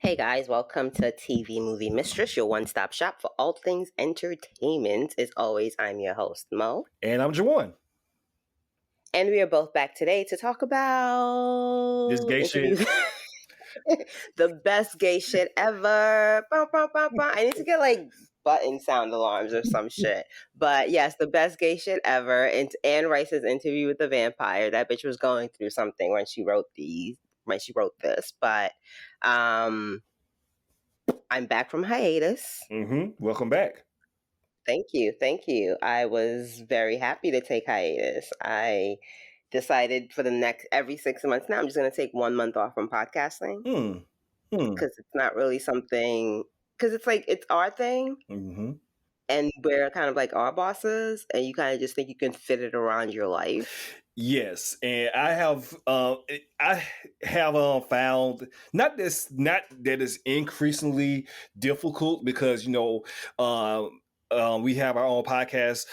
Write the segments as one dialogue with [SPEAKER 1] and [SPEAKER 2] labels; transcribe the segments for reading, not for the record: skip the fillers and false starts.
[SPEAKER 1] Hey guys, welcome to TV Movie Mistress, your one-stop shop for all things entertainment. As always, I'm your host, Mo.
[SPEAKER 2] And I'm Jawan.
[SPEAKER 1] And we are both back today to talk about
[SPEAKER 2] This gay shit.
[SPEAKER 1] the best gay shit ever. I need to get like button sound alarms or some shit. But yes, the best gay shit ever. And Anne Rice's Interview with the Vampire. That bitch was going through something when she wrote this. But I'm back from hiatus.
[SPEAKER 2] Welcome back.
[SPEAKER 1] Thank you. I was very happy to take hiatus. I decided for the next every 6 months now, I'm just going to take 1 month off from podcasting because it's not really something. Because it's like it's our thing, and we're kind of like our bosses, and you kind of just think you can fit it around your life.
[SPEAKER 2] Yes, and I have found not that it's increasingly difficult because we have our own podcast,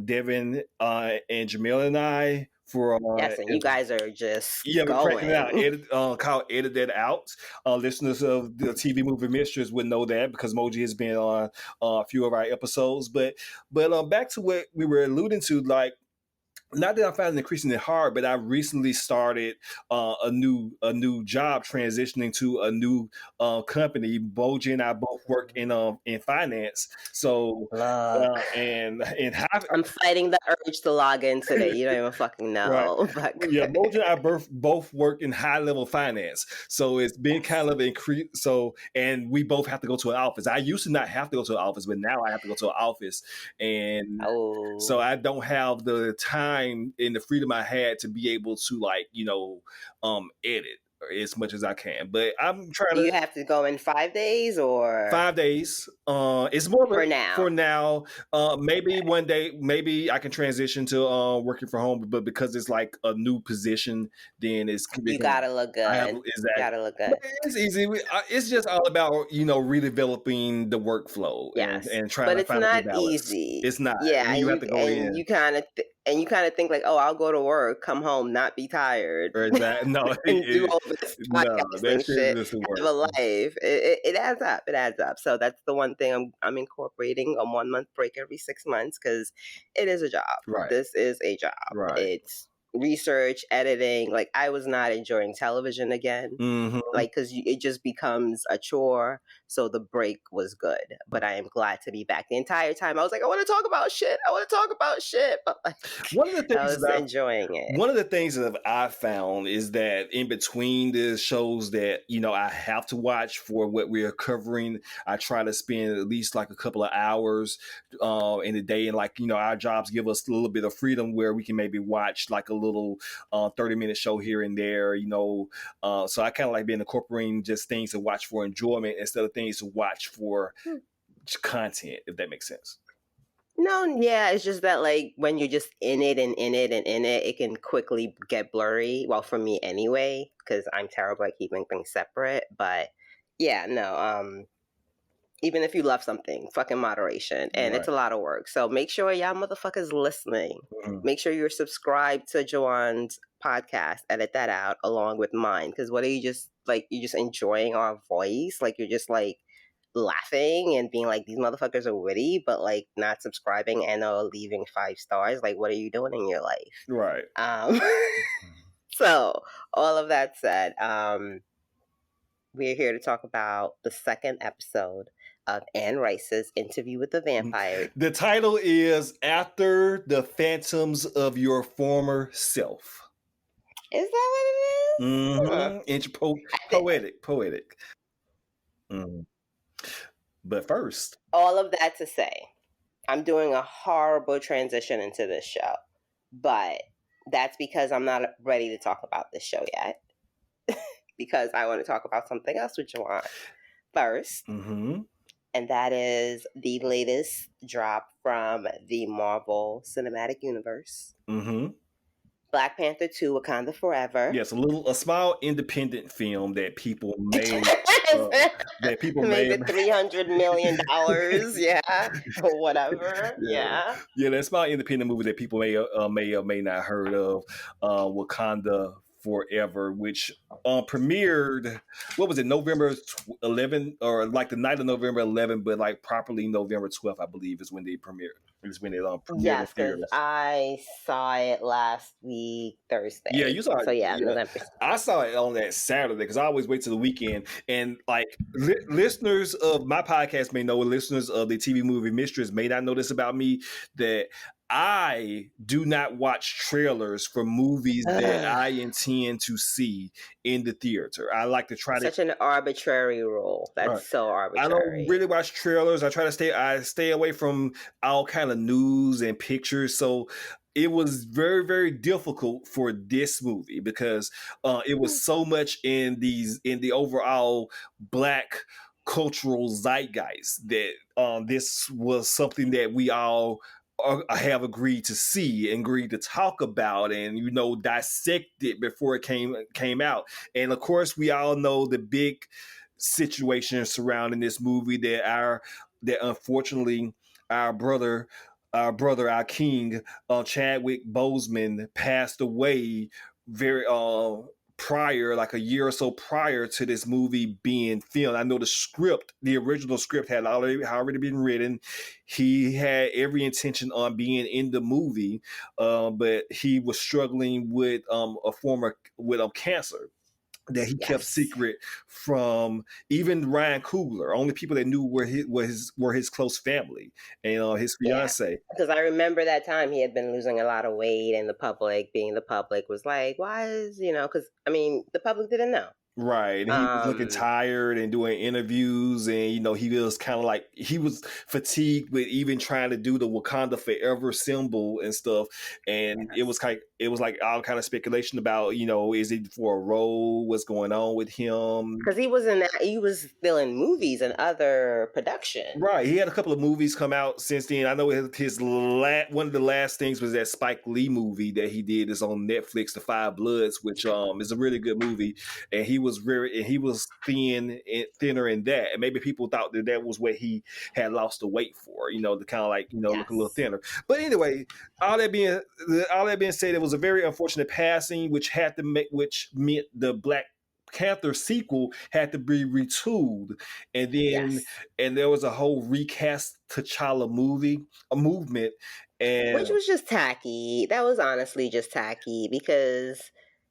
[SPEAKER 2] Devin and Jamil and I.
[SPEAKER 1] Yes, and you guys are just
[SPEAKER 2] we're cracking it out. Called Edit That Out. Listeners of the TV Movie Mistress would know that because Moji has been on a few of our episodes. But back to what we were alluding to, like. Not that I found it increasingly hard, but I recently started a new job, transitioning to a new company. Boji and I both work in finance, so and
[SPEAKER 1] I'm fighting the urge to log in today. You don't even fucking know.
[SPEAKER 2] Right. Yeah, Boji and I both work in high level finance, so it's been kind of increased. So, and we both have to go to an office. I used to not have to go to an office, but now I have to go to an office, and so I don't have the time and the freedom I had to be able to edit as much as I can. But I'm trying to.
[SPEAKER 1] You have to go in 5 days or
[SPEAKER 2] 5 days. It's more
[SPEAKER 1] for now.
[SPEAKER 2] For now, maybe one day, maybe I can transition to working from home. But because it's like a new position, then
[SPEAKER 1] you gotta look good. You gotta look good.
[SPEAKER 2] It's easy. It's just all about redeveloping the workflow and trying to find a balance. But it's not easy. It's not.
[SPEAKER 1] Yeah,
[SPEAKER 2] you have to go in.
[SPEAKER 1] You kind of think like, oh, I'll go to work, come home, not be tired.
[SPEAKER 2] Or that, no,
[SPEAKER 1] and do all this podcasting shit. Have a life. It adds up. It adds up. So that's the one thing I'm incorporating a 1 month break every 6 months because it is a job.
[SPEAKER 2] Right.
[SPEAKER 1] This is a job.
[SPEAKER 2] Right.
[SPEAKER 1] It's research, editing. Like I was not enjoying television again. Like because it just becomes a chore. So the break was good, but I am glad to be back. The entire time I was like, I want to talk about shit. But like,
[SPEAKER 2] one of the things
[SPEAKER 1] I was enjoying it.
[SPEAKER 2] One of the things that I found is that in between the shows that I have to watch for what we are covering, I try to spend at least like a couple of hours in the day, and our jobs give us a little bit of freedom where we can maybe watch like a little 30-minute show here and there. So I kind of like being incorporating just things to watch for enjoyment instead of things to watch for content, if that makes sense.
[SPEAKER 1] No, yeah, it's just that like when you're just in it, it can quickly get blurry. Well, for me anyway, because I'm terrible at keeping things separate. But yeah, no, even if you love something, fucking moderation, and it's a lot of work. So make sure y'all motherfuckers listening. Make sure you're subscribed to Joanne's podcast, Edit That Out, along with mine. Because what are you just like? You're just enjoying our voice, like you're just like laughing and being like these motherfuckers are witty, but like not subscribing and leaving 5 stars. Like, what are you doing in your life?
[SPEAKER 2] Right.
[SPEAKER 1] So all of that said, we're here to talk about the second episode of Anne Rice's Interview with the Vampire.
[SPEAKER 2] The title is After the Phantoms of Your Former Self.
[SPEAKER 1] Is that what it is?
[SPEAKER 2] Poetic. But first,
[SPEAKER 1] all of that to say, I'm doing a horrible transition into this show, but that's because I'm not ready to talk about this show yet. Because I want to talk about something else with Joanne first. And that is the latest drop from the Marvel Cinematic Universe. Black Panther 2, Wakanda Forever.
[SPEAKER 2] Yes, a small independent film that people made.
[SPEAKER 1] Made it $300 million. Yeah, or whatever. Yeah,
[SPEAKER 2] that small independent movie that people may or may not heard of, Wakanda Forever, which premiered, what was it, November 11th, or like the night of November 11th, but like properly November 12th, I believe, is when they premiered. Is when it premiered in
[SPEAKER 1] Yes, because
[SPEAKER 2] theaters.
[SPEAKER 1] I saw it last week
[SPEAKER 2] Yeah,
[SPEAKER 1] Thursday.
[SPEAKER 2] you saw it.
[SPEAKER 1] So yeah,
[SPEAKER 2] Yeah,
[SPEAKER 1] November.
[SPEAKER 2] I saw it on that Saturday because I always wait till the weekend. And like listeners of my podcast may know, listeners of the TV movie Mistress may not know this about me, that I do not watch trailers for movies that
[SPEAKER 1] Ugh,
[SPEAKER 2] I intend to see in the theater. I like to try to.
[SPEAKER 1] such an arbitrary rule. That's so
[SPEAKER 2] I don't
[SPEAKER 1] arbitrary.
[SPEAKER 2] really watch trailers. I stay away from all kind of news and pictures. So it was very, very difficult for this movie because it was so much in the overall black cultural zeitgeist that this was something that we all have agreed to see and agreed to talk about and dissect it before it came out. And of course, we all know the big situation surrounding this movie that unfortunately our brother our king Chadwick Boseman passed away very prior, like a year or so prior to this movie being filmed. I know the original script had already been written. He had every intention on being in the movie, but he was struggling with cancer that he kept
[SPEAKER 1] Yes.
[SPEAKER 2] secret from even Ryan Coogler. Only people that knew were his close family and his
[SPEAKER 1] Yeah.
[SPEAKER 2] fiance.
[SPEAKER 1] Because I remember that time he had been losing a lot of weight, and the public was like, why is, because, I mean, the public didn't know.
[SPEAKER 2] Right. And he was looking tired and doing interviews, and he was kind of like he was fatigued with even trying to do the Wakanda Forever symbol and stuff. And
[SPEAKER 1] Yes.
[SPEAKER 2] it was like all kind of speculation about, is it for a role? What's going on with him?
[SPEAKER 1] Because he was still in movies and other production.
[SPEAKER 2] Right, he had a couple of movies come out since then. I know one of the last things was that Spike Lee movie that he did is on Netflix, The Five Bloods, which is a really good movie. And he was thinner in that, and maybe people thought that was what he had lost the weight for, to kind of like look a little
[SPEAKER 1] Yes.
[SPEAKER 2] thinner. But anyway, all that being said, it was a very unfortunate passing, which meant the Black Panther sequel had to be retooled, and then
[SPEAKER 1] Yes.
[SPEAKER 2] and there was a whole recast T'Challa movement,
[SPEAKER 1] Which
[SPEAKER 2] and
[SPEAKER 1] was just tacky. That was honestly just tacky because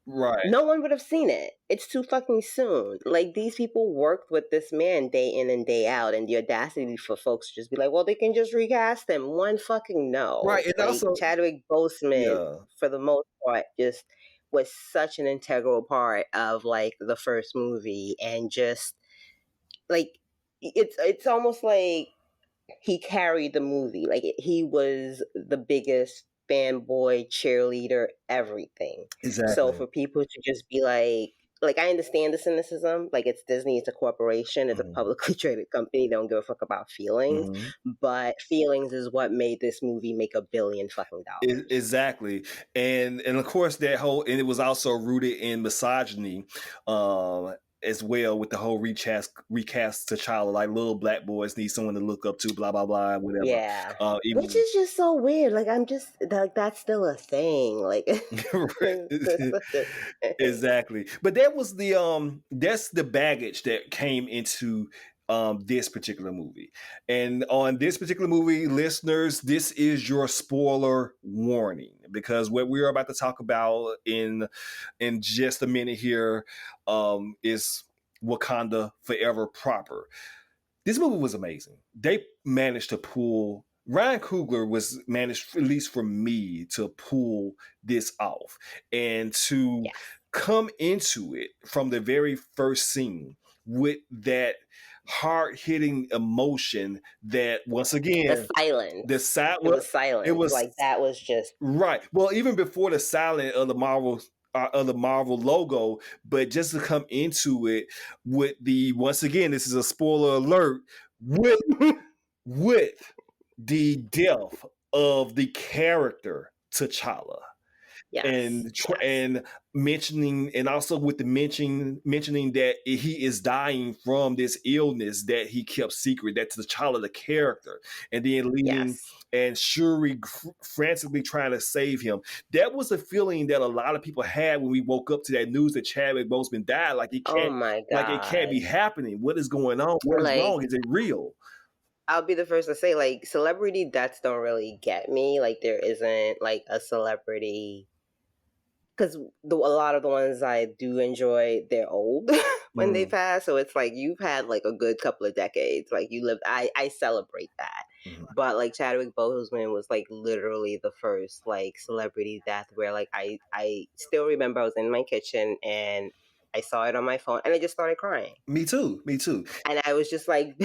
[SPEAKER 2] right,
[SPEAKER 1] no one would have seen it. It's too fucking soon. Like, these people worked with this man day in and day out, and the audacity for folks to just be like, well, they can just recast him. One fucking no.
[SPEAKER 2] right, and
[SPEAKER 1] Like,
[SPEAKER 2] also
[SPEAKER 1] Chadwick Boseman,
[SPEAKER 2] yeah,
[SPEAKER 1] for the most part, just was such an integral part of like the first movie, and just like it's almost like he carried the movie. Like, he was the biggest fanboy, cheerleader, everything. So
[SPEAKER 2] exactly.
[SPEAKER 1] for people to just be like, I understand the cynicism. Like, it's Disney, it's a corporation, it's a
[SPEAKER 2] Mhm.
[SPEAKER 1] publicly traded company. They don't give a fuck about feelings.
[SPEAKER 2] Mhm.
[SPEAKER 1] But feelings is what made this movie make $1 billion fucking dollars.
[SPEAKER 2] Exactly, and of course and it was also rooted in misogyny, as well, with the whole recast T'Challa, like little black boys need someone to look up to, blah blah blah, whatever.
[SPEAKER 1] Yeah. Which
[SPEAKER 2] Even
[SPEAKER 1] is just so weird. Like, I'm just like, that's still a thing. Like, that's such a thing.
[SPEAKER 2] exactly, but that's the baggage that came into this particular movie. And on this particular movie, listeners, this is your spoiler warning, because what we're about to talk about in just a minute here is Wakanda Forever proper. This movie was amazing. They managed to pull Ryan Coogler was managed, at least for me, to pull this off and to
[SPEAKER 1] Yes.
[SPEAKER 2] come into it from the very first scene with that hard hitting emotion that, once
[SPEAKER 1] The
[SPEAKER 2] again, the
[SPEAKER 1] silence.
[SPEAKER 2] side
[SPEAKER 1] It was
[SPEAKER 2] it
[SPEAKER 1] silence.
[SPEAKER 2] was
[SPEAKER 1] Like, that was just
[SPEAKER 2] right. Well, even before the silent of the Marvel logo, but just to come into it with the, once again, this is a spoiler alert, with with the death of the character T'Challa,
[SPEAKER 1] yes. Yes.
[SPEAKER 2] and mentioning, and also with the mentioning that he is dying from this illness that he kept secret, that T'Challa the character, and then leading
[SPEAKER 1] Yes.
[SPEAKER 2] and Shuri frantically trying to save him. That was a feeling that a lot of people had when we woke up to that news that Chadwick Boseman died.
[SPEAKER 1] Oh my
[SPEAKER 2] like it can't
[SPEAKER 1] god.
[SPEAKER 2] be happening. What is going on? What is
[SPEAKER 1] Like,
[SPEAKER 2] wrong? Is it real?
[SPEAKER 1] I'll be the first to say, like, celebrity deaths don't really get me. Like, there isn't like a celebrity, because a lot of the ones I do enjoy, they're old when they pass. So it's like you've had like a good couple of decades. Like you lived. I celebrate that.
[SPEAKER 2] Mhm.
[SPEAKER 1] But like Chadwick Boseman was like literally the first like celebrity death where like I still remember I was in my kitchen and I saw it on my phone and I just started crying.
[SPEAKER 2] Me too. Me too.
[SPEAKER 1] And I was just like,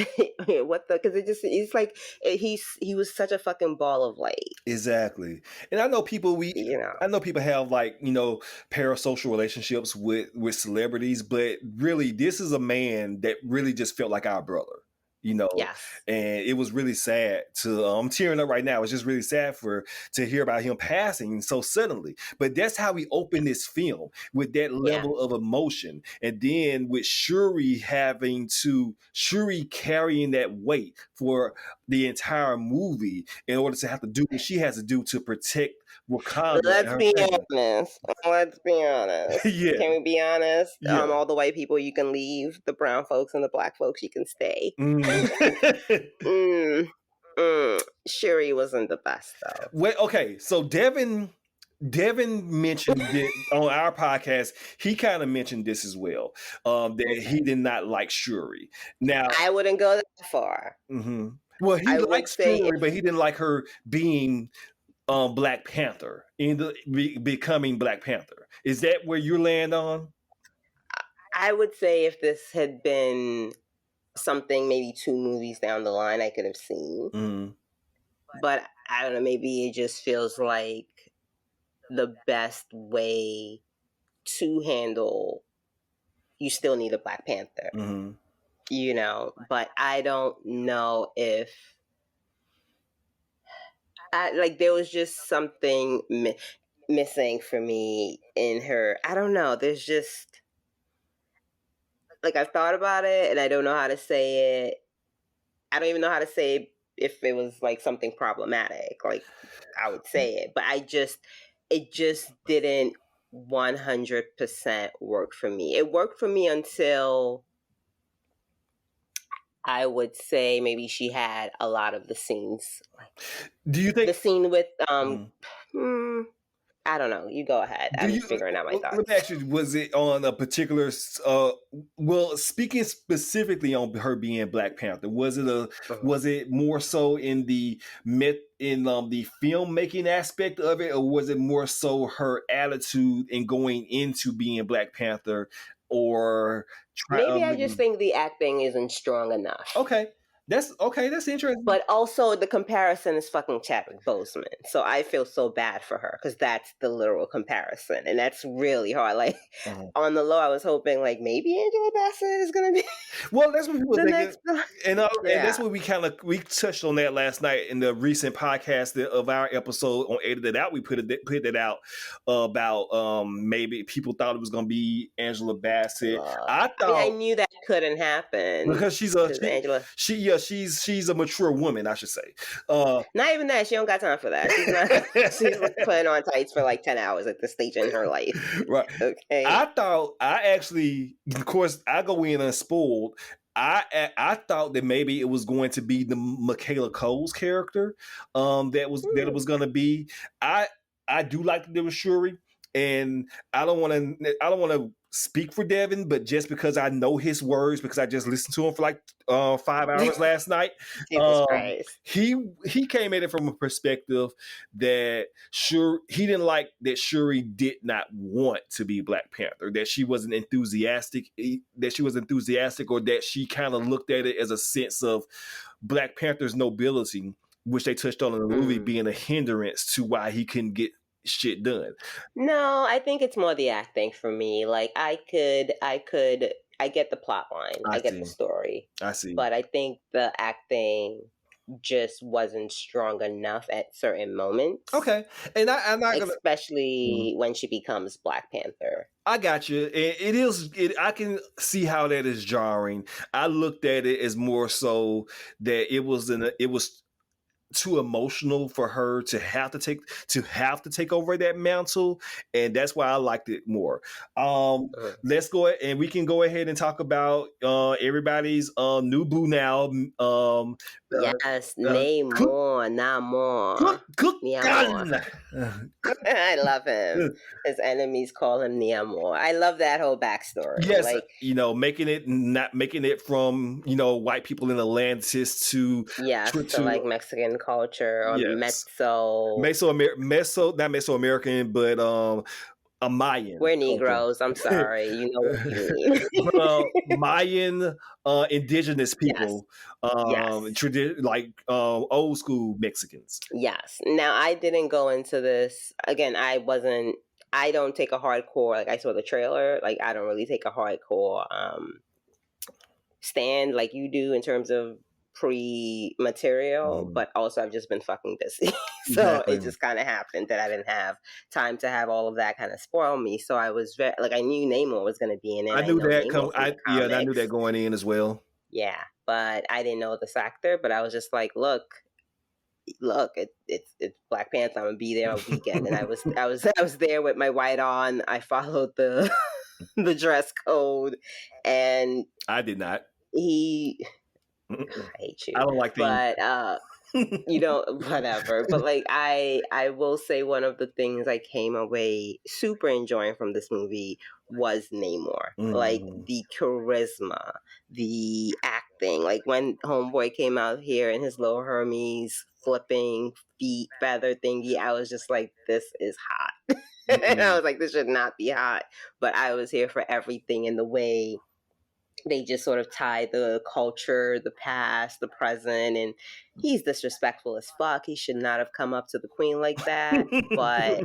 [SPEAKER 1] what the? Because it's like he was such a fucking ball of light.
[SPEAKER 2] Exactly. And I know people
[SPEAKER 1] You know.
[SPEAKER 2] I know people have like, parasocial relationships with celebrities, but really this is a man that really just felt like our brother.
[SPEAKER 1] Yes.
[SPEAKER 2] And it was really sad to I'm tearing up right now. It's just really sad to hear about him passing so suddenly. But that's how we open this film, with that level of emotion. And then with Shuri carrying that weight for the entire movie in order to have to do what she has to do to protect Wakanda and
[SPEAKER 1] Let's
[SPEAKER 2] her
[SPEAKER 1] be
[SPEAKER 2] family.
[SPEAKER 1] honest. Let's be honest.
[SPEAKER 2] Yeah.
[SPEAKER 1] Can we be honest?
[SPEAKER 2] Yeah.
[SPEAKER 1] All the white people you can leave, the brown folks and the black folks you can stay. Shuri wasn't the best though.
[SPEAKER 2] Wait, okay, so Devin mentioned it on our podcast. He kind of mentioned this as well, that he did not like Shuri. Now,
[SPEAKER 1] I wouldn't go that far.
[SPEAKER 2] Well, he
[SPEAKER 1] I would
[SPEAKER 2] likes
[SPEAKER 1] say
[SPEAKER 2] Shuri, but he didn't like her being Black Panther, becoming Black Panther. Is that where you land on?
[SPEAKER 1] I would say if this had been something maybe 2 movies down the line, I could have seen. But I don't know, maybe it just feels like the best way to handle, you still need a Black Panther. But I don't know if there was just something missing for me in her. I don't know. There's just like, I've thought about it and I don't know how to say it. I don't even know how to say if it was like something problematic. Like, I would say it, but it just didn't 100% work for me. It worked for me until, I would say, maybe she had a lot of the scenes.
[SPEAKER 2] Do you think
[SPEAKER 1] the scene with I don't know. You go ahead. I'm figuring out my thoughts.
[SPEAKER 2] Let me ask you: was it on a particular? Well, speaking specifically on her being Black Panther, was it more so in the the filmmaking aspect of it, or was it more so her attitude in going into being Black Panther, or
[SPEAKER 1] maybe I just think the acting isn't strong enough.
[SPEAKER 2] Okay. That's interesting.
[SPEAKER 1] But also the comparison is fucking Chadwick Boseman. So I feel so bad for her because that's the literal comparison. And that's really hard. Like, on the low, I was hoping like maybe Angela Bassett is going to be.
[SPEAKER 2] Well, that's what people think. And that's what we touched on that last night in the recent podcast of our episode on Edited Out. We put it out about maybe people thought it was going to be Angela Bassett.
[SPEAKER 1] I knew that couldn't happen
[SPEAKER 2] because she's Angela. She's a mature woman, I should say.
[SPEAKER 1] Not even that. She don't got time for that. She's like putting on tights for like 10 hours at this stage in her life.
[SPEAKER 2] Right.
[SPEAKER 1] Okay.
[SPEAKER 2] Of course, I go in unspoiled. I thought that maybe it was going to be the Michaela Cole's character that it was going to be. I do like the Shuri, and I don't want to speak for Devin, but just because I know his words, because I just listened to him for like 5 hours last night, he came at it from a perspective that he didn't like that Shuri did not want to be Black Panther, that she wasn't enthusiastic, or that she kind of looked at it as a sense of Black Panther's nobility, which they touched on in the movie, being a hindrance to why he couldn't get shit done.
[SPEAKER 1] No, I think it's more the acting for me. Like, I get the plot line. I get the story.
[SPEAKER 2] I see.
[SPEAKER 1] But I think the acting just wasn't strong enough at certain moments.
[SPEAKER 2] Okay. And I'm not
[SPEAKER 1] especially when she becomes Black Panther.
[SPEAKER 2] I got you. It is. I can see how that is jarring. I looked at it as more so that it was too emotional for her to have to take over that mantle, and that's why I liked it more.
[SPEAKER 1] Mhm.
[SPEAKER 2] Let's go ahead, and we can go ahead and talk about everybody's new boo now.
[SPEAKER 1] Yes,
[SPEAKER 2] Uh, cook,
[SPEAKER 1] Namor,
[SPEAKER 2] cook,
[SPEAKER 1] Namor,
[SPEAKER 2] cook,
[SPEAKER 1] Namor.
[SPEAKER 2] gun.
[SPEAKER 1] I love him. His enemies call him Namor. I love that whole backstory.
[SPEAKER 2] Yes,
[SPEAKER 1] Like,
[SPEAKER 2] making it from white people in Atlantis to
[SPEAKER 1] yes, to like
[SPEAKER 2] to
[SPEAKER 1] Mexican culture or
[SPEAKER 2] yes,
[SPEAKER 1] Mezzo.
[SPEAKER 2] Not Mesoamerican, but a Mayan
[SPEAKER 1] We're
[SPEAKER 2] culture.
[SPEAKER 1] Negroes. I'm sorry. You know what we mean.
[SPEAKER 2] But Mayan indigenous
[SPEAKER 1] Yes,
[SPEAKER 2] people,
[SPEAKER 1] yes,
[SPEAKER 2] like old school Mexicans.
[SPEAKER 1] yes. Now, I didn't go into this. Again, I don't take a hardcore, like, I saw the trailer. Like, I don't really take a hardcore stand like you do in terms of pre-material,
[SPEAKER 2] Mhm.
[SPEAKER 1] but also I've just been fucking busy. So
[SPEAKER 2] Exactly.
[SPEAKER 1] it just kind of happened that I didn't have time to have all of that kind of spoil me. So I was very, like, I knew Namor was going to be in it.
[SPEAKER 2] I
[SPEAKER 1] I
[SPEAKER 2] knew
[SPEAKER 1] know
[SPEAKER 2] that
[SPEAKER 1] Namor from the
[SPEAKER 2] and I knew that
[SPEAKER 1] comics.
[SPEAKER 2] going in as well.
[SPEAKER 1] Yeah, but I didn't know this actor. But I was just like, look, it's Black Panther. I'm gonna be there a weekend, and I was there with my white on. I followed the the dress code, and
[SPEAKER 2] I did not.
[SPEAKER 1] he,
[SPEAKER 2] Mm-mm.
[SPEAKER 1] I hate
[SPEAKER 2] I
[SPEAKER 1] you,
[SPEAKER 2] don't like things.
[SPEAKER 1] but you know, whatever. But like, I will say one of the things I came away super enjoying from this movie was Namor. Like,
[SPEAKER 2] Mhm.
[SPEAKER 1] the charisma, the acting. Like, when Homeboy came out here in his little Hermes flipping feet feather thingy, I was just like, this is hot. And I
[SPEAKER 2] Mhm.
[SPEAKER 1] was like, this should not be hot. But I was here for everything, in the way they just sort of tie the culture, the past, the present, and he's disrespectful as fuck. He should not have come up to the queen like that. But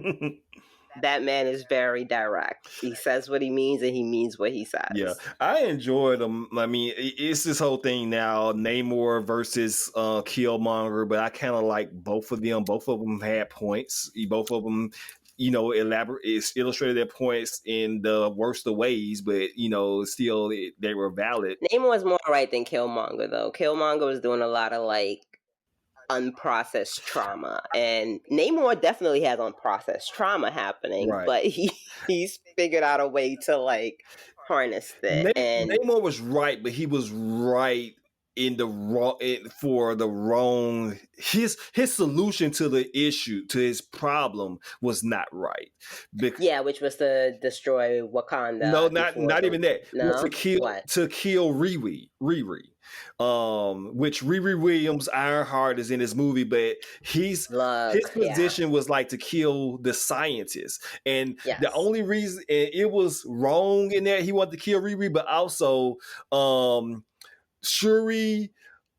[SPEAKER 1] that man is very direct. He says what he means, and he means what he
[SPEAKER 2] Yeah,
[SPEAKER 1] says.
[SPEAKER 2] I enjoyed them. I mean, it's this whole thing now, Namor versus Killmonger, but I kind of like both of them. Both of them had points. Both of them, illustrated their points in the worst of ways, but still they were valid.
[SPEAKER 1] Namor was more right than Killmonger, though. Killmonger was doing a lot of like unprocessed trauma, and Namor definitely has unprocessed trauma happening,
[SPEAKER 2] Right.
[SPEAKER 1] but he's figured out a way to like harness it. And
[SPEAKER 2] Namor was right, but he was right in the wrong for the wrong. His solution to the issue, to his problem, was not right.
[SPEAKER 1] yeah, which was to destroy
[SPEAKER 2] No,
[SPEAKER 1] Wakanda before
[SPEAKER 2] not
[SPEAKER 1] the,
[SPEAKER 2] even that. Was
[SPEAKER 1] no, what?
[SPEAKER 2] to kill Riri. Which Riri Williams Ironheart is in this movie, but his
[SPEAKER 1] Look, yeah,
[SPEAKER 2] position was like to kill the scientists, and the
[SPEAKER 1] yes.
[SPEAKER 2] only reason, and it was wrong in that he wanted to kill Riri, but also Shuri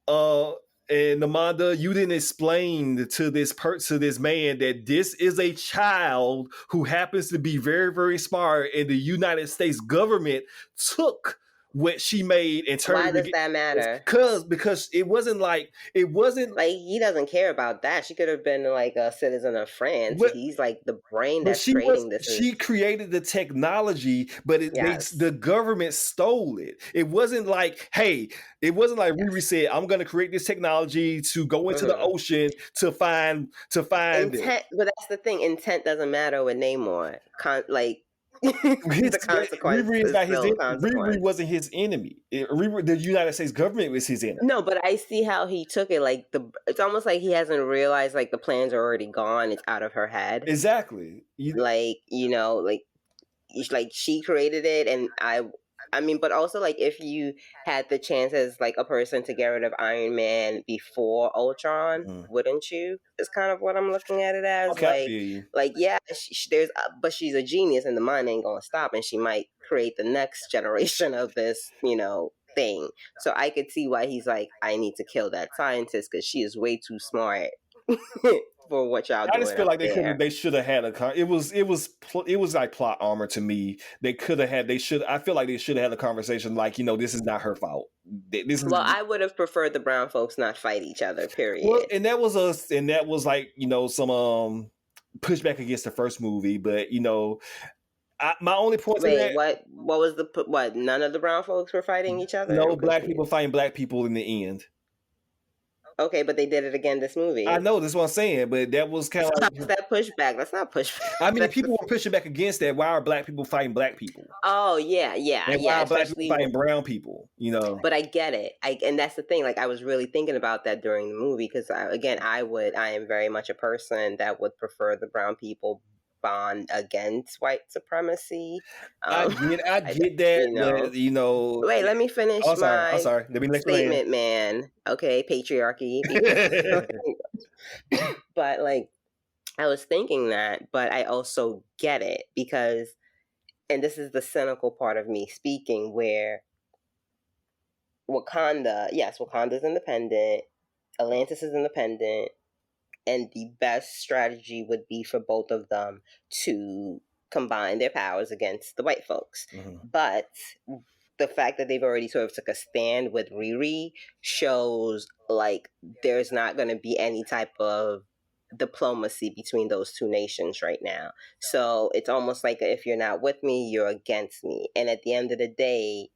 [SPEAKER 2] uh and Namanda, you didn't explain to this man that this is a child who happens to be very, very smart, and the United States government took what she made and turned
[SPEAKER 1] Why
[SPEAKER 2] it
[SPEAKER 1] does
[SPEAKER 2] against,
[SPEAKER 1] that matter?
[SPEAKER 2] because it wasn't
[SPEAKER 1] Like, he doesn't care about that. She could have been like a citizen of France.
[SPEAKER 2] what.
[SPEAKER 1] He's like the brain
[SPEAKER 2] But
[SPEAKER 1] that's creating this. Is
[SPEAKER 2] she created the technology, but
[SPEAKER 1] yes,
[SPEAKER 2] the government stole it. It wasn't like, hey, it wasn't like Riri
[SPEAKER 1] yes.
[SPEAKER 2] said, I'm gonna create this technology to go into the
[SPEAKER 1] Hmm.
[SPEAKER 2] ocean to find it.
[SPEAKER 1] Intent, but that's the thing. Intent doesn't matter with Namor. Like,
[SPEAKER 2] His
[SPEAKER 1] the consequence
[SPEAKER 2] Riri is
[SPEAKER 1] is
[SPEAKER 2] not his
[SPEAKER 1] still a
[SPEAKER 2] Riri
[SPEAKER 1] consequence.
[SPEAKER 2] wasn't his enemy. The United States government was his enemy.
[SPEAKER 1] No, but I see how he took it. Like, it's almost like he hasn't realized like the plans are already gone. It's out of her head.
[SPEAKER 2] Exactly.
[SPEAKER 1] Like, like she created it, and I mean, but also, like, if you had the chance as like a person to get rid of Iron Man before Ultron,
[SPEAKER 2] Mhm.
[SPEAKER 1] wouldn't you? Is kind of what I'm looking at it as.
[SPEAKER 2] Okay, I feel you.
[SPEAKER 1] Like, yeah, there's, but she's a genius, and the mind ain't gonna stop, and she might create the next generation of this, thing. So I could see why he's like, I need to kill that scientist because she is way too smart for what y'all
[SPEAKER 2] I just
[SPEAKER 1] doing
[SPEAKER 2] feel
[SPEAKER 1] up
[SPEAKER 2] like
[SPEAKER 1] there.
[SPEAKER 2] they should have had it was like plot armor to me. I feel like they should have had a conversation like, this is not her fault. This is
[SPEAKER 1] Well, I would have preferred the brown folks not fight each other,
[SPEAKER 2] well,
[SPEAKER 1] period.
[SPEAKER 2] and that was like, some pushback against the first movie, but my only point to
[SPEAKER 1] Wait,
[SPEAKER 2] that,
[SPEAKER 1] what was what? None of the brown folks were fighting each other?
[SPEAKER 2] no
[SPEAKER 1] I'm
[SPEAKER 2] black people
[SPEAKER 1] confused.
[SPEAKER 2] fighting black people in the end.
[SPEAKER 1] Okay, but they did it again this
[SPEAKER 2] I
[SPEAKER 1] movie.
[SPEAKER 2] know that's what I'm saying, but that was kind
[SPEAKER 1] So
[SPEAKER 2] of
[SPEAKER 1] how's
[SPEAKER 2] like,
[SPEAKER 1] that pushback? That's not pushback.
[SPEAKER 2] I mean,
[SPEAKER 1] That's
[SPEAKER 2] people were pushing back against that. Why are black people fighting black people?
[SPEAKER 1] oh yeah, yeah,
[SPEAKER 2] And why
[SPEAKER 1] yeah.
[SPEAKER 2] are black people
[SPEAKER 1] Especially,
[SPEAKER 2] fighting brown people? You know,
[SPEAKER 1] but I get it. And that's the thing. Like I was really thinking about that during the movie because again, I am very much a person that would prefer the brown people bond against white supremacy. Um,
[SPEAKER 2] I
[SPEAKER 1] I,
[SPEAKER 2] get that,
[SPEAKER 1] you know.
[SPEAKER 2] but you know,
[SPEAKER 1] Wait, let me
[SPEAKER 2] oh,
[SPEAKER 1] finish
[SPEAKER 2] sorry, I'm
[SPEAKER 1] my
[SPEAKER 2] sorry. Let me let you in.
[SPEAKER 1] statement, man. Okay, patriarchy. But like, I was thinking that, but I also get it because, and this is the cynical part of me speaking, where Wakanda, yes, Wakanda's independent, Atlantis is independent, and the best strategy would be for both of them to combine their powers against the white folks.
[SPEAKER 2] Mhm.
[SPEAKER 1] But the fact that they've already sort of took a stand with Riri shows like there's not going to be any type of diplomacy between those two nations right now. So it's almost like if you're not with me, you're against me. And at the end of the day,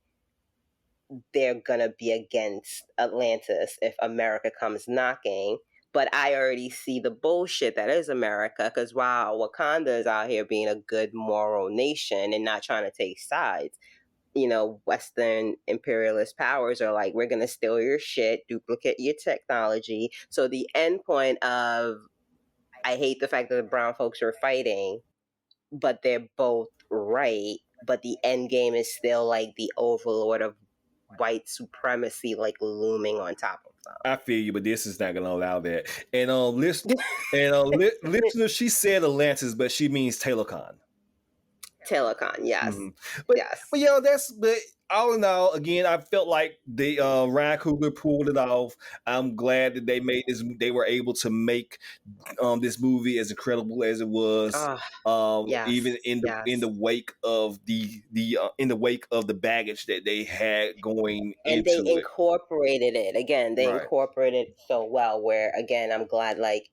[SPEAKER 1] they're gonna be against Atlantis if America comes knocking. But I already see the bullshit that is America because while Wakanda is out here being a good moral nation and not trying to take sides, you know, Western imperialist powers are like, we're gonna steal your shit, duplicate your technology. So the end point of I hate the fact that the brown folks are fighting, but they're both right. But the end game is still like the overlord of white supremacy like looming on top of
[SPEAKER 2] I feel you, but this is not going to allow that. And listener, she said Atlantis, but she means Telecon.
[SPEAKER 1] Telecon, yes.
[SPEAKER 2] Mm-hmm. But
[SPEAKER 1] Yes.
[SPEAKER 2] yeah, but all in all, again, I felt like the Ryan Coogler pulled it off. I'm glad that they were able to make this movie as incredible as it was.
[SPEAKER 1] Oh, yes.
[SPEAKER 2] Even in the
[SPEAKER 1] Yes.
[SPEAKER 2] wake of the in the wake of the baggage that they had going
[SPEAKER 1] And they
[SPEAKER 2] into it.
[SPEAKER 1] incorporated it. Again, they
[SPEAKER 2] Right.
[SPEAKER 1] incorporated it so well where again I'm glad like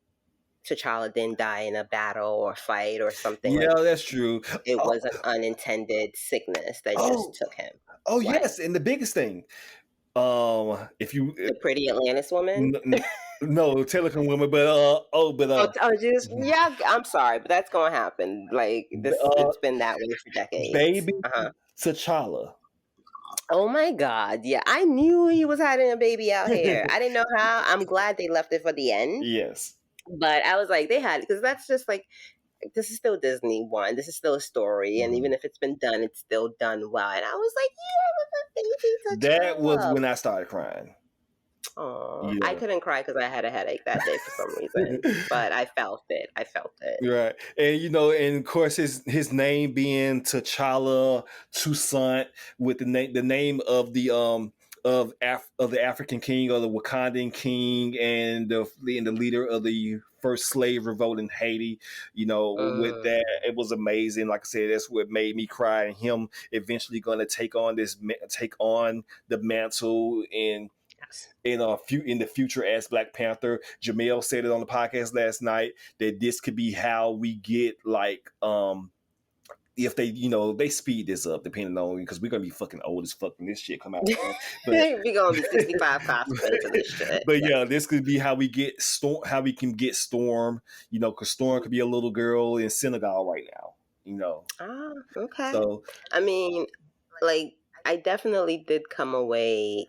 [SPEAKER 1] T'Challa didn't die in a battle or fight or something like
[SPEAKER 2] Yeah, that's true.
[SPEAKER 1] it
[SPEAKER 2] Oh,
[SPEAKER 1] was an unintended sickness that just
[SPEAKER 2] oh,
[SPEAKER 1] took him.
[SPEAKER 2] oh
[SPEAKER 1] What?
[SPEAKER 2] yes, and the biggest thing, if you
[SPEAKER 1] The pretty Atlantis woman?
[SPEAKER 2] n- n- no telecom woman, but
[SPEAKER 1] Just yeah, I'm sorry, but that's gonna happen. Like this,
[SPEAKER 2] uh
[SPEAKER 1] it's been that way for decades.
[SPEAKER 2] baby
[SPEAKER 1] Uh-huh.
[SPEAKER 2] T'Challa.
[SPEAKER 1] Oh my God, yeah, I knew he was hiding a baby out here. I didn't know how. I'm glad they left it for the end,
[SPEAKER 2] Yes,
[SPEAKER 1] but I was like, they had because that's just like this is still Disney one. This is still a story, and
[SPEAKER 2] mhm.
[SPEAKER 1] even if it's been done, it's still done well. And I was like, yeah, with a
[SPEAKER 2] That
[SPEAKER 1] baby
[SPEAKER 2] was
[SPEAKER 1] T'Challa.
[SPEAKER 2] when I started crying.
[SPEAKER 1] Oh, I
[SPEAKER 2] Yeah.
[SPEAKER 1] couldn't cry because I had a headache that day for some reason, but I felt it. I felt it.
[SPEAKER 2] Right, and and of course his name being T'Challa Toussaint with the name of of the African king or the Wakandan king and the leader of the first slave revolt in Haiti. With
[SPEAKER 1] Mm,
[SPEAKER 2] that, it was amazing. Like I said, that's what made me cry. And him eventually going to take on the mantle and
[SPEAKER 1] yes.
[SPEAKER 2] in the future as Black Panther. Jamel said it on the podcast last night that this could be how we get like if they they speed this up depending on because we're gonna be fucking old as fuck when this shit come out. But
[SPEAKER 1] We gonna be 65 cosplaying for this shit.
[SPEAKER 2] but
[SPEAKER 1] Yeah.
[SPEAKER 2] yeah, this could be how we get Storm, how we can get Storm. Because Storm could be a little girl in Senegal right now.
[SPEAKER 1] Ah, okay.
[SPEAKER 2] So
[SPEAKER 1] I mean, like, I definitely did come away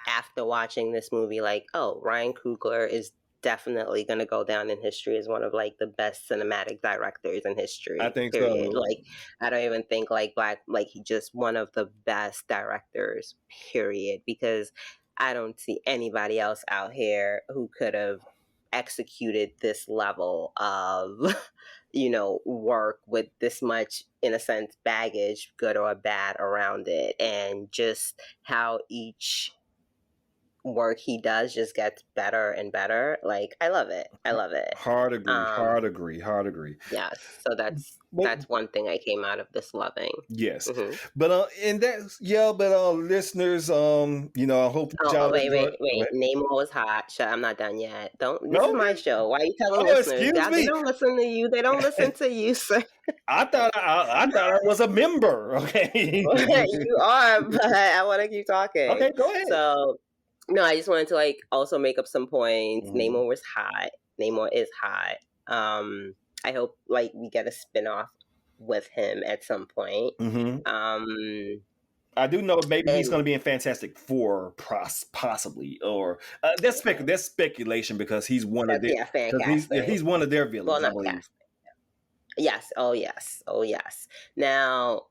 [SPEAKER 1] after watching this movie like, oh, Ryan Coogler is definitely going to go down in history as one of like the best cinematic directors in
[SPEAKER 2] I
[SPEAKER 1] history,
[SPEAKER 2] think
[SPEAKER 1] period.
[SPEAKER 2] so.
[SPEAKER 1] Like I don't even think like he just one of the best directors, period, because I don't see anybody else out here who could have executed this level of work with this much in a sense baggage, good or bad, around it, and just how each work he does just gets better and better. Like I love it. I love it.
[SPEAKER 2] Hard agree.
[SPEAKER 1] Um
[SPEAKER 2] Hard agree. Hard agree.
[SPEAKER 1] yes. So
[SPEAKER 2] But
[SPEAKER 1] that's one thing I came out of this loving.
[SPEAKER 2] yes,
[SPEAKER 1] Hmm.
[SPEAKER 2] but and that's but listeners, I hope that
[SPEAKER 1] Oh
[SPEAKER 2] y'all
[SPEAKER 1] wait,
[SPEAKER 2] enjoy.
[SPEAKER 1] wait, wait. Namor was hot. Shut, I'm not done yet. Don't this is my
[SPEAKER 2] Okay.
[SPEAKER 1] show. Why are you telling
[SPEAKER 2] Oh,
[SPEAKER 1] listeners?
[SPEAKER 2] excuse
[SPEAKER 1] They
[SPEAKER 2] me.
[SPEAKER 1] don't listen to you. They don't listen to you, sir.
[SPEAKER 2] I thought I was a member. Okay.
[SPEAKER 1] You are, but I want to keep talking.
[SPEAKER 2] Okay, go ahead.
[SPEAKER 1] So No, I just wanted to like also make up some points.
[SPEAKER 2] Mhm.
[SPEAKER 1] Namor was hot. Namor is hot. I hope like we get a spin-off with him at some point.
[SPEAKER 2] Mhm.
[SPEAKER 1] Um,
[SPEAKER 2] I do know maybe he's
[SPEAKER 1] and
[SPEAKER 2] going to be in Fantastic Four, possibly, or that's speculation because he's one of
[SPEAKER 1] that's
[SPEAKER 2] their
[SPEAKER 1] yeah, fan
[SPEAKER 2] because
[SPEAKER 1] casting.
[SPEAKER 2] he's one of their
[SPEAKER 1] Well,
[SPEAKER 2] villains, I
[SPEAKER 1] not
[SPEAKER 2] believe.
[SPEAKER 1] cast. Yes. Oh yes. Oh yes. Now,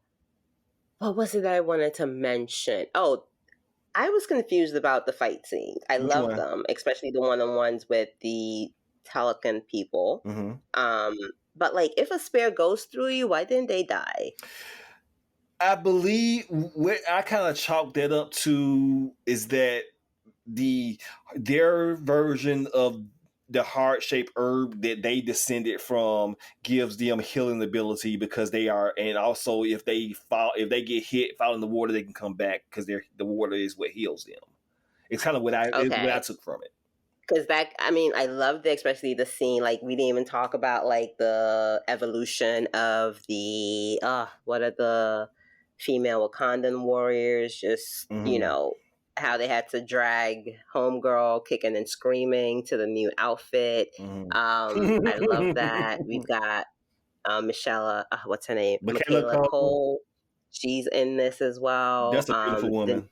[SPEAKER 1] what was it that I wanted to mention? Oh, I was confused about the fight scenes. I
[SPEAKER 2] Which
[SPEAKER 1] love
[SPEAKER 2] one?
[SPEAKER 1] them, especially the one-on-ones with the Telecan people.
[SPEAKER 2] Mhm.
[SPEAKER 1] Um, but like, if a spear goes through you, why didn't they die?
[SPEAKER 2] I believe what I kind of chalked that up to is that their version of the heart shaped herb that they descended from gives them healing ability because they are, and also if they get hit, fall in the water, they can come back because the water is what heals them. It's kind of what I
[SPEAKER 1] Okay,
[SPEAKER 2] took from it.
[SPEAKER 1] because that I mean, I loved it, especially the scene. Like, we didn't even talk about like the evolution of the what are the female Wakandan warriors? Just
[SPEAKER 2] Mm-hmm.
[SPEAKER 1] how they had to drag homegirl kicking and screaming to the new outfit. I love that.
[SPEAKER 2] Mm-hmm.
[SPEAKER 1] We've got Michelle, what's her name?
[SPEAKER 2] Michaela
[SPEAKER 1] Michaela
[SPEAKER 2] Cole,
[SPEAKER 1] Cole. She's in this as well.
[SPEAKER 2] that's a beautiful
[SPEAKER 1] The
[SPEAKER 2] woman.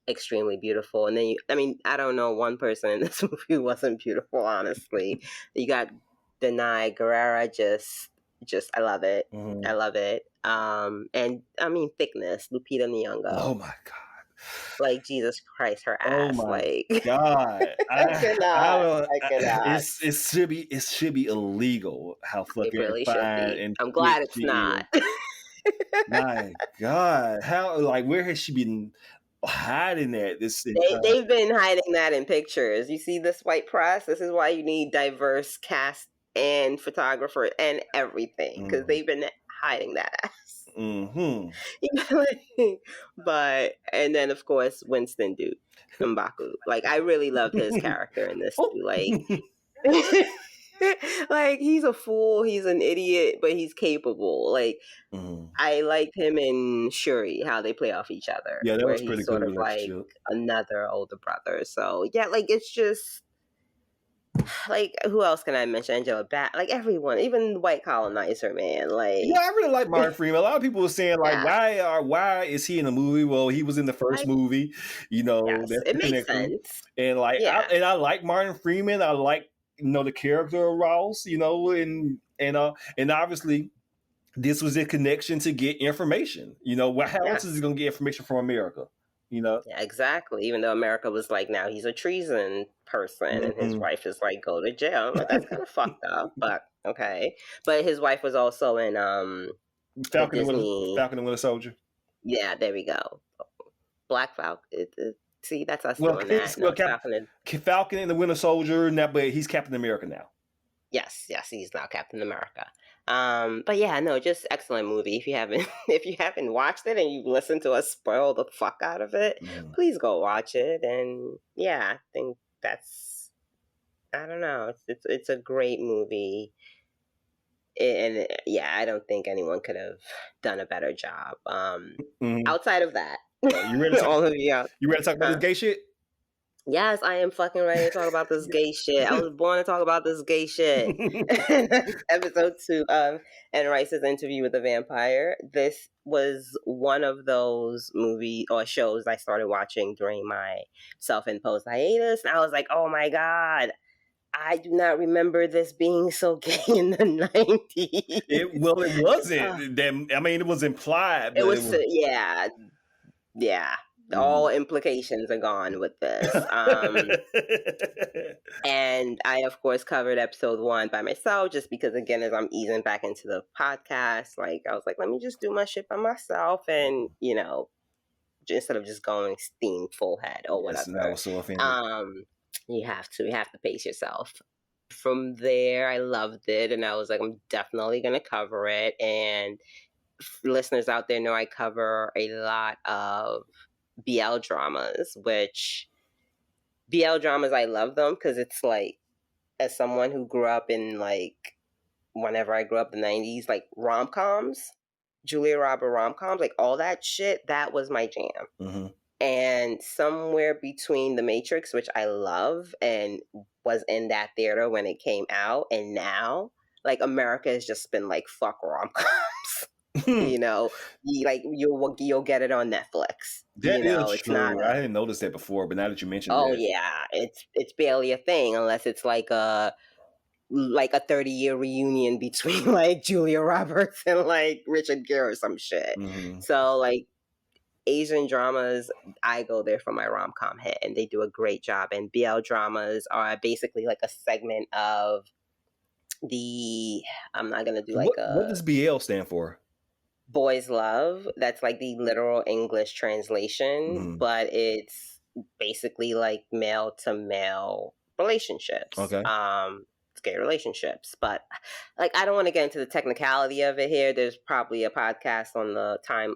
[SPEAKER 1] extremely beautiful. And then I mean, I don't know one person in this movie who wasn't beautiful. Honestly, you got Denai Guerrera. Just I love it.
[SPEAKER 2] Mm-hmm.
[SPEAKER 1] I love it. And I mean, thickness. Lupita
[SPEAKER 2] Oh
[SPEAKER 1] Nyong'o.
[SPEAKER 2] my god.
[SPEAKER 1] Like, Jesus Christ, her
[SPEAKER 2] Oh
[SPEAKER 1] ass.
[SPEAKER 2] my
[SPEAKER 1] Like,
[SPEAKER 2] god!
[SPEAKER 1] I
[SPEAKER 2] I
[SPEAKER 1] cannot.
[SPEAKER 2] don't.
[SPEAKER 1] I cannot.
[SPEAKER 2] It should be illegal how
[SPEAKER 1] It
[SPEAKER 2] fucking
[SPEAKER 1] really should
[SPEAKER 2] fine
[SPEAKER 1] be.
[SPEAKER 2] and
[SPEAKER 1] I'm
[SPEAKER 2] fit
[SPEAKER 1] glad it's
[SPEAKER 2] she
[SPEAKER 1] not.
[SPEAKER 2] is. My god, how like where has she been hiding at this entire?
[SPEAKER 1] They've been hiding that in pictures. You see this white press. This is why you need diverse cast and photographer and everything, because
[SPEAKER 2] Mm-hmm.
[SPEAKER 1] they've been hiding that ass.
[SPEAKER 2] Mm-hmm.
[SPEAKER 1] But and then of course Winston Duke M'Baku. Like, I really loved his character in this
[SPEAKER 2] Oh.
[SPEAKER 1] too. Like, like, he's a fool. He's an idiot, but he's capable. Like,
[SPEAKER 2] Mhm.
[SPEAKER 1] I liked him and Shuri, how they play off each other,
[SPEAKER 2] Yeah, that
[SPEAKER 1] where
[SPEAKER 2] was pretty
[SPEAKER 1] he's
[SPEAKER 2] good
[SPEAKER 1] sort of like
[SPEAKER 2] relationship.
[SPEAKER 1] another older brother. So yeah, like, it's just like, who else can I mention? Angela Bat, like everyone, even the white colonizer man.
[SPEAKER 2] Yeah,
[SPEAKER 1] Like,
[SPEAKER 2] I really like Martin Freeman. A lot of people were saying like,
[SPEAKER 1] yeah,
[SPEAKER 2] why is he in the movie? Well, he was in the first
[SPEAKER 1] like,
[SPEAKER 2] movie.
[SPEAKER 1] yes,
[SPEAKER 2] That's
[SPEAKER 1] it
[SPEAKER 2] the
[SPEAKER 1] makes
[SPEAKER 2] connection.
[SPEAKER 1] sense.
[SPEAKER 2] And like,
[SPEAKER 1] Yeah,
[SPEAKER 2] I like Martin Freeman. I like the character of Ross. And obviously this was a connection to get information. How else is he
[SPEAKER 1] yes,
[SPEAKER 2] going to get information from America? You know.
[SPEAKER 1] yeah, exactly. Even though America was like, now he's a treason person, and his
[SPEAKER 2] Mhm.
[SPEAKER 1] wife is like, go to jail. I'm like, that's kind of fucked up, but okay. But his wife was also in the Disney.
[SPEAKER 2] Falcon and Winter Soldier.
[SPEAKER 1] Yeah, there we go. Black Falcon. See, that's us
[SPEAKER 2] Well,
[SPEAKER 1] doing that. No, it's Falcon.
[SPEAKER 2] Falcon and the Winter Soldier, now, but he's Captain America now.
[SPEAKER 1] Yes, yes, he's now Captain America. But yeah, no, just excellent movie. If you haven't, if you haven't watched it and you've listened to us spoil the fuck out of it,
[SPEAKER 2] Mhm.
[SPEAKER 1] please go watch it. And yeah, I think that's, I don't know, it's a great movie. And yeah, I don't think anyone could have done a better job.
[SPEAKER 2] Mhm.
[SPEAKER 1] Outside of that,
[SPEAKER 2] You ready to talk?
[SPEAKER 1] all of you out.
[SPEAKER 2] You ready to talk about this
[SPEAKER 1] Huh?
[SPEAKER 2] gay shit?
[SPEAKER 1] Yes, I am fucking ready to talk about this gay shit. I was born to talk about this gay shit. Episode 2 of Anne Rice's interview with the vampire. This was one of those movie or shows I started watching during my self-imposed hiatus. And I was like, oh my God, I do not remember this being so gay in the 90s.
[SPEAKER 2] It wasn't. I mean, it was implied,
[SPEAKER 1] It
[SPEAKER 2] but it
[SPEAKER 1] was,
[SPEAKER 2] was.
[SPEAKER 1] yeah, yeah. All
[SPEAKER 2] Mm.
[SPEAKER 1] implications are gone with this. And I, of course, covered episode 1 by myself, just because, again, as I'm easing back into the podcast, like, I was like, let me just do my shit by myself, and instead of just going steam full head or
[SPEAKER 2] Yes, and I
[SPEAKER 1] whatever.
[SPEAKER 2] was so offended.
[SPEAKER 1] You have to pace yourself. From there, I loved it, and I was like, I'm definitely gonna cover it. And listeners out there know I cover a lot of BL dramas, which BL dramas, I love them because it's like, as someone who grew up in like, whenever I grew up in the 90s, like rom-coms, Julia Roberts rom-coms, like all that shit, that was my jam.
[SPEAKER 2] Mm-hmm.
[SPEAKER 1] And somewhere between The Matrix, which I love and was in that theater when it came out, and now, like, America has just been like, fuck rom-coms. You know, you'll get it on Netflix.
[SPEAKER 2] That
[SPEAKER 1] You
[SPEAKER 2] is
[SPEAKER 1] know, it's not
[SPEAKER 2] true. I hadn't noticed that before, but now that you mentioned
[SPEAKER 1] oh
[SPEAKER 2] that,
[SPEAKER 1] yeah, it's barely a thing unless it's like a 30-year reunion between like Julia Roberts and like Richard Gere or some shit.
[SPEAKER 2] mm-hmm.
[SPEAKER 1] So like Asian dramas, I go there for my rom-com hit, and they do a great job. And BL dramas are basically like a segment of the I'm not gonna do like
[SPEAKER 2] What
[SPEAKER 1] a
[SPEAKER 2] does BL stand for?
[SPEAKER 1] boys love. That's like the literal English translation,
[SPEAKER 2] Mm-hmm.
[SPEAKER 1] but it's basically like male to male relationships.
[SPEAKER 2] Okay.
[SPEAKER 1] It's gay relationships. But like I don't want to get into the technicality of it here. There's probably a podcast on the time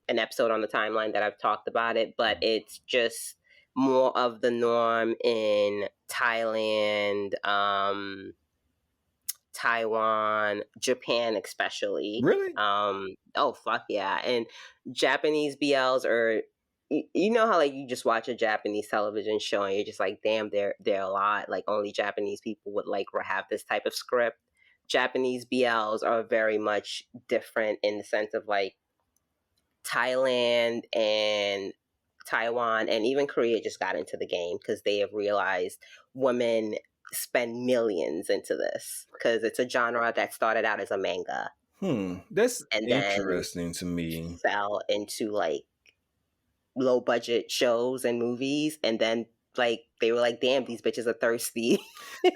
[SPEAKER 1] an episode on the timeline that I've talked about it, but it's just more of the norm in Thailand, Taiwan, Japan, especially.
[SPEAKER 2] Really?
[SPEAKER 1] Oh fuck yeah! And Japanese BLs are, you know how like you just watch a Japanese television show and you're just like, damn, they're a lot. Like only Japanese people would like have this type of script. Japanese BLs are very much different in the sense of like Thailand and Taiwan and even Korea just got into the game because they have realized women spend millions into this because it's a genre that started out as a manga
[SPEAKER 2] That's
[SPEAKER 1] and then
[SPEAKER 2] interesting to me.
[SPEAKER 1] fell into like low budget shows and movies and then like they were like, damn, these bitches are thirsty.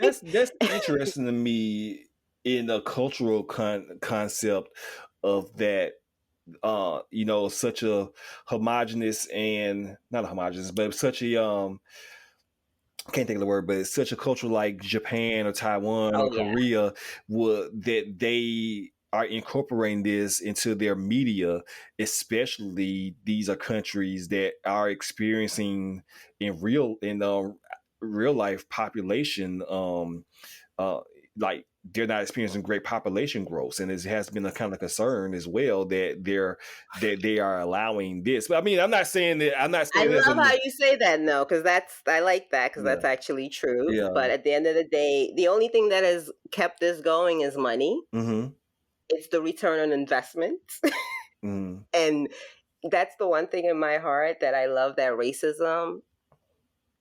[SPEAKER 2] That's interesting to me in the cultural concept of that. Such a homogenous and not a homogenous, but such a I can't think of the word, but it's such a culture like Japan or Taiwan
[SPEAKER 1] Oh
[SPEAKER 2] or
[SPEAKER 1] yeah.
[SPEAKER 2] Korea that they are incorporating this into their media, especially these are countries that are experiencing in real life population uh like they're not experiencing great population growth, and it has been a kind of concern as well that they are allowing this. But I mean, I'm not
[SPEAKER 1] I
[SPEAKER 2] saying this
[SPEAKER 1] love how
[SPEAKER 2] in
[SPEAKER 1] you say that, no, because I like that because
[SPEAKER 2] yeah
[SPEAKER 1] that's actually truth.
[SPEAKER 2] yeah
[SPEAKER 1] But at the end of the day, the only thing that has kept this going is money.
[SPEAKER 2] mm-hmm,
[SPEAKER 1] It's the return on investment.
[SPEAKER 2] mm-hmm.
[SPEAKER 1] And that's the one thing in my heart that I love that racism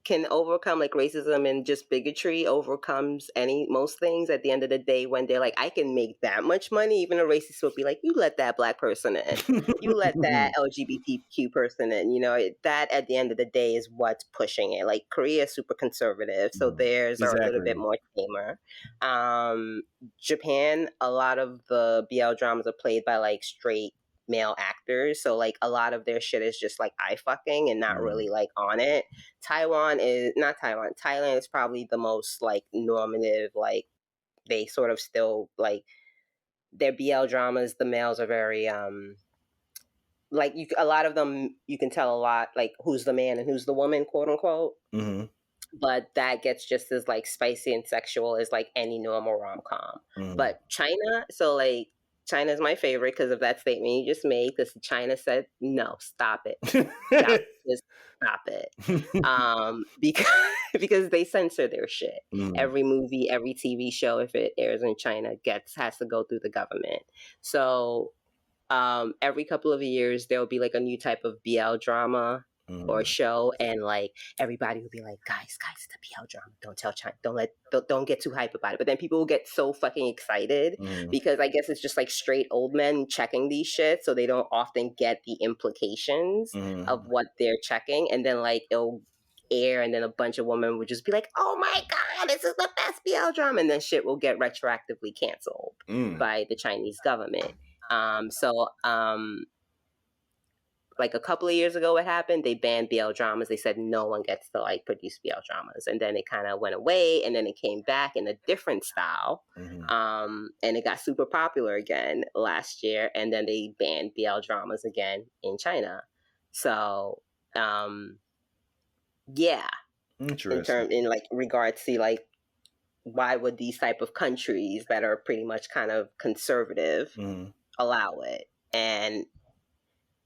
[SPEAKER 1] can overcome, like racism and just bigotry overcomes most things at the end of the day when they're like, I can make that much money. Even a racist will be like, you let that black person in, you let that LGBTQ person in, that at the end of the day is what's pushing it. Like Korea is super conservative, so theirs are a little bit
[SPEAKER 2] Exactly.
[SPEAKER 1] more tamer. Japan, a lot of the BL dramas are played by like straight male actors, so like a lot of their shit is just like eye fucking and not really like on it. Thailand is probably the most like normative, like they sort of still like their BL dramas, the males are very like a lot of them you can tell a lot like who's the man and who's the woman, quote unquote.
[SPEAKER 2] Mm-hmm.
[SPEAKER 1] But that gets just as like spicy and sexual as like any normal rom-com.
[SPEAKER 2] Mm-hmm.
[SPEAKER 1] But China, so like China's my favorite because of that statement you just made, because China said no, stop it. Just stop it. Because because they censor their shit. Every movie, every TV show, if it airs in China, has to go through the government. So every couple of years there will be like a new type of BL drama or show, and like everybody will be like, guys, it's a BL drama. Don't tell China. Don't get too hype about it. But then people will get so fucking excited because I guess it's just like straight old men checking these shit, so they don't often get the implications of what they're checking, and then like it'll air, and then a bunch of women would just be like, "Oh my god, this is the best BL drama," and then shit will get retroactively canceled by the Chinese government. Like a couple of years ago, what happened? They banned BL dramas. They said no one gets to like produce BL dramas, and then it kind of went away, and then it came back in a different style, and it got super popular again last year, and then they banned BL dramas again in China. So, yeah,
[SPEAKER 2] Interesting.
[SPEAKER 1] in like regards to like why would these type of countries that are pretty much kind of conservative allow it? And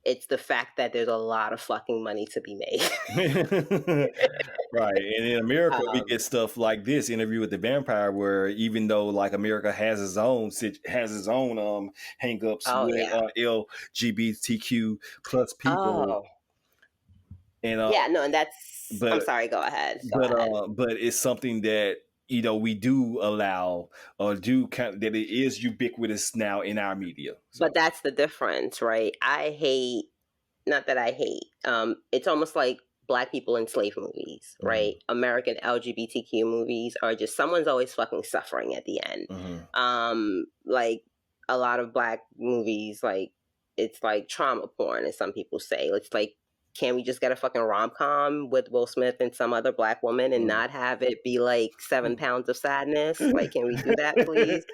[SPEAKER 1] It's the fact that there's a lot of fucking money to be made.
[SPEAKER 2] Right. And in America, we
[SPEAKER 1] um,
[SPEAKER 2] get stuff like this Interview with the Vampire, where even though like America has its own hangups
[SPEAKER 1] oh
[SPEAKER 2] with
[SPEAKER 1] yeah.
[SPEAKER 2] LGBTQ plus people,
[SPEAKER 1] Oh
[SPEAKER 2] and
[SPEAKER 1] yeah. No, and that's. I'm
[SPEAKER 2] but
[SPEAKER 1] sorry. Go ahead. Go
[SPEAKER 2] but
[SPEAKER 1] ahead.
[SPEAKER 2] but it's something that we do allow or do kind of, that it is ubiquitous now in our media. So.
[SPEAKER 1] But that's the difference, right? I hate, not that I hate, it's almost like black people in slave movies, right?
[SPEAKER 2] Mhm.
[SPEAKER 1] American LGBTQ movies are just someone's always fucking suffering at the end.
[SPEAKER 2] Mhm.
[SPEAKER 1] Like a lot of black movies, like it's like trauma porn, as some people say. It's like, can we just get a fucking rom-com with Will Smith and some other black woman and
[SPEAKER 2] Mm.
[SPEAKER 1] not have it be like 7 pounds of sadness? Like, can we do that, please?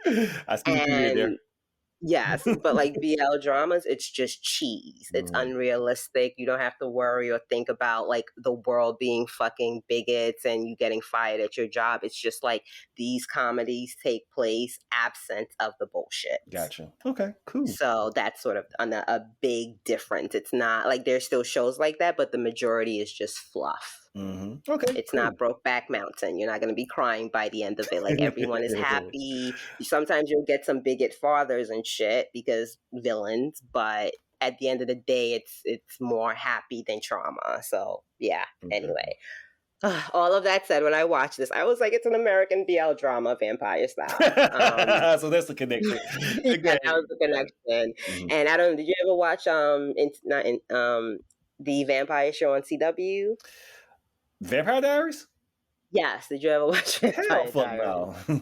[SPEAKER 2] I see what you did there.
[SPEAKER 1] And yes, but like BL dramas, it's just cheese. It's
[SPEAKER 2] Mm.
[SPEAKER 1] unrealistic. You don't have to worry or think about like the world being fucking bigots and you getting fired at your job. It's just like these comedies take place absent of the bullshit.
[SPEAKER 2] Gotcha. Okay, cool.
[SPEAKER 1] So that's sort of a big difference. It's not like there's still shows like that, but the majority is just fluff.
[SPEAKER 2] Okay,
[SPEAKER 1] It's
[SPEAKER 2] cool.
[SPEAKER 1] not Brokeback Mountain. You're not going to be crying by the end of it. Like everyone is happy. Sometimes you'll get some bigot fathers and shit because villains, but at the end of the day, it's more happy than trauma. So yeah.
[SPEAKER 2] Okay.
[SPEAKER 1] Anyway, all of that said, when I watched this, I was like, it's an American BL drama, vampire style.
[SPEAKER 2] So that's the connection.
[SPEAKER 1] Yeah,
[SPEAKER 2] Okay.
[SPEAKER 1] that was the connection.
[SPEAKER 2] Mhm.
[SPEAKER 1] And I don't. Did you ever watch the vampire show on CW?
[SPEAKER 2] Vampire Diaries?
[SPEAKER 1] Yes. Did you ever watch
[SPEAKER 2] Hell,
[SPEAKER 1] Vampire
[SPEAKER 2] fuck
[SPEAKER 1] Diaries?
[SPEAKER 2] no.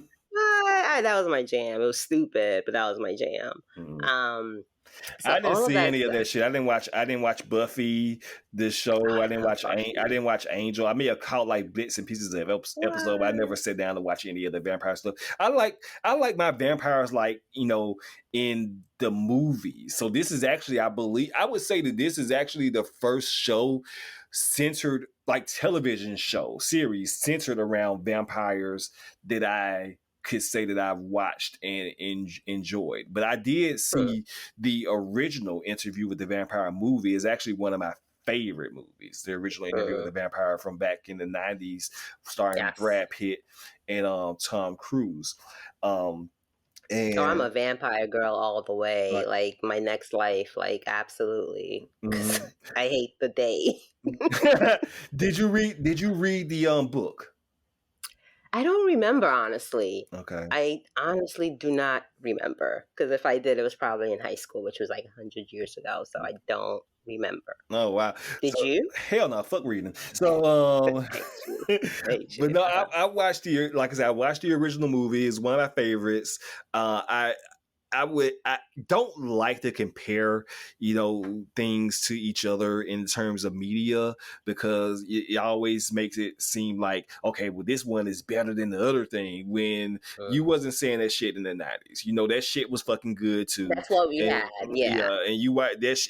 [SPEAKER 1] That was my jam. It was stupid, but that was my jam.
[SPEAKER 2] Mhm.
[SPEAKER 1] So
[SPEAKER 2] I didn't
[SPEAKER 1] all of
[SPEAKER 2] see
[SPEAKER 1] that
[SPEAKER 2] any of
[SPEAKER 1] stuff.
[SPEAKER 2] that shit. I didn't watch Buffy, this show.
[SPEAKER 1] I
[SPEAKER 2] I didn't
[SPEAKER 1] love
[SPEAKER 2] watch.
[SPEAKER 1] Buffy.
[SPEAKER 2] I didn't watch Angel. I may have caught like bits and pieces of episode, but I
[SPEAKER 1] What?
[SPEAKER 2] never sat down to watch any of the vampire stuff. I like my vampires like in the movies. So this is actually, I would say that this is actually the first show centered, like television show series centered around vampires that I could say that I've watched and enjoyed. But I did
[SPEAKER 1] Hmm.
[SPEAKER 2] see the original Interview with the Vampire movie is actually one of my favorite movies. The original Interview with the Vampire from back in the 90s, starring
[SPEAKER 1] Yes.
[SPEAKER 2] Brad Pitt and Tom Cruise.
[SPEAKER 1] Oh, I'm a
[SPEAKER 2] And
[SPEAKER 1] vampire girl all the way.
[SPEAKER 2] like,
[SPEAKER 1] Like my next life, like absolutely. 'Cause
[SPEAKER 2] mhm.
[SPEAKER 1] I hate the day.
[SPEAKER 2] Did you read the book?
[SPEAKER 1] I don't remember, honestly.
[SPEAKER 2] Okay.
[SPEAKER 1] I honestly do not remember because if I did, it was probably in high school, which was like 100 years ago. So I don't remember.
[SPEAKER 2] Oh wow!
[SPEAKER 1] Did
[SPEAKER 2] So
[SPEAKER 1] you?
[SPEAKER 2] hell no, fuck reading. So
[SPEAKER 1] I hate you. I hate
[SPEAKER 2] but
[SPEAKER 1] you.
[SPEAKER 2] no, I watched like I said, I watched the original movie. It's one of my favorites. I don't like to compare, things to each other in terms of media because it always makes it seem like, okay, well, this one is better than the other thing when you wasn't saying that shit in the 90s. That shit was fucking good too.
[SPEAKER 1] That's what we
[SPEAKER 2] And
[SPEAKER 1] had. Yeah.
[SPEAKER 2] yeah, and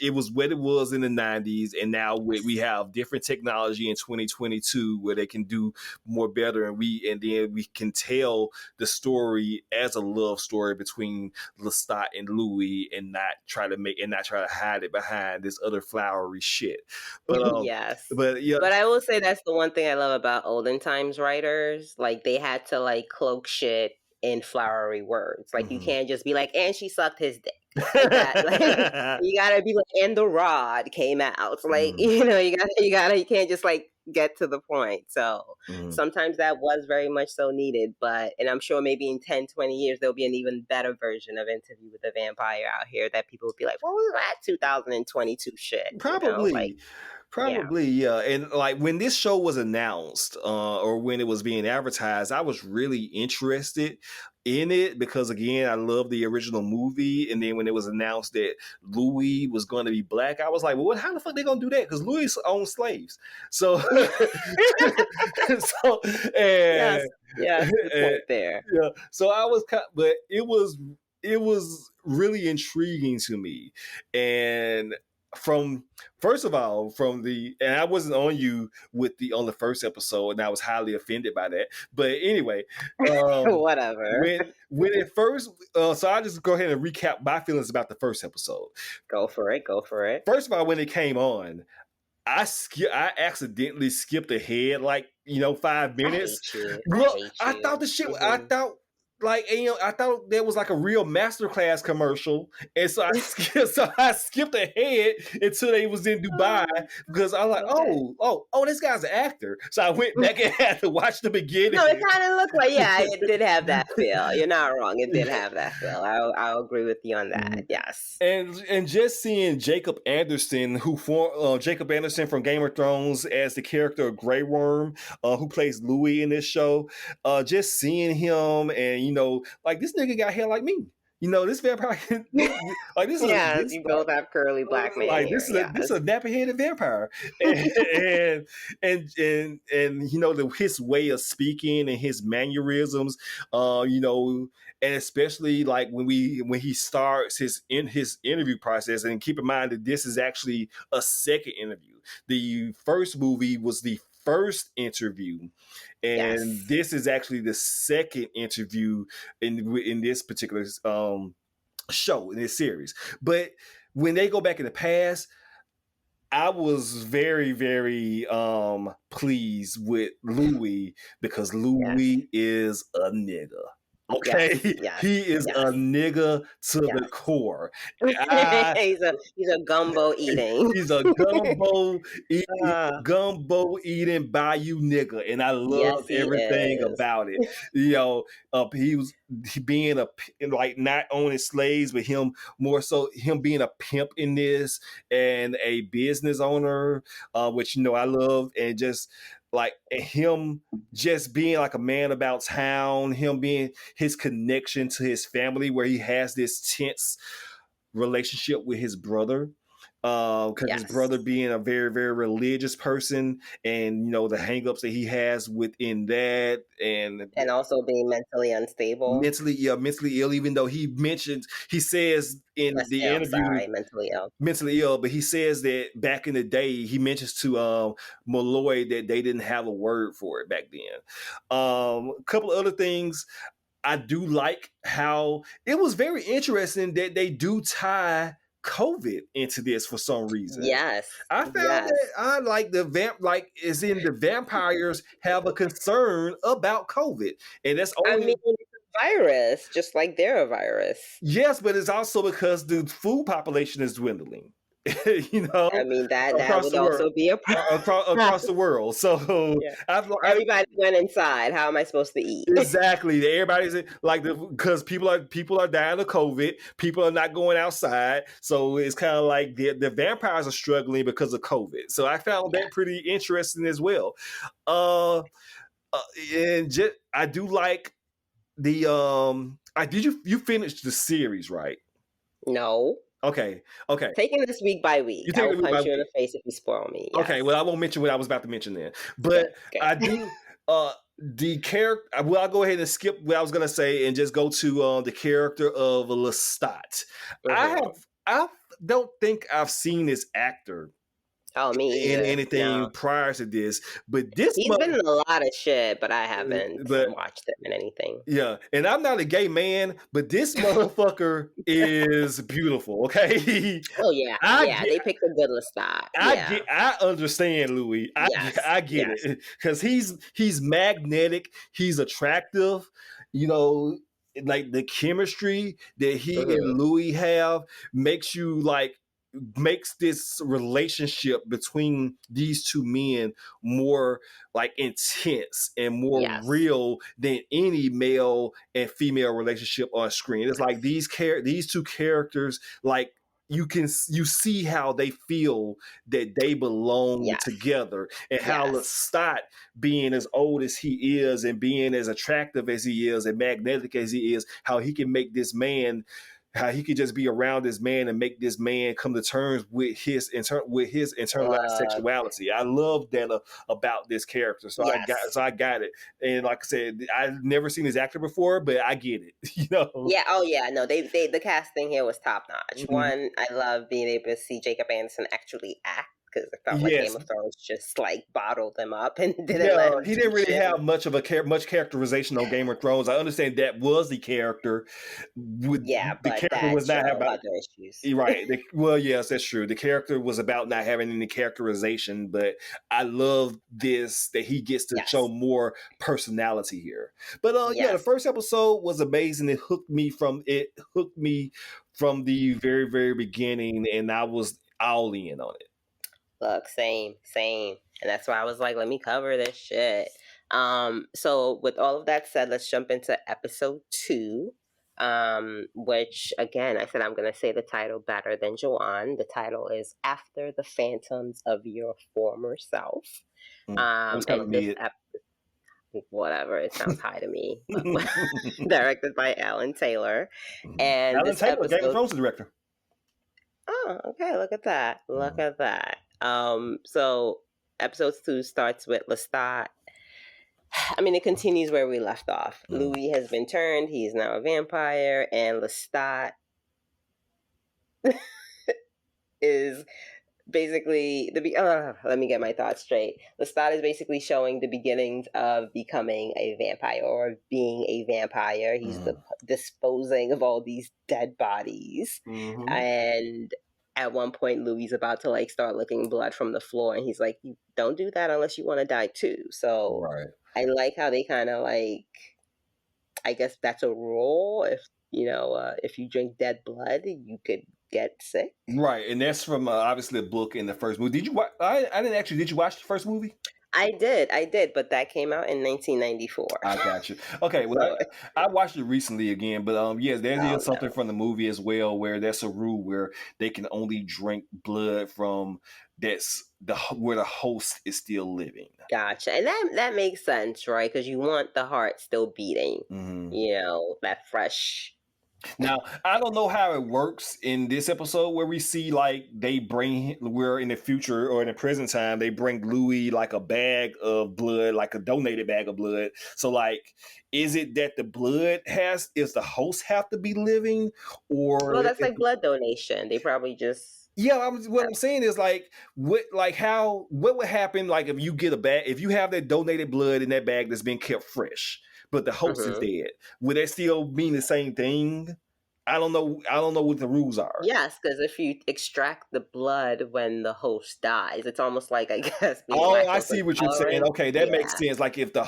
[SPEAKER 2] it was what it was in the 90s, and now we have different technology in 2022 where they can do more better, and then we can tell the story as a love story between Lestat and Louis, and not try to hide it behind this other flowery shit. But
[SPEAKER 1] Yes.
[SPEAKER 2] but yeah,
[SPEAKER 1] But I will say that's the one thing I love about olden times writers. Like they had to like cloak shit in flowery words. Like you can't just be like, and she sucked his dick. Like that. Like you gotta be like, and the rod came out. So, like, you can't just like get to the point. So sometimes that was very much so needed. And I'm sure maybe in 10, 20 years, there'll be an even better version of Interview with the Vampire out here that people would be like, what was that 2022 shit?
[SPEAKER 2] probably.
[SPEAKER 1] Yeah.
[SPEAKER 2] Probably, yeah. And like when this show was announced, or when it was being advertised, I was really interested in it because again, I love the original movie. And then when it was announced that Louis was going to be black, I was like, well, how the fuck they gonna do that? Because Louis owned slaves. So, so
[SPEAKER 1] Yes.
[SPEAKER 2] and,
[SPEAKER 1] Yes. Good point there.
[SPEAKER 2] yeah. So I was but it was really intriguing to me. And from first of all, from the and I wasn't on you with the on the first episode, and I was highly offended by that. But anyway,
[SPEAKER 1] Whatever.
[SPEAKER 2] when it first, so I'll just go ahead and recap my feelings about the first episode.
[SPEAKER 1] Go for it. Go for it.
[SPEAKER 2] First of all, when it came on, I accidentally skipped ahead like 5 minutes.
[SPEAKER 1] I hate you. I
[SPEAKER 2] Look,
[SPEAKER 1] hate
[SPEAKER 2] I
[SPEAKER 1] you.
[SPEAKER 2] thought the shit. I
[SPEAKER 1] Hmm.
[SPEAKER 2] thought like I thought there was like a real masterclass commercial, and so I skipped ahead until they was in Dubai because I was like,
[SPEAKER 1] Okay.
[SPEAKER 2] this guy's an actor. So I went back and had to watch the beginning.
[SPEAKER 1] No, it kind of looked like, yeah, it did have that feel. You're not wrong. It did have that feel. I'll agree with you on that. Yes.
[SPEAKER 2] And just seeing Jacob Anderson, Jacob Anderson from Game of Thrones as the character of Grey Worm, who plays Louis in this show, just seeing him and like this nigga got hair like me. This vampire, like this is
[SPEAKER 1] Yes,
[SPEAKER 2] this
[SPEAKER 1] you both have curly black man
[SPEAKER 2] like
[SPEAKER 1] hair.
[SPEAKER 2] this is
[SPEAKER 1] Yes.
[SPEAKER 2] a nappy headed vampire, and his way of speaking and his mannerisms, and especially like when he starts his interview process, and keep in mind that this is actually a second interview. The first movie was the first interview, and
[SPEAKER 1] Yes.
[SPEAKER 2] this is actually the second interview in this particular show in this series. But when they go back in the past, I was very, very pleased with Louis because
[SPEAKER 1] Yes.
[SPEAKER 2] Louis is a nigga. Okay,
[SPEAKER 1] Yes. Yes.
[SPEAKER 2] he is a
[SPEAKER 1] Yes.
[SPEAKER 2] nigga to the
[SPEAKER 1] Yes.
[SPEAKER 2] core. I,
[SPEAKER 1] He's a gumbo eating.
[SPEAKER 2] he's a
[SPEAKER 1] Uh,
[SPEAKER 2] gumbo eating bayou nigga, and I
[SPEAKER 1] yes,
[SPEAKER 2] love
[SPEAKER 1] he
[SPEAKER 2] everything
[SPEAKER 1] is.
[SPEAKER 2] about it. He was being like not owning slaves, but him more so him being a pimp in this and a business owner, which I love, and just like him just being like a man about town, him being his connection to his family, where he has this tense relationship with his brother, because his
[SPEAKER 1] Yes.
[SPEAKER 2] brother being a very, very religious person, and the hangups that he has within that, and
[SPEAKER 1] And also being mentally unstable.
[SPEAKER 2] mentally ill, even though he says in
[SPEAKER 1] Less
[SPEAKER 2] the
[SPEAKER 1] ill,
[SPEAKER 2] interview
[SPEAKER 1] sorry, mentally ill.
[SPEAKER 2] mentally ill, but he says that back in the day, he mentions to Malloy that they didn't have a word for it back then. A couple of other things. I do like how it was very interesting that they do tie COVID into this for some reason.
[SPEAKER 1] Yes.
[SPEAKER 2] I found
[SPEAKER 1] Yes.
[SPEAKER 2] that I like the vampires have a concern about COVID, and that's
[SPEAKER 1] I mean,
[SPEAKER 2] only
[SPEAKER 1] it's a virus, just like they're a virus.
[SPEAKER 2] yes, but it's also because the food population is dwindling.
[SPEAKER 1] I mean, that
[SPEAKER 2] Across
[SPEAKER 1] would
[SPEAKER 2] the world,
[SPEAKER 1] also be a
[SPEAKER 2] across the
[SPEAKER 1] problem.
[SPEAKER 2] world. So
[SPEAKER 1] Yeah.
[SPEAKER 2] I've
[SPEAKER 1] Everybody went inside. How am I supposed to eat?
[SPEAKER 2] exactly. Everybody's like because people are dying of COVID. People are not going outside, so it's kind of like the vampires are struggling because of COVID. So I found
[SPEAKER 1] Yeah.
[SPEAKER 2] that pretty interesting as well. Uh, uh and just I do like the I did you finish the series, right?
[SPEAKER 1] No.
[SPEAKER 2] Okay, okay.
[SPEAKER 1] Taking this week by week.
[SPEAKER 2] You
[SPEAKER 1] I
[SPEAKER 2] take
[SPEAKER 1] will
[SPEAKER 2] it week by
[SPEAKER 1] punch you in the
[SPEAKER 2] week.
[SPEAKER 1] face if you spoil me.
[SPEAKER 2] Okay,
[SPEAKER 1] Yes.
[SPEAKER 2] well, I won't mention what I was about to mention then, but
[SPEAKER 1] Good. Good.
[SPEAKER 2] I do. The character. Well, I'll go ahead and skip what I was gonna say and just go to the character of Lestat. I
[SPEAKER 1] Hmm.
[SPEAKER 2] have. I don't think I've seen this actor
[SPEAKER 1] Oh, me
[SPEAKER 2] in
[SPEAKER 1] either.
[SPEAKER 2] anything
[SPEAKER 1] No.
[SPEAKER 2] prior to this, but this
[SPEAKER 1] He's been
[SPEAKER 2] mother.
[SPEAKER 1] in a lot of shit, but I haven't
[SPEAKER 2] But
[SPEAKER 1] watched him in anything.
[SPEAKER 2] yeah, and I'm not a gay man, but this motherfucker is beautiful. Okay,
[SPEAKER 1] Oh yeah,
[SPEAKER 2] I
[SPEAKER 1] yeah.
[SPEAKER 2] get
[SPEAKER 1] They picked a good start. Yeah.
[SPEAKER 2] I understand Louis.
[SPEAKER 1] Yes.
[SPEAKER 2] I get
[SPEAKER 1] Yes.
[SPEAKER 2] it because he's magnetic. He's attractive. You know, like the chemistry that he
[SPEAKER 1] Hmm.
[SPEAKER 2] and Louis have makes you like makes this relationship between these two men more like intense and more
[SPEAKER 1] Yes.
[SPEAKER 2] real than any male and female relationship on screen. It's like these two characters like you see how they feel that they belong
[SPEAKER 1] Yes.
[SPEAKER 2] together, and how
[SPEAKER 1] Yes.
[SPEAKER 2] Lestat, being as old as he is and being as attractive as he is and magnetic as he is, how he can make this man how he could just be around this man and make this man come to terms with his internalized
[SPEAKER 1] Look,
[SPEAKER 2] sexuality. I love that about this character.
[SPEAKER 1] yes.
[SPEAKER 2] I got it. And like I said, I've never seen this actor before, but I get it. You know.
[SPEAKER 1] Yeah, oh yeah, no, they the casting here was top notch.
[SPEAKER 2] Mhm.
[SPEAKER 1] One, I love being able to see Jacob Anderson actually act because it felt like Game
[SPEAKER 2] Yes.
[SPEAKER 1] of Thrones just like bottled him up and didn't
[SPEAKER 2] Yeah,
[SPEAKER 1] let him
[SPEAKER 2] he
[SPEAKER 1] do
[SPEAKER 2] didn't really
[SPEAKER 1] shit.
[SPEAKER 2] have much characterization on Game of Thrones. I understand that was the character. With
[SPEAKER 1] Yeah,
[SPEAKER 2] the
[SPEAKER 1] but
[SPEAKER 2] character
[SPEAKER 1] that
[SPEAKER 2] was not
[SPEAKER 1] show
[SPEAKER 2] about
[SPEAKER 1] other issues.
[SPEAKER 2] right. Well, yes, that's true. The character was about not having any characterization, but I love this that he gets to show
[SPEAKER 1] Yes,
[SPEAKER 2] more personality here. But yeah, the
[SPEAKER 1] yes.
[SPEAKER 2] first episode was amazing. It hooked me from the very very beginning, and I was all in on it.
[SPEAKER 1] Look, same, and that's why I was like, let me cover this shit. So with all of that said, let's jump into episode 2. Which again, I said I'm gonna say the title better than Joanne. The title is After the Phantoms of Your Former Self.
[SPEAKER 2] It was kind of
[SPEAKER 1] And this
[SPEAKER 2] mid.
[SPEAKER 1] whatever, it sounds high to me. Directed by Alan Taylor. And
[SPEAKER 2] Alan
[SPEAKER 1] this
[SPEAKER 2] Taylor, Game of
[SPEAKER 1] episode,
[SPEAKER 2] Thrones director.
[SPEAKER 1] oh, okay, look at that. Look
[SPEAKER 2] Mhm.
[SPEAKER 1] at that. So episode 2 starts with Lestat. I mean, it continues where we left off.
[SPEAKER 2] Mhm.
[SPEAKER 1] Louis has been turned, he's now a vampire, and Lestat is basically let me get my thoughts straight. Lestat is basically showing the beginnings of becoming a vampire or being a vampire. He's disposing of all these dead bodies,
[SPEAKER 2] Mhm.
[SPEAKER 1] and at one point Louis about to like start licking blood from the floor, and he's like, "You don't do that unless you want to die too." So
[SPEAKER 2] Right.
[SPEAKER 1] I like how they kind of like, I guess that's a rule. If you drink dead blood, you could get sick.
[SPEAKER 2] Right, and that's from obviously the book in the first movie. Did you watch? I didn't actually. Did you watch the first movie?
[SPEAKER 1] I did, but that came out in 1994.
[SPEAKER 2] I got you. Okay, well,
[SPEAKER 1] So,
[SPEAKER 2] I watched it recently again, but yes, there
[SPEAKER 1] oh
[SPEAKER 2] is something
[SPEAKER 1] no,
[SPEAKER 2] from the movie as well where that's a rule where they can only drink blood from where the host is still living.
[SPEAKER 1] gotcha, and that makes sense, right? Because you want the heart still beating,
[SPEAKER 2] Mhm.
[SPEAKER 1] that fresh.
[SPEAKER 2] Now, I don't know how it works in this episode where we see like we're in the future or in the present time, they bring Louis like a bag of blood, like a donated bag of blood. So like, is it that is the host have to be living
[SPEAKER 1] Well,
[SPEAKER 2] or
[SPEAKER 1] that's like blood donation. They probably just.
[SPEAKER 2] yeah, what I'm saying is like what would happen like if you have that donated blood in that bag that's been kept fresh, but the host is
[SPEAKER 1] Mhm.
[SPEAKER 2] dead, would that still mean the same thing? I don't know. I don't know what the rules are.
[SPEAKER 1] Yes, because if you extract the blood when the host dies, it's almost like, I guess, being
[SPEAKER 2] Oh, I
[SPEAKER 1] lactose
[SPEAKER 2] see what you're saying.
[SPEAKER 1] intolerant.
[SPEAKER 2] Okay, that makes
[SPEAKER 1] Yeah,
[SPEAKER 2] sense. Like if the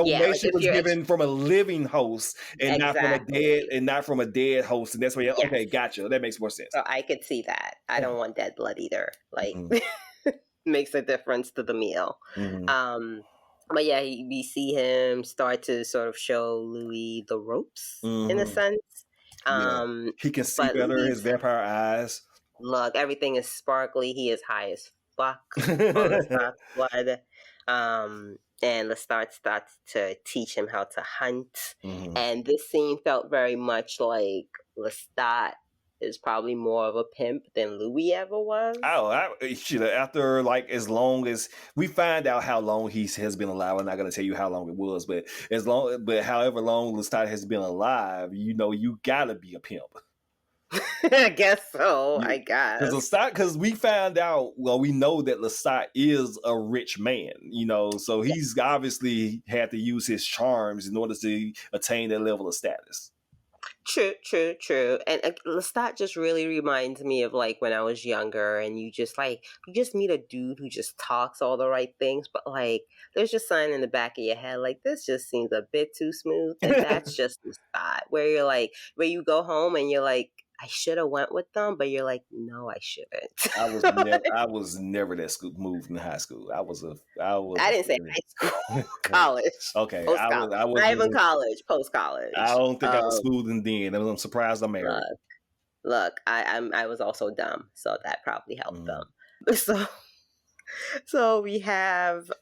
[SPEAKER 1] yeah, like
[SPEAKER 2] donation
[SPEAKER 1] if
[SPEAKER 2] was
[SPEAKER 1] you're
[SPEAKER 2] given from a living host
[SPEAKER 1] exactly.
[SPEAKER 2] and not from a dead host, and that's why
[SPEAKER 1] Yes.
[SPEAKER 2] okay, gotcha. That makes more sense.
[SPEAKER 1] So I could see that. I don't want dead blood either. Like,
[SPEAKER 2] Mhm.
[SPEAKER 1] makes a difference to the meal.
[SPEAKER 2] Mhm.
[SPEAKER 1] But yeah, we see him start to sort of show Louis the ropes in a
[SPEAKER 2] Mhm.
[SPEAKER 1] sense.
[SPEAKER 2] Yeah,
[SPEAKER 1] Um,
[SPEAKER 2] he can see
[SPEAKER 1] but
[SPEAKER 2] better. His
[SPEAKER 1] Louis,
[SPEAKER 2] vampire eyes.
[SPEAKER 1] look, everything is sparkly. He is high as fuck on Lestat's blood. And Lestat starts to teach him how to hunt.
[SPEAKER 2] Mhm.
[SPEAKER 1] And this scene felt very much like Lestat is probably more of a pimp than Louis ever was.
[SPEAKER 2] Oh, shit! After like as long as we find out how long he has been alive, I'm not gonna tell you how long it was, but however long Lestat has been alive, you gotta be a pimp.
[SPEAKER 1] I guess so. I guess.
[SPEAKER 2] Because we found out, well, we know that Lestat is a rich man, so
[SPEAKER 1] Yeah.
[SPEAKER 2] he's obviously had to use his charms in order to attain that level of status.
[SPEAKER 1] True. And Lestat just really reminds me of like when I was younger, and you just meet a dude who just talks all the right things, but like there's just something in the back of your head like this just seems a bit too smooth, and that's just Lestat. Where you go home and you're like, I should have went with them, but you're like, no, I shouldn't.
[SPEAKER 2] I was never that moved in high school.
[SPEAKER 1] I didn't say high school, college,
[SPEAKER 2] Okay,
[SPEAKER 1] post college,
[SPEAKER 2] I
[SPEAKER 1] not
[SPEAKER 2] wasn't.
[SPEAKER 1] even college, post
[SPEAKER 2] I
[SPEAKER 1] college.
[SPEAKER 2] don't think I was smooth and then. I'm surprised I'm married.
[SPEAKER 1] Look, I was also dumb, so that probably helped
[SPEAKER 2] Mm.
[SPEAKER 1] them. So we have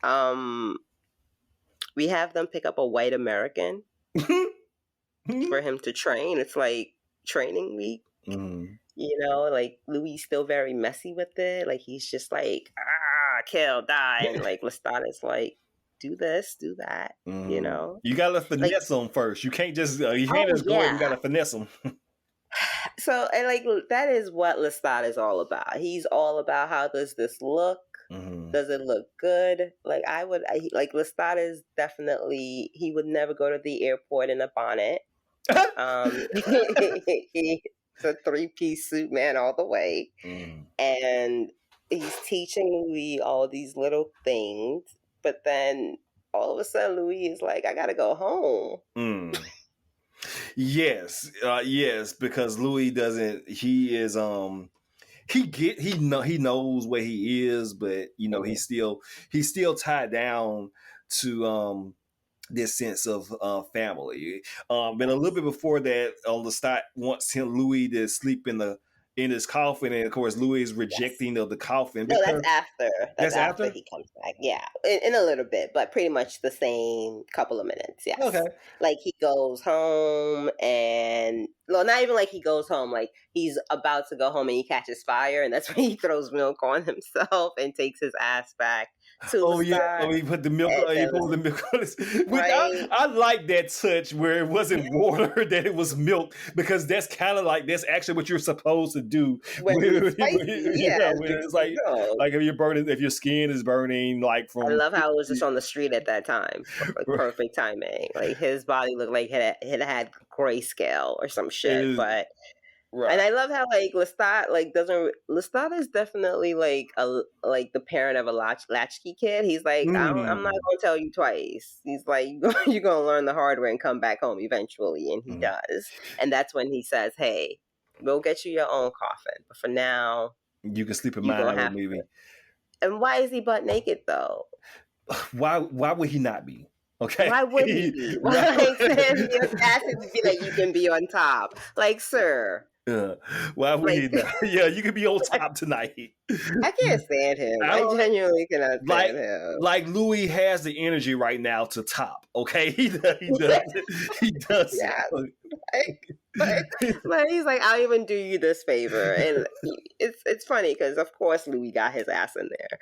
[SPEAKER 1] them pick up a white American. for him to train. It's like training week.
[SPEAKER 2] Mm.
[SPEAKER 1] Like Louis still very messy with it. Like he's just like, kill, die. And like Lestat is like, do this, do that,
[SPEAKER 2] Mm. You gotta
[SPEAKER 1] Like,
[SPEAKER 2] finesse them first. You can't just
[SPEAKER 1] oh
[SPEAKER 2] go ahead. You
[SPEAKER 1] yeah.
[SPEAKER 2] gotta finesse them.
[SPEAKER 1] So, and like, that is what Lestat is all about. He's all about how does this look? Does it look good? Like like Lestat is definitely, he would never go to the airport in a bonnet. He's a 3-piece suit man all the way. And he's teaching Louis all these little things, but then all of a sudden Louis is like, I gotta go home.
[SPEAKER 2] Yes, yes, because Louis doesn't. He is he knows where he is, but he's still tied down to this sense of family. And a little bit before that, Lestat wants Louis to sleep in his coffin, and of course Louis is rejecting of the coffin
[SPEAKER 1] No, that's
[SPEAKER 2] because
[SPEAKER 1] after. That's
[SPEAKER 2] that's
[SPEAKER 1] after
[SPEAKER 2] after.
[SPEAKER 1] he comes back. Yeah, in a little bit, but pretty much the same couple of minutes.
[SPEAKER 2] Okay.
[SPEAKER 1] Yes, like he goes home, and well, not even like he goes home. Like he's about to go home, and he catches fire, and that's when he throws milk on himself and takes his ass back to
[SPEAKER 2] Oh yeah,
[SPEAKER 1] Lestat.
[SPEAKER 2] he put the milk. He poured the milk on his. Which
[SPEAKER 1] Right.
[SPEAKER 2] I like that touch where it wasn't water, that it was milk, because that's kind of like that's actually what you're supposed to do.
[SPEAKER 1] When it's spicy, yeah,
[SPEAKER 2] When it's
[SPEAKER 1] no.
[SPEAKER 2] like if your skin is burning, like
[SPEAKER 1] I
[SPEAKER 2] from.
[SPEAKER 1] love how it was just on the street at that time. Like perfect timing. Like his body looked like it had grayscale or some shit. But
[SPEAKER 2] Right.
[SPEAKER 1] and I love how like Lestat is definitely like the parent of a latchkey kid. He's like, I'm not gonna tell you twice. He's like, you're gonna learn the hard way and come back home eventually, and he does. And that's when he says, hey, we'll get you your own coffin, but for now
[SPEAKER 2] you can sleep in
[SPEAKER 1] you're gonna
[SPEAKER 2] mine
[SPEAKER 1] have
[SPEAKER 2] with me.
[SPEAKER 1] And why is he butt naked though?
[SPEAKER 2] Why would he not be? Okay.
[SPEAKER 1] Why would he be? Why send the audacity to be like, you can be on top? Like, sir.
[SPEAKER 2] Why would he not? Yeah, you can be on top tonight.
[SPEAKER 1] I can't stand him. I genuinely cannot stand him.
[SPEAKER 2] Like Louis has the energy right now to top. Okay, he does. He does.
[SPEAKER 1] Yeah. Like he's like, I'll even do you this favor, and it's funny because of course Louis got his ass in there.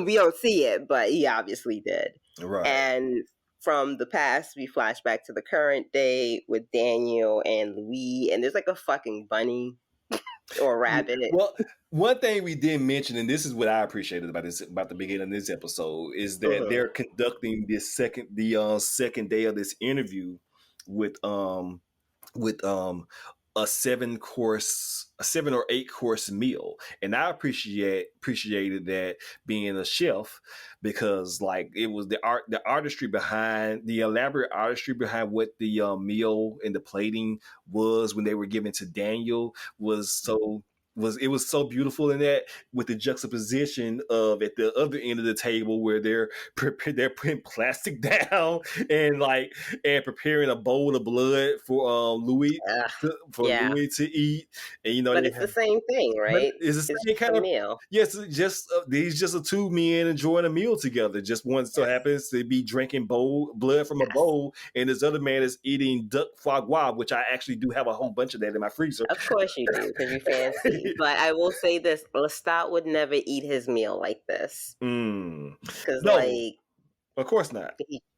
[SPEAKER 1] We don't see it, but he obviously did.
[SPEAKER 2] Right.
[SPEAKER 1] And from the past, we flash back to the current day with Daniel and Louis, and there's like a fucking bunny or a rabbit.
[SPEAKER 2] Well, one thing we didn't mention, and this is what I appreciated about the beginning of this episode, is that they're conducting the second day of this interview with a 7 or 8 course meal, and I appreciated that, being a chef, because like it was the elaborate artistry behind what the meal and the plating was when they were given to Daniel was so beautiful in that, with the juxtaposition of at the other end of the table where they're putting plastic down and preparing a bowl of blood for Louis Louis to eat, and
[SPEAKER 1] but it's the same thing, right?
[SPEAKER 2] It's the same kind of
[SPEAKER 1] meal.
[SPEAKER 2] Yes, these just 2 men enjoying a meal together. Just one so happens to be drinking blood from a bowl, and this other man is eating duck foie gras, which I actually do have a whole bunch of that in my freezer.
[SPEAKER 1] Of course you do, because you fancy. But I will say this: Lestat would never eat his meal like this. Because
[SPEAKER 2] of course not.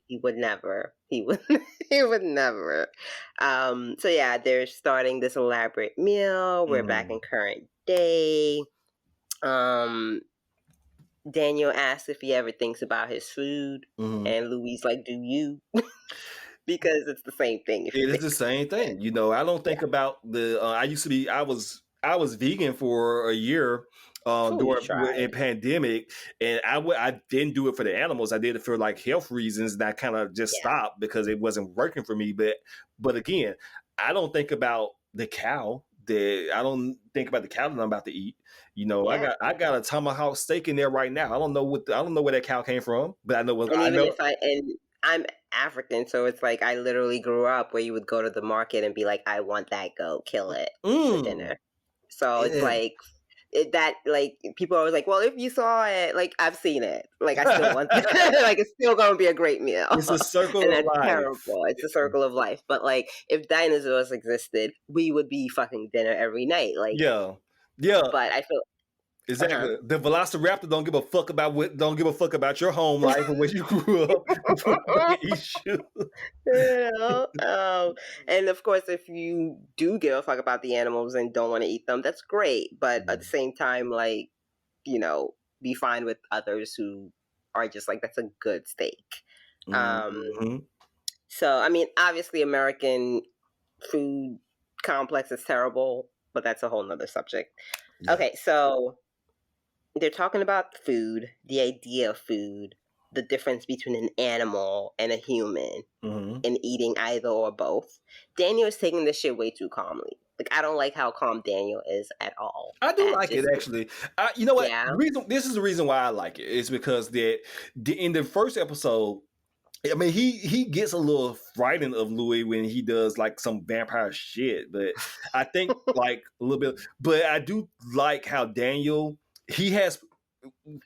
[SPEAKER 1] He would never. He would. He would never. So yeah, they're starting this elaborate meal. We're back in current day. Daniel asks if he ever thinks about his food, and Louis like, "Do you?" Because it's the same thing.
[SPEAKER 2] It is the same thing. I don't think about the. I was vegan for a year in pandemic, and I didn't do it for the animals. I did it for like health reasons, and I kind of just stopped because it wasn't working for me. But again, I don't think about the cow. I don't think about the cow that I'm about to eat. I got a tomahawk steak in there right now. I don't know where that cow came from, but I know what.
[SPEAKER 1] I'm African, so it's like I literally grew up where you would go to the market and be like, I want that goat, kill it for dinner. So it's like that like people are always like, well, if you saw it, like I've seen it, like I still want like it's still gonna be a great meal.
[SPEAKER 2] It's a circle
[SPEAKER 1] And
[SPEAKER 2] of
[SPEAKER 1] that's
[SPEAKER 2] life.
[SPEAKER 1] terrible. It's a circle of life. But like if dinosaurs existed, we would be fucking dinner every night. Like,
[SPEAKER 2] Yeah. Yeah.
[SPEAKER 1] but I feel
[SPEAKER 2] Exactly. The Velociraptor don't give a fuck about your home life or where you grew up before it eats you.
[SPEAKER 1] you know, and of course, if you do give a fuck about the animals and don't want to eat them, that's great. But at the same time, like, you know, be fine with others who are just like, that's a good steak.
[SPEAKER 2] Mm-hmm.
[SPEAKER 1] So, I mean, obviously, American food complex is terrible, but that's a whole nother subject.
[SPEAKER 2] Yeah.
[SPEAKER 1] Okay, so they're talking about food, the idea of food, the difference between an animal and a human, and eating either or both. Daniel is taking this shit way too calmly. Like, I don't like how calm Daniel is at all.
[SPEAKER 2] I do like it, actually. You know what?
[SPEAKER 1] Yeah.
[SPEAKER 2] This is the reason why I like it. It's because in the first episode, I mean, he gets a little frightened of Louis when he does like some vampire shit, but I think like a little bit. But I do like how Daniel, he has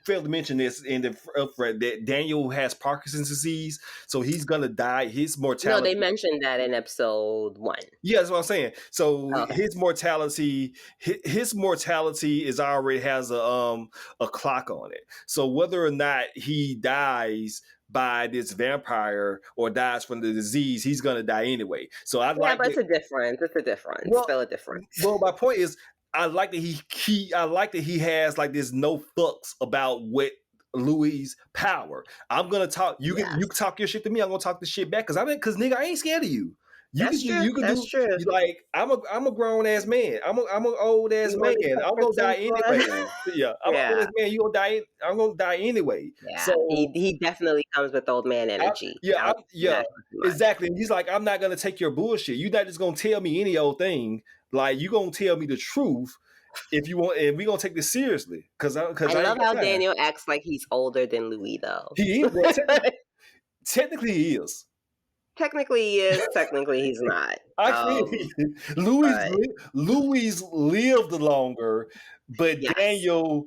[SPEAKER 2] failed to mention this in the upfront, that Daniel has Parkinson's disease, so he's gonna die. His
[SPEAKER 1] No,
[SPEAKER 2] mortality.
[SPEAKER 1] they mentioned that in episode 1.
[SPEAKER 2] Yeah, that's what I'm saying. So
[SPEAKER 1] Okay.
[SPEAKER 2] his mortality is already has a clock on it. So whether or not he dies by this vampire or dies from the disease, he's gonna die anyway. So I like
[SPEAKER 1] but
[SPEAKER 2] it.
[SPEAKER 1] it's a difference. It's a difference.
[SPEAKER 2] Well,
[SPEAKER 1] Still a difference.
[SPEAKER 2] Well, my point is, I like that he has like this no fucks about what Louis' power. I'm gonna talk. You can talk your shit to me. I'm gonna talk the shit back because nigga, I ain't scared of you.
[SPEAKER 1] That's true. That's true.
[SPEAKER 2] Like I'm a grown ass man. I'm an old ass man. I'm gonna die anyway. Yeah, I'm an old ass man. You gonna die? I'm gonna die anyway.
[SPEAKER 1] Yeah,
[SPEAKER 2] So
[SPEAKER 1] he definitely comes with old man energy.
[SPEAKER 2] Exactly. And he's like, I'm not gonna take your bullshit. You're not just gonna tell me any old thing. Like you gonna tell me the truth if you want, and we gonna take this seriously. Because I
[SPEAKER 1] love how Daniel acts like he's older than Louis, though.
[SPEAKER 2] He is. Well, technically, he is.
[SPEAKER 1] Technically, he is. Technically, he's not.
[SPEAKER 2] Louis lived longer, but Daniel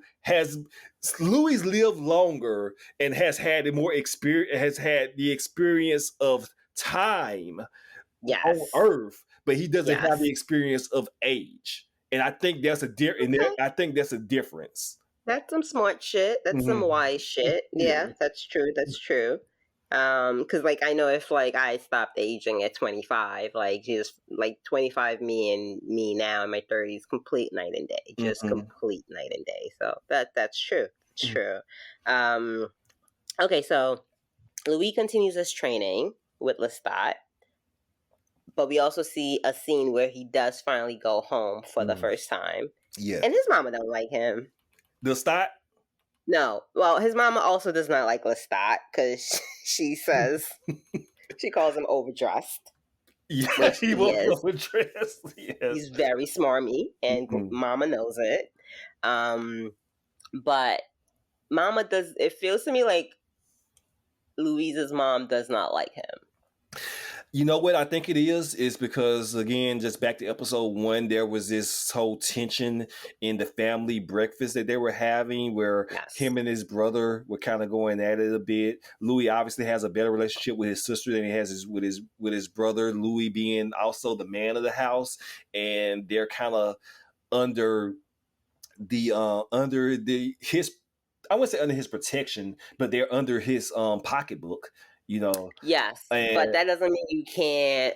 [SPEAKER 2] Louis lived longer and has had more experience. Has had the experience of time on Earth, but he doesn't have the experience of age. And I think that's a I think that's a difference.
[SPEAKER 1] That's some smart shit. That's some wise shit. Yeah, that's true. That's true. Because like I know if like I stopped aging at 25, like just like 25 me now in my 30s, complete night and day, just complete night and day. So that's true. It's true. Okay, so Louis continues his training with Lestat, but we also see a scene where he does finally go home for the first time.
[SPEAKER 2] Yeah,
[SPEAKER 1] and his mama don't like him.
[SPEAKER 2] Lestat?
[SPEAKER 1] No. Well, his mama also does not like Lestat because she says she calls him overdressed.
[SPEAKER 2] Yeah, he was overdressed. Yes.
[SPEAKER 1] He's very smarmy, and mama knows it. But mama does. It feels to me like Louise's mom does not like him.
[SPEAKER 2] You know what I think it is because, again, just back to episode 1, there was this whole tension in the family breakfast that they were having where him and his brother were kind of going at it a bit. Louis obviously has a better relationship with his sister than he has with his brother, Louis being also the man of the house. And they're kind of under his, I wouldn't say under his protection, but they're under his pocketbook. You know,
[SPEAKER 1] but that doesn't mean you can't,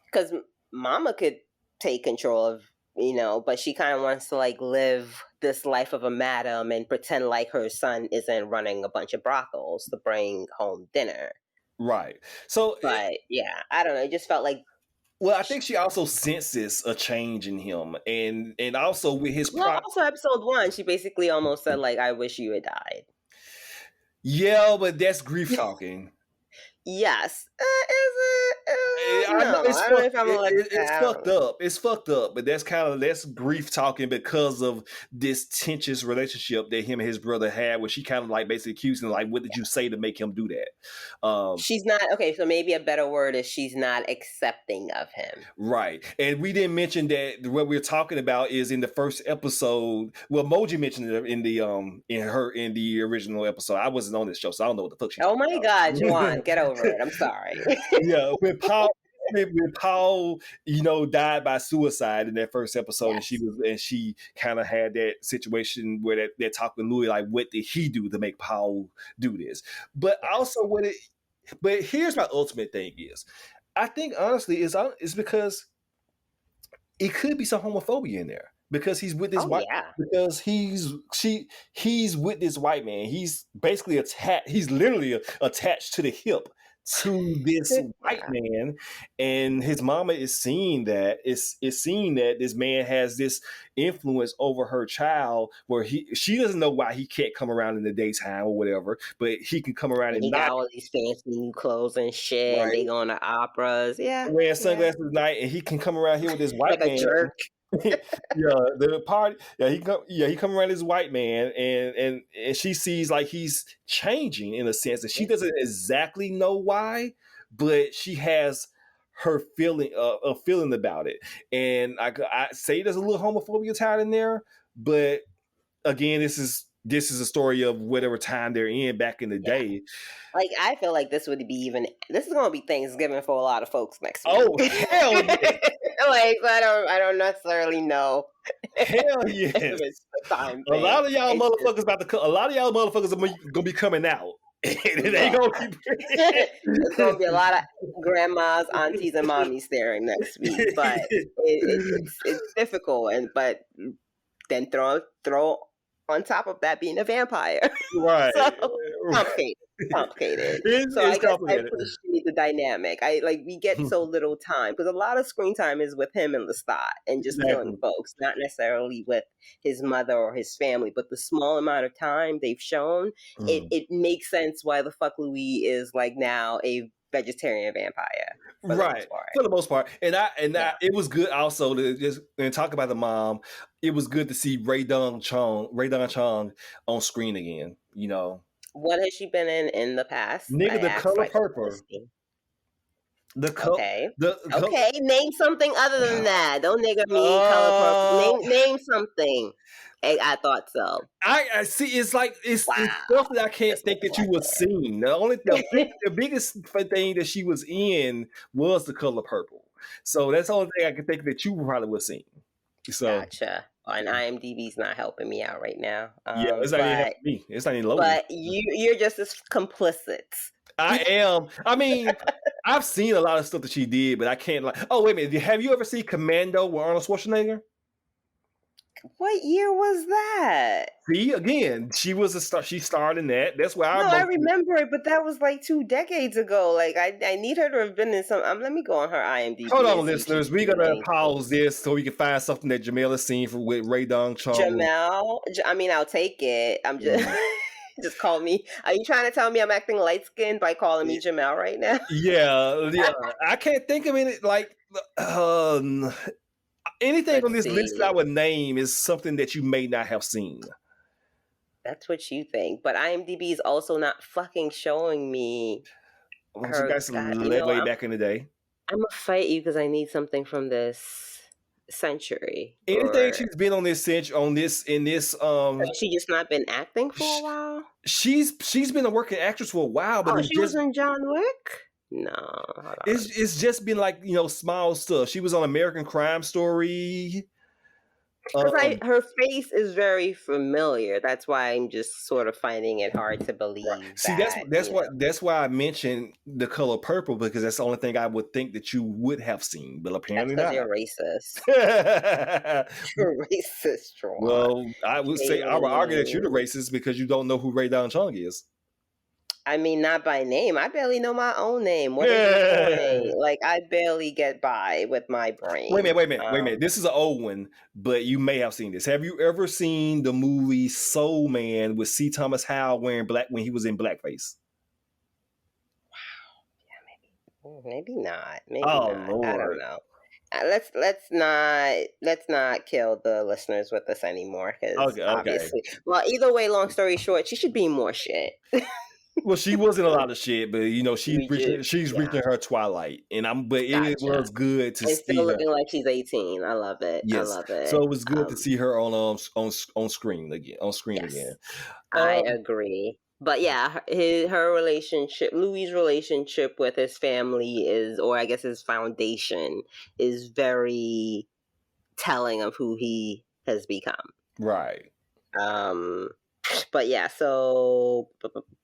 [SPEAKER 1] because mama could take control of, but she kind of wants to like live this life of a madam and pretend like her son isn't running a bunch of brothels to bring home dinner.
[SPEAKER 2] Right. So,
[SPEAKER 1] but I don't know. It just felt like.
[SPEAKER 2] Well, I think she also senses a change in him, and also with his.
[SPEAKER 1] Also, episode 1, she basically almost said like, "I wish you had died."
[SPEAKER 2] Yeah, but that's grief talking.
[SPEAKER 1] Yes. Is it?
[SPEAKER 2] I know
[SPEAKER 1] No, I don't know if I'm gonna let
[SPEAKER 2] it's
[SPEAKER 1] that.
[SPEAKER 2] fucked up. It's fucked up, but that's grief talking because of this tensious relationship that him and his brother had, where she kind of like basically accused him, like, "What did you say to make him do that?"
[SPEAKER 1] She's not okay. So maybe a better word is she's not accepting of him.
[SPEAKER 2] Right. And we didn't mention that what we're talking about is in the first episode. Well, Moji mentioned it in the original episode. I wasn't on this show, so I don't know what the fuck she's
[SPEAKER 1] Oh
[SPEAKER 2] talking
[SPEAKER 1] my God, Juwan, get over
[SPEAKER 2] about.
[SPEAKER 1] it. I'm sorry.
[SPEAKER 2] Yeah, when Paul, died by suicide in that first episode,
[SPEAKER 1] Yes.
[SPEAKER 2] and she kind of had that situation where that talk with Louis, like, what did he do to make Paul do this? But
[SPEAKER 1] Yes.
[SPEAKER 2] also but here's my ultimate thing is, I think honestly is because it could be some homophobia in there because he's with this
[SPEAKER 1] Oh
[SPEAKER 2] white
[SPEAKER 1] yeah.
[SPEAKER 2] because he's with this white man. He's basically attached. He's literally attached to the hip to this white
[SPEAKER 1] Yeah.
[SPEAKER 2] man, and his mama is seeing is seeing that this man has this influence over her child, where she doesn't know why he can't come around in the daytime or whatever, but he can come around
[SPEAKER 1] And
[SPEAKER 2] at
[SPEAKER 1] he got
[SPEAKER 2] night,
[SPEAKER 1] all these fancy new clothes and shit, and
[SPEAKER 2] right?
[SPEAKER 1] they going to operas. Yeah.
[SPEAKER 2] Wearing
[SPEAKER 1] Yeah.
[SPEAKER 2] sunglasses at night, and he can come around here with this white
[SPEAKER 1] Like a
[SPEAKER 2] man.
[SPEAKER 1] jerk.
[SPEAKER 2] Yeah, the party. He come around this white man, and she sees like he's changing in a sense, and she
[SPEAKER 1] Yeah.
[SPEAKER 2] doesn't exactly know why, but she has her feeling a feeling about it, and I say there's a little homophobia tied in there, but again, this is a story of whatever time they're in back in the
[SPEAKER 1] Yeah.
[SPEAKER 2] day.
[SPEAKER 1] Like I feel like this is gonna be Thanksgiving for a lot of folks next week.
[SPEAKER 2] Oh hell yes,
[SPEAKER 1] Like I don't necessarily know
[SPEAKER 2] hell
[SPEAKER 1] if
[SPEAKER 2] yes.
[SPEAKER 1] it's the time
[SPEAKER 2] A
[SPEAKER 1] thing.
[SPEAKER 2] lot of y'all
[SPEAKER 1] It's just
[SPEAKER 2] motherfuckers a lot of y'all motherfuckers are gonna be coming out. And it ain't
[SPEAKER 1] look.
[SPEAKER 2] gonna
[SPEAKER 1] It's gonna be a lot of grandmas, aunties, and mommies staring next week. But it's difficult, but then throw on top of that being a vampire.
[SPEAKER 2] right.
[SPEAKER 1] So complicated, complicated. So I
[SPEAKER 2] It's
[SPEAKER 1] guess I
[SPEAKER 2] complicated.
[SPEAKER 1] appreciate the dynamic. I like we get so little time because a lot of screen time is with him and Lestat and just killing
[SPEAKER 2] Exactly.
[SPEAKER 1] folks, not necessarily with his mother or his family. But the small amount of time they've shown,
[SPEAKER 2] Mm.
[SPEAKER 1] it makes sense why the fuck Louis is like now a vegetarian vampire for the most
[SPEAKER 2] Right.
[SPEAKER 1] part.
[SPEAKER 2] For the most part.
[SPEAKER 1] Yeah.
[SPEAKER 2] It was good also to just and talk about the mom. It was good to see Ray Don Chong on screen again,
[SPEAKER 1] What has she been in the past? I
[SPEAKER 2] Nigga, the
[SPEAKER 1] asked
[SPEAKER 2] color
[SPEAKER 1] like
[SPEAKER 2] purple.
[SPEAKER 1] honesty.
[SPEAKER 2] The co
[SPEAKER 1] Okay.
[SPEAKER 2] the co-
[SPEAKER 1] Okay. Name something other than that. Don't nigga me color purple.
[SPEAKER 2] uh
[SPEAKER 1] Name something. I thought so.
[SPEAKER 2] I see. It's like it's
[SPEAKER 1] Wow.
[SPEAKER 2] stuff that I can't
[SPEAKER 1] Just
[SPEAKER 2] think
[SPEAKER 1] looking
[SPEAKER 2] that you
[SPEAKER 1] like
[SPEAKER 2] would
[SPEAKER 1] it.
[SPEAKER 2] seen. The biggest thing that she was in was the color purple. So that's the only thing I can think that you probably would have seen. So
[SPEAKER 1] Gotcha. And IMDb's not helping me out right now.
[SPEAKER 2] yeah, it's not even
[SPEAKER 1] But
[SPEAKER 2] helping me. It's not even loading.
[SPEAKER 1] you're just as complicit.
[SPEAKER 2] I am. I mean, I've seen a lot of stuff that she did, but I can't like. Oh wait a minute. Have you ever seen Commando with Arnold Schwarzenegger?
[SPEAKER 1] What year was that?
[SPEAKER 2] See, again, she was a star. She starred in that. That's why
[SPEAKER 1] No,
[SPEAKER 2] I'm.
[SPEAKER 1] I remember it, but that was like 2 decades ago. Like I need her to have been in some. Let me go on her
[SPEAKER 2] Hold
[SPEAKER 1] IMDb and
[SPEAKER 2] on,
[SPEAKER 1] see if she's
[SPEAKER 2] listeners. We're
[SPEAKER 1] been in
[SPEAKER 2] gonna
[SPEAKER 1] anything.
[SPEAKER 2] pause this so we can find something that Jamel has seen with Ray Dong Chong.
[SPEAKER 1] I mean, I'll take it. I'm just
[SPEAKER 2] Mm.
[SPEAKER 1] just call me. Are you trying to tell me I'm acting light skinned by calling me Jamel right now?
[SPEAKER 2] Yeah. I can't think of any like anything on
[SPEAKER 1] Let's
[SPEAKER 2] this list that I
[SPEAKER 1] see.
[SPEAKER 2] would name is something that you may not have seen.
[SPEAKER 1] That's what you think, but IMDb is also not fucking showing me
[SPEAKER 2] She
[SPEAKER 1] her.
[SPEAKER 2] got some
[SPEAKER 1] God,
[SPEAKER 2] way back in the day.
[SPEAKER 1] I'm gonna fight you because I need something from this century.
[SPEAKER 2] Anything
[SPEAKER 1] Or
[SPEAKER 2] she's been on this cinch on this in this
[SPEAKER 1] has she just not been acting for a
[SPEAKER 2] sh-
[SPEAKER 1] while?
[SPEAKER 2] she's been a working actress for a while, but
[SPEAKER 1] Oh, she was in John Wick. No, hold on.
[SPEAKER 2] it's just been like small stuff. She was on American Crime Story.
[SPEAKER 1] Because
[SPEAKER 2] Um,
[SPEAKER 1] her face is very familiar. That's why I'm just sort of finding it hard to
[SPEAKER 2] right.
[SPEAKER 1] believe
[SPEAKER 2] See,
[SPEAKER 1] that,
[SPEAKER 2] that's why I mentioned the color purple because that's the only thing I would think that you would have seen, but
[SPEAKER 1] that's
[SPEAKER 2] apparently
[SPEAKER 1] because
[SPEAKER 2] not.
[SPEAKER 1] you're racist. You're racist, Juwan.
[SPEAKER 2] Well, I would argue that you're the
[SPEAKER 1] Kayleen.
[SPEAKER 2] racist because you don't know who Ray Don Chong is.
[SPEAKER 1] I mean, not by name. I barely know my own name. What are you pointing? Like, I barely get by with my brain.
[SPEAKER 2] Wait a minute. This is an old one, but you may have seen this. Have you ever seen the movie Soul Man with C. Thomas Howell wearing black when he was in blackface?
[SPEAKER 1] Maybe not. Maybe
[SPEAKER 2] Oh
[SPEAKER 1] not. I don't
[SPEAKER 2] Lord.
[SPEAKER 1] know. Let's not kill the listeners with this anymore because
[SPEAKER 2] Okay, okay.
[SPEAKER 1] obviously, well, either way. Long story short, she should be in more shit.
[SPEAKER 2] Well, she wasn't a lot of shit, but
[SPEAKER 1] We just,
[SPEAKER 2] she's
[SPEAKER 1] yeah,
[SPEAKER 2] reaching her twilight, and but it
[SPEAKER 1] gotcha.
[SPEAKER 2] was good to
[SPEAKER 1] And still
[SPEAKER 2] see her.
[SPEAKER 1] looking like she's 18. I love it. I
[SPEAKER 2] Yes,
[SPEAKER 1] love it.
[SPEAKER 2] so it was good to see her on screen again. On screen again.
[SPEAKER 1] Yes, I
[SPEAKER 2] Um,
[SPEAKER 1] agree. But yeah, her relationship, Louis' relationship with his family is, or I guess his foundation, is very telling of who he has become.
[SPEAKER 2] right.
[SPEAKER 1] Um, but yeah, so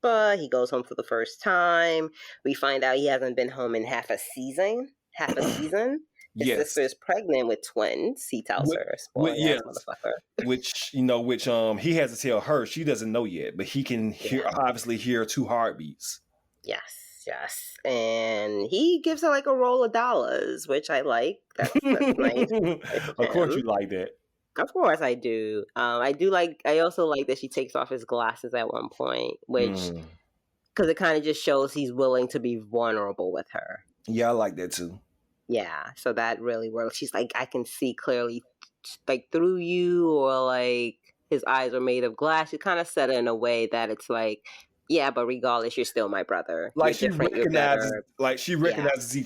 [SPEAKER 1] he goes home for the first time. We find out he hasn't been home in half a season. Half a season. His
[SPEAKER 2] Yes.
[SPEAKER 1] sister is pregnant with twins. He tells her, spoiling ass
[SPEAKER 2] Yes,
[SPEAKER 1] motherfucker.
[SPEAKER 2] which he has to tell her. She doesn't know yet, but he can
[SPEAKER 1] Yeah.
[SPEAKER 2] obviously hear two heartbeats.
[SPEAKER 1] Yes, yes. And he gives her like a roll of dollars, which I like. That's nice. Nice of
[SPEAKER 2] Of course, you
[SPEAKER 1] him.
[SPEAKER 2] like that.
[SPEAKER 1] Of course I do. I do like, I also like that she takes off his glasses at one point, which,
[SPEAKER 2] Mm.
[SPEAKER 1] because it kind of just shows he's willing to be vulnerable with her.
[SPEAKER 2] Yeah, I like that too.
[SPEAKER 1] Yeah, so that really works. She's like, I can see clearly, like, through you, or like his eyes are made of glass. You kind of said it in a way that it's like, yeah, but regardless, you're still my brother. You're different. You're better.
[SPEAKER 2] She
[SPEAKER 1] Yeah.
[SPEAKER 2] recognizes he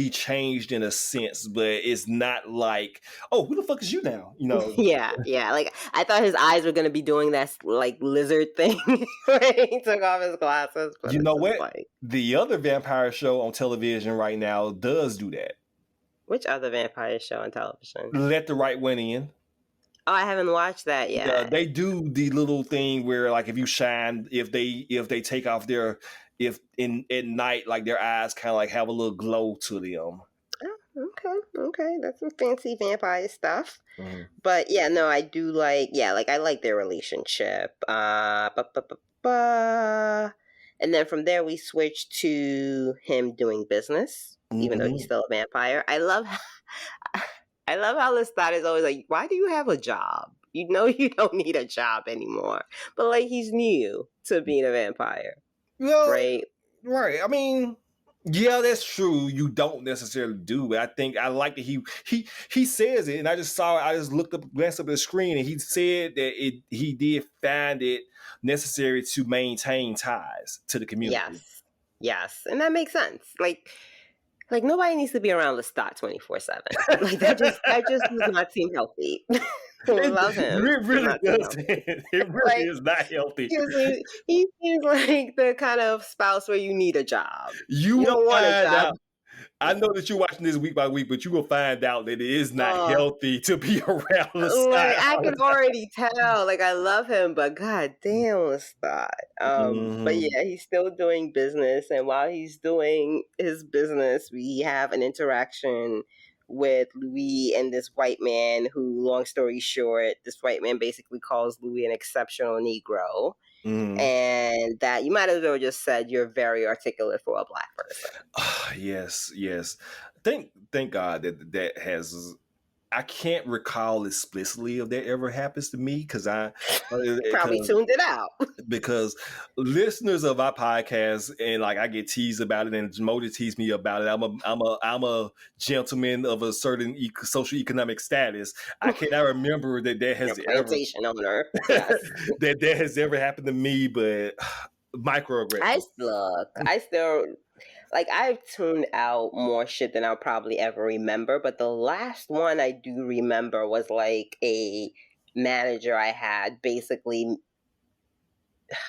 [SPEAKER 2] changed in a sense, but it's not like, oh, who the fuck is you now?
[SPEAKER 1] Yeah, yeah. Like, I thought his eyes were gonna be doing that like lizard thing when he took off his glasses, but
[SPEAKER 2] You
[SPEAKER 1] it's
[SPEAKER 2] know
[SPEAKER 1] just
[SPEAKER 2] what?
[SPEAKER 1] like,
[SPEAKER 2] The other vampire show on television right now does do that.
[SPEAKER 1] which other vampire show on television?
[SPEAKER 2] Let the Right One In.
[SPEAKER 1] Oh, I haven't watched that
[SPEAKER 2] Yeah,
[SPEAKER 1] yet.
[SPEAKER 2] they do the little thing where, like, if you shine, if they take off their, if in at night, like their eyes kind of like have a little glow to them.
[SPEAKER 1] Oh, okay. That's some fancy vampire stuff.
[SPEAKER 2] Mhm.
[SPEAKER 1] But yeah, no, I do like, yeah, like I like their relationship. And then from there we switch to him doing business, even though he's
[SPEAKER 2] Mhm.
[SPEAKER 1] still a vampire. I love I love how Lestat is always like, why do you have a job? You know you don't need a job anymore. But like he's new to being a vampire,
[SPEAKER 2] Well,
[SPEAKER 1] right?
[SPEAKER 2] right. I mean, yeah, that's true. You don't necessarily do, but I think I like that he says it, and I just looked up, glanced up at the screen, and he said that he did find it necessary to maintain ties to the community.
[SPEAKER 1] Yes. Yes. And that makes sense. Like nobody needs to be around Lestat 24/7. Like that just does not seem healthy. I love him.
[SPEAKER 2] It
[SPEAKER 1] Does
[SPEAKER 2] really
[SPEAKER 1] not seem
[SPEAKER 2] does.
[SPEAKER 1] healthy.
[SPEAKER 2] It really
[SPEAKER 1] Like
[SPEAKER 2] is not healthy.
[SPEAKER 1] he seems like the kind of spouse where you need a job.
[SPEAKER 2] You
[SPEAKER 1] You
[SPEAKER 2] will
[SPEAKER 1] don't want a
[SPEAKER 2] find
[SPEAKER 1] job.
[SPEAKER 2] out. I know that you're watching this week by week, but you will find out that it is not
[SPEAKER 1] Uh,
[SPEAKER 2] healthy to be around the
[SPEAKER 1] like
[SPEAKER 2] side
[SPEAKER 1] I
[SPEAKER 2] all
[SPEAKER 1] can
[SPEAKER 2] the time.
[SPEAKER 1] already tell. Like I love him, but god damn Lestat. But
[SPEAKER 2] Mhm.
[SPEAKER 1] yeah, he's still doing business, and while he's doing his business, we have an interaction with Louis and this white man who, long story short, this white man basically calls Louis an exceptional Negro.
[SPEAKER 2] Mhm.
[SPEAKER 1] And that you might as well just said you're very articulate for a black person.
[SPEAKER 2] Yes, yes. Thank God that has. I can't recall explicitly if that ever happens to me
[SPEAKER 1] Probably tuned it out.
[SPEAKER 2] because listeners of our podcast, and like I get teased about it, and Modi teased me about it. I'm a gentleman of a certain social economic status. I cannot remember that
[SPEAKER 1] You're
[SPEAKER 2] has
[SPEAKER 1] a
[SPEAKER 2] ever
[SPEAKER 1] plantation owner. Yes.
[SPEAKER 2] that has ever happened to me, but microaggressions.
[SPEAKER 1] I still like I've tuned out more shit than I'll probably ever remember, but the last one I do remember was like a manager I had basically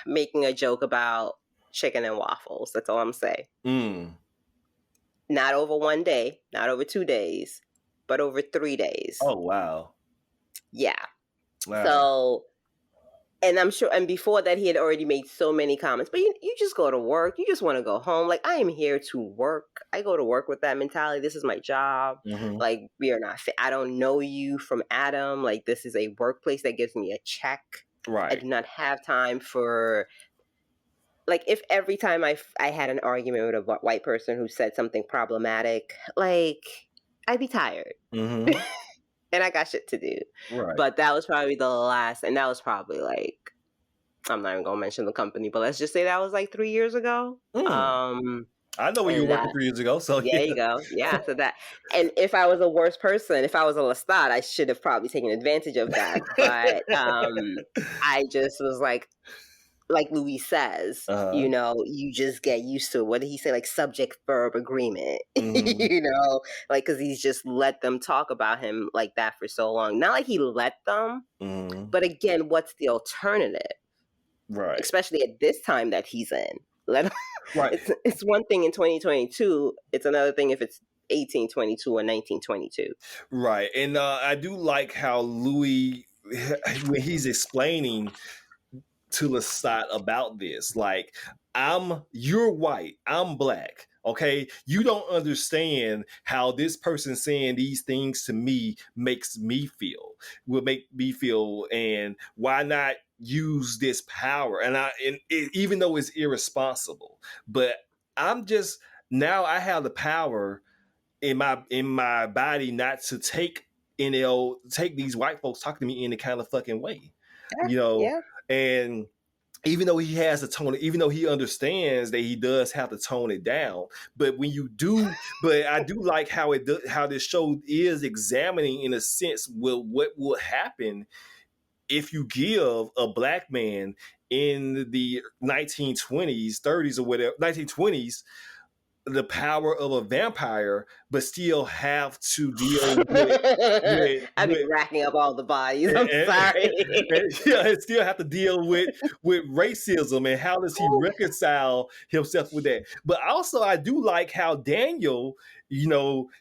[SPEAKER 1] making a joke about chicken and waffles. That's all I'm saying.
[SPEAKER 2] Mm.
[SPEAKER 1] Not over one day, not over 2 days, but over 3 days.
[SPEAKER 2] Oh wow,
[SPEAKER 1] Yeah.
[SPEAKER 2] wow.
[SPEAKER 1] So, and I'm sure, and before that, he had already made so many comments. But you just go to work. You just want to go home. Like, I am here to work. I go to work with that mentality. This is my job.
[SPEAKER 2] Mm-hmm.
[SPEAKER 1] Like, we are not, I don't know you from Adam. Like, this is a workplace that gives me a check.
[SPEAKER 2] Right.
[SPEAKER 1] I do not have time for, like, if every time I had an argument with a white person who said something problematic, like, I'd be tired.
[SPEAKER 2] Mm-hmm.
[SPEAKER 1] And I got shit to do.
[SPEAKER 2] Right.
[SPEAKER 1] But that was probably the last, and that was probably like, I'm not even gonna mention the company, but let's just say that was like 3 years ago.
[SPEAKER 2] Mm. I know where you were
[SPEAKER 1] And
[SPEAKER 2] working 3 years ago, so
[SPEAKER 1] there
[SPEAKER 2] yeah.
[SPEAKER 1] you go. Yeah. So that, and if I was a worse person, if I was a Lestat, I should have probably taken advantage of that. But I just was like Louis says,
[SPEAKER 2] Uh-huh.
[SPEAKER 1] you just get used to it. What did he say? Like subject verb agreement,
[SPEAKER 2] Mhm.
[SPEAKER 1] like because he's just let them talk about him like that for so long. Not like he let them,
[SPEAKER 2] Mhm.
[SPEAKER 1] but again, what's the alternative?
[SPEAKER 2] Right.
[SPEAKER 1] Especially at this time that he's in. Let
[SPEAKER 2] Right.
[SPEAKER 1] it's one thing in 2022. It's another thing if it's 1822 or 1922.
[SPEAKER 2] Right. And I do like how Louis, when he's explaining to Lestat about this, like, you're white, I'm black. Okay, you don't understand how this person saying these things to me makes me feel, will make me feel, and why not use this power? Even though it's irresponsible, but I'm just now I have the power in my body not to take these white folks talking to me in any kind of fucking way,
[SPEAKER 1] Yeah,
[SPEAKER 2] you know.
[SPEAKER 1] yeah.
[SPEAKER 2] And even though he has to tone it, even though he understands that he does have to tone it down, but when you do, but I do like how this show is examining, in a sense, what will happen if you give a black man in the 1920s, 30s, or whatever, 1920s, the power of a vampire, but still have to deal
[SPEAKER 1] I'd be
[SPEAKER 2] with
[SPEAKER 1] racking up all the bodies. I'm
[SPEAKER 2] and,
[SPEAKER 1] sorry.
[SPEAKER 2] yeah, and still have to deal with racism, and how does he reconcile himself with that? But also, I do like how Daniel, you know,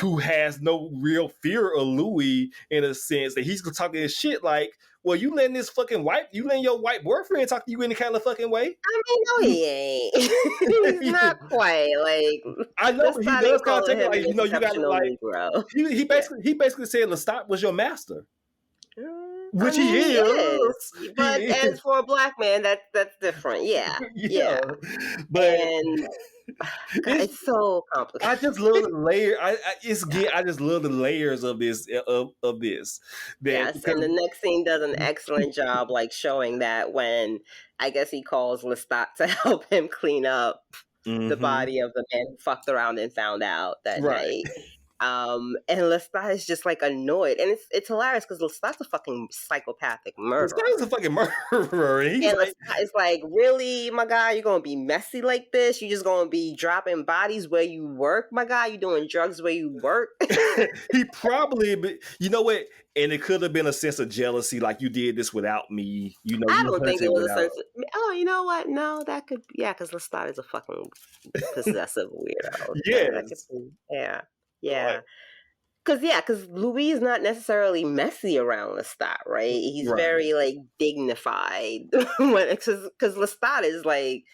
[SPEAKER 2] who has no real fear of Louis, in a sense that he's gonna talk his shit like, well, you letting your white boyfriend talk to you any kind of fucking way?
[SPEAKER 1] I mean, no, he ain't. He's not quite like.
[SPEAKER 2] I know,
[SPEAKER 1] Let's
[SPEAKER 2] but he
[SPEAKER 1] start
[SPEAKER 2] does kind of
[SPEAKER 1] calling
[SPEAKER 2] take it
[SPEAKER 1] him
[SPEAKER 2] like,
[SPEAKER 1] an
[SPEAKER 2] you got to
[SPEAKER 1] exceptional
[SPEAKER 2] like,
[SPEAKER 1] Negro. Yeah.
[SPEAKER 2] he basically said Lestat was your master,
[SPEAKER 1] I
[SPEAKER 2] which he
[SPEAKER 1] mean, he is,
[SPEAKER 2] is. He
[SPEAKER 1] but and
[SPEAKER 2] is.
[SPEAKER 1] for a black man, that's different. Yeah,
[SPEAKER 2] Yeah,
[SPEAKER 1] yeah,
[SPEAKER 2] but
[SPEAKER 1] and God,
[SPEAKER 2] it's
[SPEAKER 1] it's so
[SPEAKER 2] I
[SPEAKER 1] complicated.
[SPEAKER 2] just love the layer.
[SPEAKER 1] Yeah.
[SPEAKER 2] I just love the layers of this that
[SPEAKER 1] Yes, and
[SPEAKER 2] because
[SPEAKER 1] the next scene does an excellent job, like showing that when I guess he calls Lestat to help him clean up the
[SPEAKER 2] hmm
[SPEAKER 1] body of the man who fucked around and found out that
[SPEAKER 2] right.
[SPEAKER 1] night. And Lestat is just like annoyed, and it's hilarious because Lestat's a fucking psychopathic
[SPEAKER 2] This guy is
[SPEAKER 1] murderer.
[SPEAKER 2] a fucking murderer, and he's
[SPEAKER 1] And
[SPEAKER 2] like,
[SPEAKER 1] Lestat is like, really, my guy, you're gonna be messy like this? You just gonna be dropping bodies where you work, my guy? You doing drugs where you work?
[SPEAKER 2] he probably, but you know what? And it could have been a sense of jealousy, like you did this without me. You know,
[SPEAKER 1] I
[SPEAKER 2] you
[SPEAKER 1] don't think it
[SPEAKER 2] hunted
[SPEAKER 1] was a
[SPEAKER 2] without.
[SPEAKER 1] sense. Oh, you know what? No, that could, yeah, because Lestat is a fucking possessive weirdo. So that could
[SPEAKER 2] Yes,
[SPEAKER 1] be, yeah,
[SPEAKER 2] like
[SPEAKER 1] yeah. Because Louis is not necessarily messy around Lestat, right? He's
[SPEAKER 2] right.
[SPEAKER 1] very like dignified. Because Lestat is like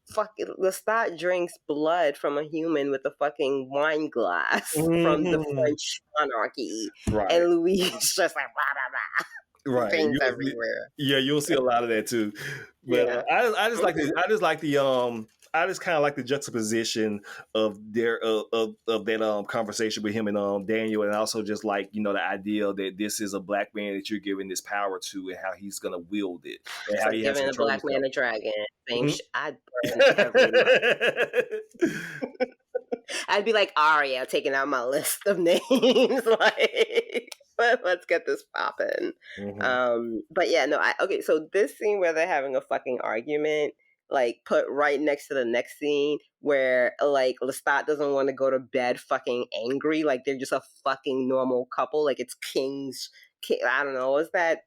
[SPEAKER 1] fucking Lestat drinks blood from a human with a fucking wine glass from the
[SPEAKER 2] hmm
[SPEAKER 1] French monarchy,
[SPEAKER 2] Right.
[SPEAKER 1] and Louis is just like blah blah blah,
[SPEAKER 2] Right.
[SPEAKER 1] veins everywhere.
[SPEAKER 2] Yeah, you'll see a lot of that too. But
[SPEAKER 1] Yeah.
[SPEAKER 2] I just kind of like the juxtaposition of of that conversation with him and Daniel, and also just like, the idea that this is a black man that you're giving this power to, and how he's gonna wield it, and
[SPEAKER 1] It's
[SPEAKER 2] how
[SPEAKER 1] like
[SPEAKER 2] he has to
[SPEAKER 1] giving a
[SPEAKER 2] control
[SPEAKER 1] black
[SPEAKER 2] himself.
[SPEAKER 1] man a dragon. Same
[SPEAKER 2] Mhm.
[SPEAKER 1] shit. I'd burn every month. I'd be like Arya taking out my list of names. Like, let's get this popping.
[SPEAKER 2] Mhm.
[SPEAKER 1] But yeah, no, okay, so this scene where they're having a fucking argument, like put right next to the next scene where like Lestat doesn't want to go to bed fucking angry, like they're just a fucking normal couple, like it's I don't know, is that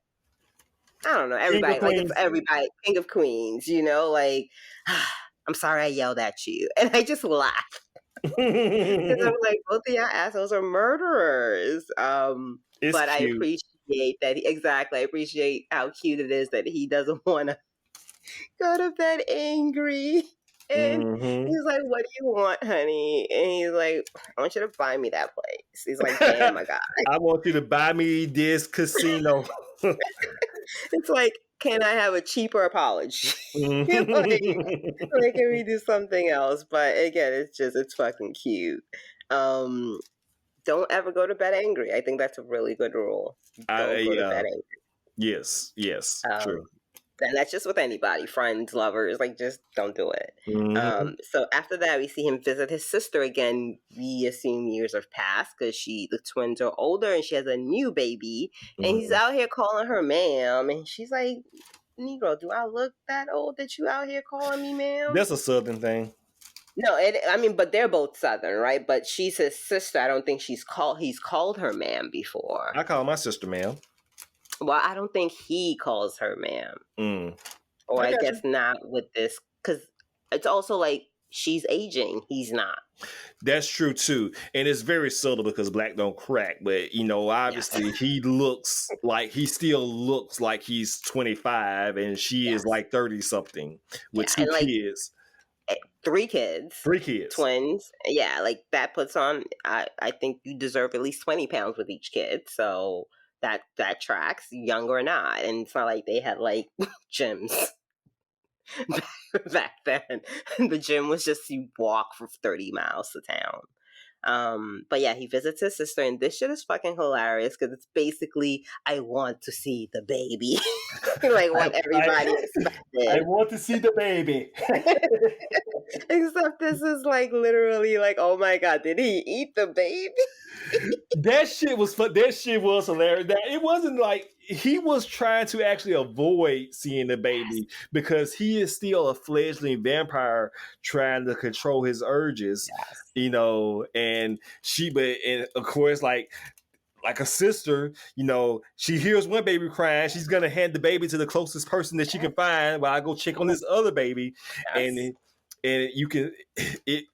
[SPEAKER 1] I don't know,
[SPEAKER 2] King of
[SPEAKER 1] everybody, like it's
[SPEAKER 2] Queens.
[SPEAKER 1] everybody, King of Queens, like I'm sorry I yelled at you. And I just laugh. Because I'm like, both of y'all assholes are murderers.
[SPEAKER 2] It's
[SPEAKER 1] But I
[SPEAKER 2] cute.
[SPEAKER 1] appreciate that. Exactly. I appreciate how cute it is that he doesn't want to go to bed angry. And
[SPEAKER 2] hmm
[SPEAKER 1] he's like, what do you want, honey? And he's like, I want you to buy me that place. He's like, damn, my God.
[SPEAKER 2] I want you to buy me this casino.
[SPEAKER 1] It's like, can I have a cheaper apology?
[SPEAKER 2] Mhm.
[SPEAKER 1] Like, can we do something else? But again, it's fucking cute. Um, don't ever go to bed angry. I think that's a really good rule. Don't go to
[SPEAKER 2] Yeah.
[SPEAKER 1] bed angry.
[SPEAKER 2] Yes. True.
[SPEAKER 1] And that's just with anybody, friends, lovers, like just don't do it.
[SPEAKER 2] Mm-hmm.
[SPEAKER 1] So after that, we see him visit his sister again. We assume years have passed because the twins are older and she has a new baby. And he's
[SPEAKER 2] Mm-hmm.
[SPEAKER 1] out here calling her ma'am. And she's like, Negro, do I look that old that you out here calling me ma'am?
[SPEAKER 2] That's a Southern thing.
[SPEAKER 1] No, I mean, but they're both Southern, right? But she's his sister. I don't think he's called her ma'am before.
[SPEAKER 2] I call my sister ma'am.
[SPEAKER 1] Well, I don't think he calls her ma'am.
[SPEAKER 2] Mm.
[SPEAKER 1] Or
[SPEAKER 2] I
[SPEAKER 1] I
[SPEAKER 2] got you.
[SPEAKER 1] guess not with this, because it's also like she's aging. He's not.
[SPEAKER 2] That's true too, and it's very subtle because black don't crack. But obviously
[SPEAKER 1] Yes.
[SPEAKER 2] he still looks like he's 25, and she is
[SPEAKER 1] Yes.
[SPEAKER 2] like 30 something with
[SPEAKER 1] Yeah.
[SPEAKER 2] two
[SPEAKER 1] And like
[SPEAKER 2] kids,
[SPEAKER 1] 3 kids,
[SPEAKER 2] 3 kids.
[SPEAKER 1] twins. Yeah. Like that puts on, I think you deserve at least 20 pounds with each kid. So that tracks, young or not. And it's not like they had like gyms back then. The gym was just you walk for 30 miles to town. But yeah, he visits his sister, and this shit is fucking hilarious because it's basically, I want to see the baby, like what everybody
[SPEAKER 2] I
[SPEAKER 1] expected.
[SPEAKER 2] want to see the baby.
[SPEAKER 1] Except this is like literally like, oh my god, did he eat the baby?
[SPEAKER 2] That shit was fun. That shit was hilarious. That it wasn't like he was trying to actually avoid seeing the baby because he is still a fledgling vampire trying to control his urges,
[SPEAKER 1] Yes.
[SPEAKER 2] and and of course, like a sister, she hears one baby crying, she's gonna hand the baby to the closest person that she can find while I go check on this other baby,
[SPEAKER 1] Yes.
[SPEAKER 2] and you can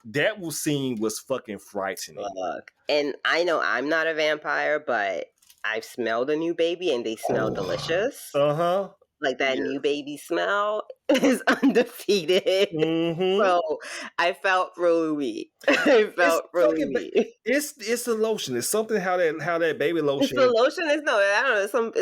[SPEAKER 2] that scene was fucking frightening.
[SPEAKER 1] Look, and I know I'm not a vampire, but I've smelled a new baby and they smell delicious.
[SPEAKER 2] Uh-huh.
[SPEAKER 1] Like that
[SPEAKER 2] Yeah.
[SPEAKER 1] new baby smell is undefeated.
[SPEAKER 2] Mm-hmm.
[SPEAKER 1] So I felt really weak. I
[SPEAKER 2] It's
[SPEAKER 1] felt really
[SPEAKER 2] fucking
[SPEAKER 1] weak.
[SPEAKER 2] it's the lotion. It's something how that baby
[SPEAKER 1] It's the
[SPEAKER 2] lotion.
[SPEAKER 1] lotion. Is no, I don't know.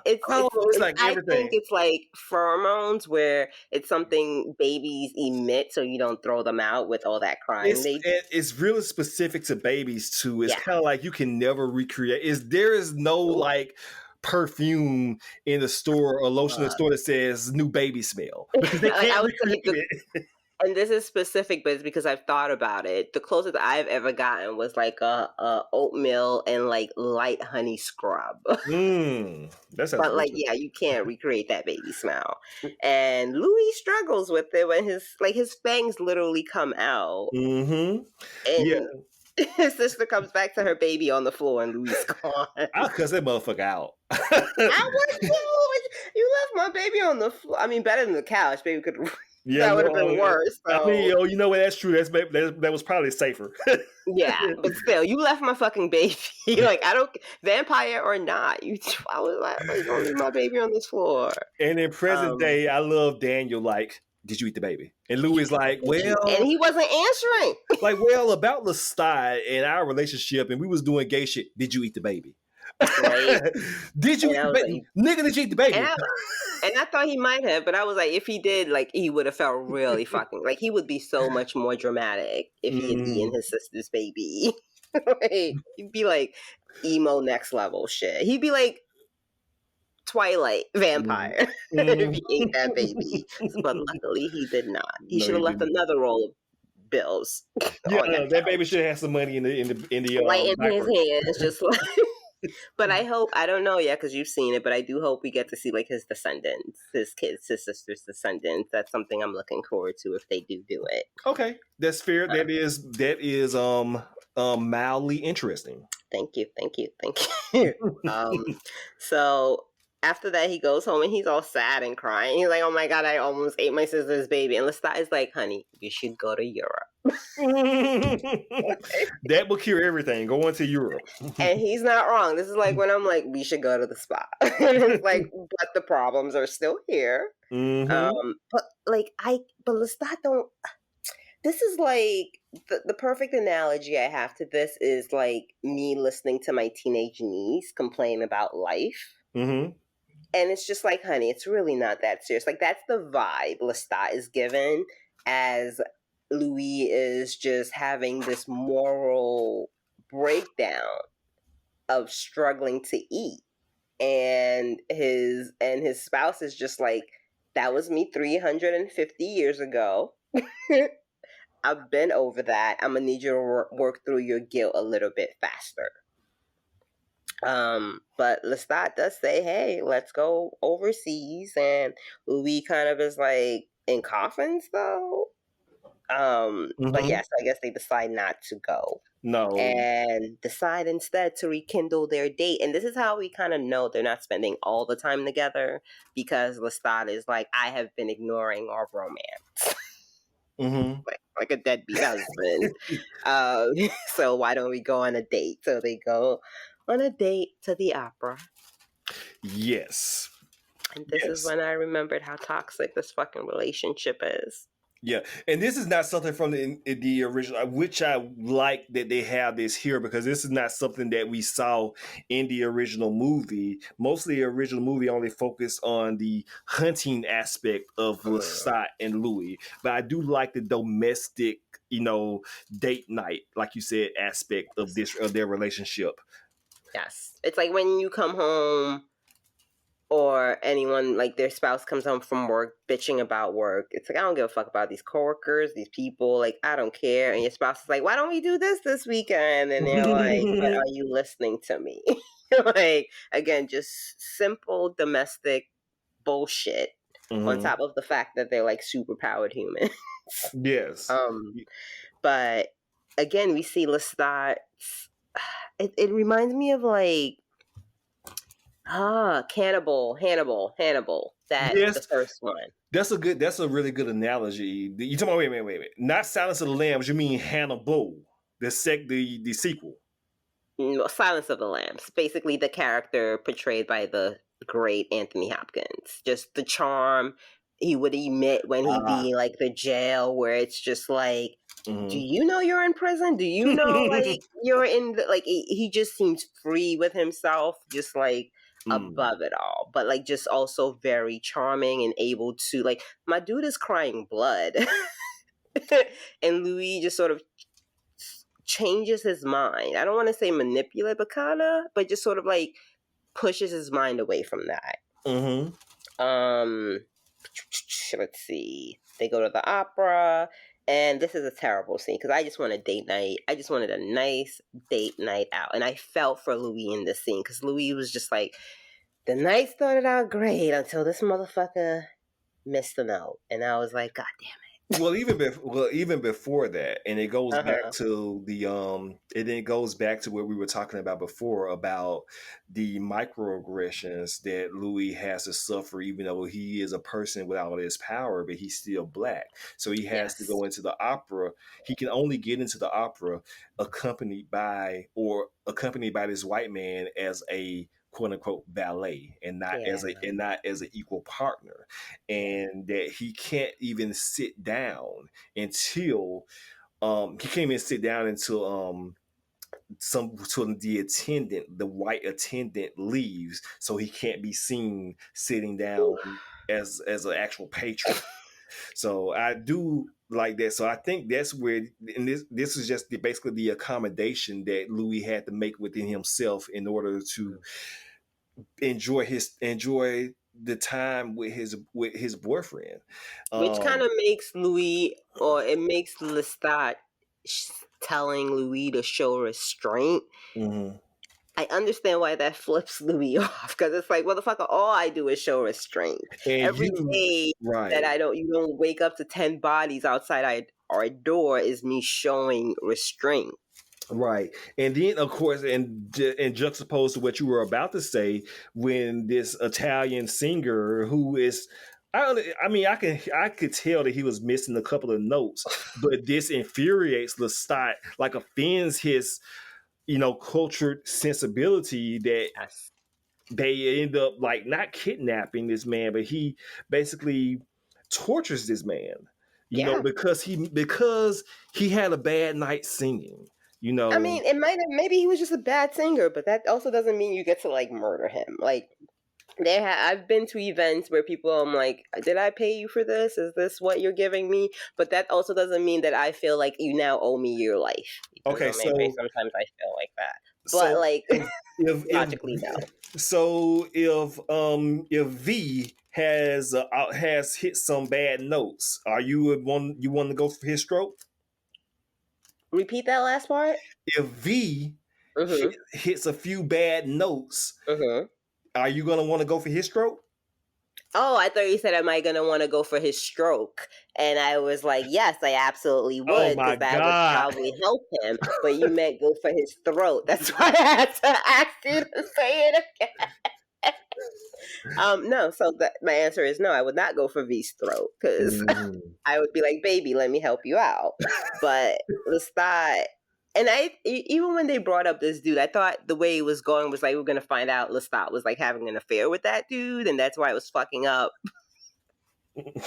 [SPEAKER 2] I don't know, it's like
[SPEAKER 1] I think
[SPEAKER 2] everything.
[SPEAKER 1] it's like pheromones, where it's something babies emit, so you don't throw them out with all that crying they do.
[SPEAKER 2] It's really specific to babies too. It's
[SPEAKER 1] Yeah.
[SPEAKER 2] kind of like you can never recreate. There is no like perfume in the store or lotion in the store that says new baby smell because they
[SPEAKER 1] Like I
[SPEAKER 2] can't
[SPEAKER 1] would
[SPEAKER 2] recreate
[SPEAKER 1] say,
[SPEAKER 2] it.
[SPEAKER 1] and this is specific, but it's because I've thought about it. The closest I've ever gotten was like a oatmeal and like light honey scrub.
[SPEAKER 2] That sounds
[SPEAKER 1] But like,
[SPEAKER 2] delicious.
[SPEAKER 1] yeah, you can't recreate that baby smell. And Louis struggles with it when his fangs literally come out,
[SPEAKER 2] Mm-hmm. Yeah,
[SPEAKER 1] and his sister comes back to her baby on the floor, and Louis is gone.
[SPEAKER 2] I'll cuss that motherfucker out.
[SPEAKER 1] I would too. You left my baby on the floor. I mean, better than the couch. Baby could.
[SPEAKER 2] Yeah,
[SPEAKER 1] That would have
[SPEAKER 2] no,
[SPEAKER 1] been worse.
[SPEAKER 2] I mean,
[SPEAKER 1] So
[SPEAKER 2] you know what? That's true. That was probably safer.
[SPEAKER 1] yeah, but still, you left my fucking baby. Like I don't, vampire or not. I was like, you gonna leave my baby on this floor.
[SPEAKER 2] And in present
[SPEAKER 1] Um,
[SPEAKER 2] day, I love Daniel. Like, did you eat the baby? And Louis is like,
[SPEAKER 1] and he wasn't answering.
[SPEAKER 2] about Lestat and our relationship, and we was doing gay shit. Did you eat the baby?
[SPEAKER 1] Right.
[SPEAKER 2] Did you
[SPEAKER 1] And
[SPEAKER 2] eat
[SPEAKER 1] I
[SPEAKER 2] the
[SPEAKER 1] was
[SPEAKER 2] baby?
[SPEAKER 1] like,
[SPEAKER 2] Nigga, did you eat the baby?
[SPEAKER 1] and I thought he might have, but I was like, if he did, like, he would have felt really fucking like he would be so much more dramatic if he had eaten his sister's baby. Like, he'd be like emo next level shit. He'd be like Twilight vampire if he ate that baby. But luckily, he did not. He
[SPEAKER 2] No,
[SPEAKER 1] should
[SPEAKER 2] he
[SPEAKER 1] have left
[SPEAKER 2] didn't.
[SPEAKER 1] another roll of bills
[SPEAKER 2] Yeah,
[SPEAKER 1] on that
[SPEAKER 2] that baby
[SPEAKER 1] couch,
[SPEAKER 2] should have some money in the
[SPEAKER 1] right in his
[SPEAKER 2] diaper.
[SPEAKER 1] hands, just like. But I hope, I don't know yet because you've seen it, but I do hope we get to see like his descendants, his kids, his sister's descendants. That's something I'm looking forward to if they do it.
[SPEAKER 2] Okay, that's fair. That is mildly interesting.
[SPEAKER 1] Thank you, thank you, thank you. So after that, he goes home and he's all sad and crying. He's like, "Oh my god, I almost ate my sister's baby." And Lestat is like, "Honey, you should go to Europe."
[SPEAKER 2] That will cure everything. Going to Europe.
[SPEAKER 1] And he's not wrong. This is like when I'm like, we should go to the spa. And it's like, but the problems are still here.
[SPEAKER 2] Mm-hmm.
[SPEAKER 1] But Lestat don't. This is like the perfect analogy I have to this is like me listening to my teenage niece complain about life.
[SPEAKER 2] Mm-hmm.
[SPEAKER 1] And it's just like, honey, it's really not that serious. Like, that's the vibe Lestat is given as Louis is just having this moral breakdown of struggling to eat. And his spouse is just like, That was me 350 years ago. I've been over that. I'm gonna need you to work through your guilt a little bit faster. But Lestat does say, "Hey, let's go overseas," and Louis kind of is like, "In coffins, though." But
[SPEAKER 2] Mm-hmm.
[SPEAKER 1] yes, I guess they decide not to go
[SPEAKER 2] No.
[SPEAKER 1] and decide instead to rekindle their date. And this is how we kind of know they're not spending all the time together, because Lestat is like, "I have been ignoring our romance."
[SPEAKER 2] Mm-hmm.
[SPEAKER 1] like a deadbeat husband. Uh, so why don't we go on a date? So they go on a date to the opera.
[SPEAKER 2] Yes.
[SPEAKER 1] And this is
[SPEAKER 2] Yes.
[SPEAKER 1] when I remembered how toxic this fucking relationship is.
[SPEAKER 2] Yeah, and this is not something from the original, which I like that they have this here because this is not something that we saw in the original movie. Mostly, the original movie only focused on the hunting aspect of Lestat and Louis, but I do like the domestic, date night, like you said, aspect of their relationship.
[SPEAKER 1] Yes. It's like when you come home or anyone, like their spouse comes home from work bitching about work. It's like, I don't give a fuck about these coworkers, these people. Like, I don't care. And your spouse is like, why don't we do this weekend? And they're like, but are you listening to me? Like, again, just simple domestic bullshit on
[SPEAKER 2] Hmm.
[SPEAKER 1] top of the fact that they're like super powered humans.
[SPEAKER 2] Yes.
[SPEAKER 1] um, but again, we see Lestat. It reminds me of like Hannibal. That the
[SPEAKER 2] Yes,
[SPEAKER 1] first one.
[SPEAKER 2] that's a really good analogy. You talking about wait. Not Silence of the Lambs, you mean Hannibal, the sequel.
[SPEAKER 1] Silence of the Lambs. Basically, the character portrayed by the great Anthony Hopkins. Just the charm he would emit when he'd be like the jail, where it's just like, do
[SPEAKER 2] Mhm.
[SPEAKER 1] you know you're in prison? Do you know like you're in the, like he just seems free with himself, just like
[SPEAKER 2] Mm.
[SPEAKER 1] above it all, but like just also very charming and able to like my dude is crying blood. And Louis just sort of changes his mind. I don't want to say manipulate, but kind of, but just sort of like pushes his mind away from that.
[SPEAKER 2] Mhm.
[SPEAKER 1] Um, let's see. They go to the opera, and this is a terrible scene because I just want a date night. I just wanted a nice date night out, and I felt for Louis in this scene because Louis was just like, the night started out great until this motherfucker missed the note, and I was like, God damn
[SPEAKER 2] Even before that, and it
[SPEAKER 1] it.
[SPEAKER 2] goes
[SPEAKER 1] Uh
[SPEAKER 2] back
[SPEAKER 1] huh.
[SPEAKER 2] to and then it goes back to what we were talking about before about the microaggressions that Louis has to suffer, even though he is a person without all his power, but he's still black. So he has to
[SPEAKER 1] Yes.
[SPEAKER 2] go into the opera. He can only get into the opera accompanied by this white man as a quote unquote valet and
[SPEAKER 1] Yeah.
[SPEAKER 2] not as an equal partner,
[SPEAKER 1] Yeah.
[SPEAKER 2] and that he can't even sit down until he can't even sit down until the white attendant leaves, so he can't be seen sitting
[SPEAKER 1] Whew.
[SPEAKER 2] down as an actual patron. So I do like that. So I think that's where, and this is just basically the accommodation that Louis had to make within himself in order to enjoy the time with his boyfriend.
[SPEAKER 1] Which kind
[SPEAKER 2] Um,
[SPEAKER 1] of makes Louis, or it makes Lestat telling Louis to show restraint.
[SPEAKER 2] mhm.
[SPEAKER 1] I understand why that flips Louis off, because it's like, motherfucker, all I do is show restraint.
[SPEAKER 2] And
[SPEAKER 1] Every
[SPEAKER 2] you
[SPEAKER 1] day that
[SPEAKER 2] right.
[SPEAKER 1] you don't wake up to 10 bodies outside our door is me showing restraint.
[SPEAKER 2] Right, and then of course, and juxtaposed to what you were about to say, when this Italian singer who is, I mean, I could tell that he was missing a couple of notes, but this infuriates Lestat, like offends his, cultured sensibility, that
[SPEAKER 1] Yes.
[SPEAKER 2] they end up like not kidnapping this man, but he basically tortures this man,
[SPEAKER 1] Yeah.
[SPEAKER 2] because he had a bad night singing, you
[SPEAKER 1] I
[SPEAKER 2] know.
[SPEAKER 1] mean, it might have, maybe he was just a bad singer, but that also doesn't mean you get to like murder him. Like, I've been to events where people, I'm like, did I pay you for this? Is this what you're giving me? But that also doesn't mean that I feel like you now owe me your life, even
[SPEAKER 2] Okay,
[SPEAKER 1] though maybe
[SPEAKER 2] so
[SPEAKER 1] sometimes I feel like that. But
[SPEAKER 2] so
[SPEAKER 1] like
[SPEAKER 2] if
[SPEAKER 1] logically, no.
[SPEAKER 2] so if V has hit some bad notes. Are you want to go for his stroke?
[SPEAKER 1] Repeat that last part.
[SPEAKER 2] If V
[SPEAKER 1] Mm-hmm.
[SPEAKER 2] hits a few bad notes,
[SPEAKER 1] Mm-hmm.
[SPEAKER 2] are you gonna want to go for his stroke?
[SPEAKER 1] Oh, I thought you said, am I going to want to go for his stroke? And I was like, yes, I absolutely
[SPEAKER 2] Oh
[SPEAKER 1] would,
[SPEAKER 2] my
[SPEAKER 1] because that would
[SPEAKER 2] god!
[SPEAKER 1] probably help him. But you meant go for his throat. That's why I had to ask you to say it again. No, so my answer is no, I would not go for V's throat, because
[SPEAKER 2] Mhm.
[SPEAKER 1] I would be like, baby, let me help you out. But Lestat, and even when they brought up this dude, I thought the way it was going was like, we're going to find out Lestat was like having an affair with that dude, and that's why it was fucking up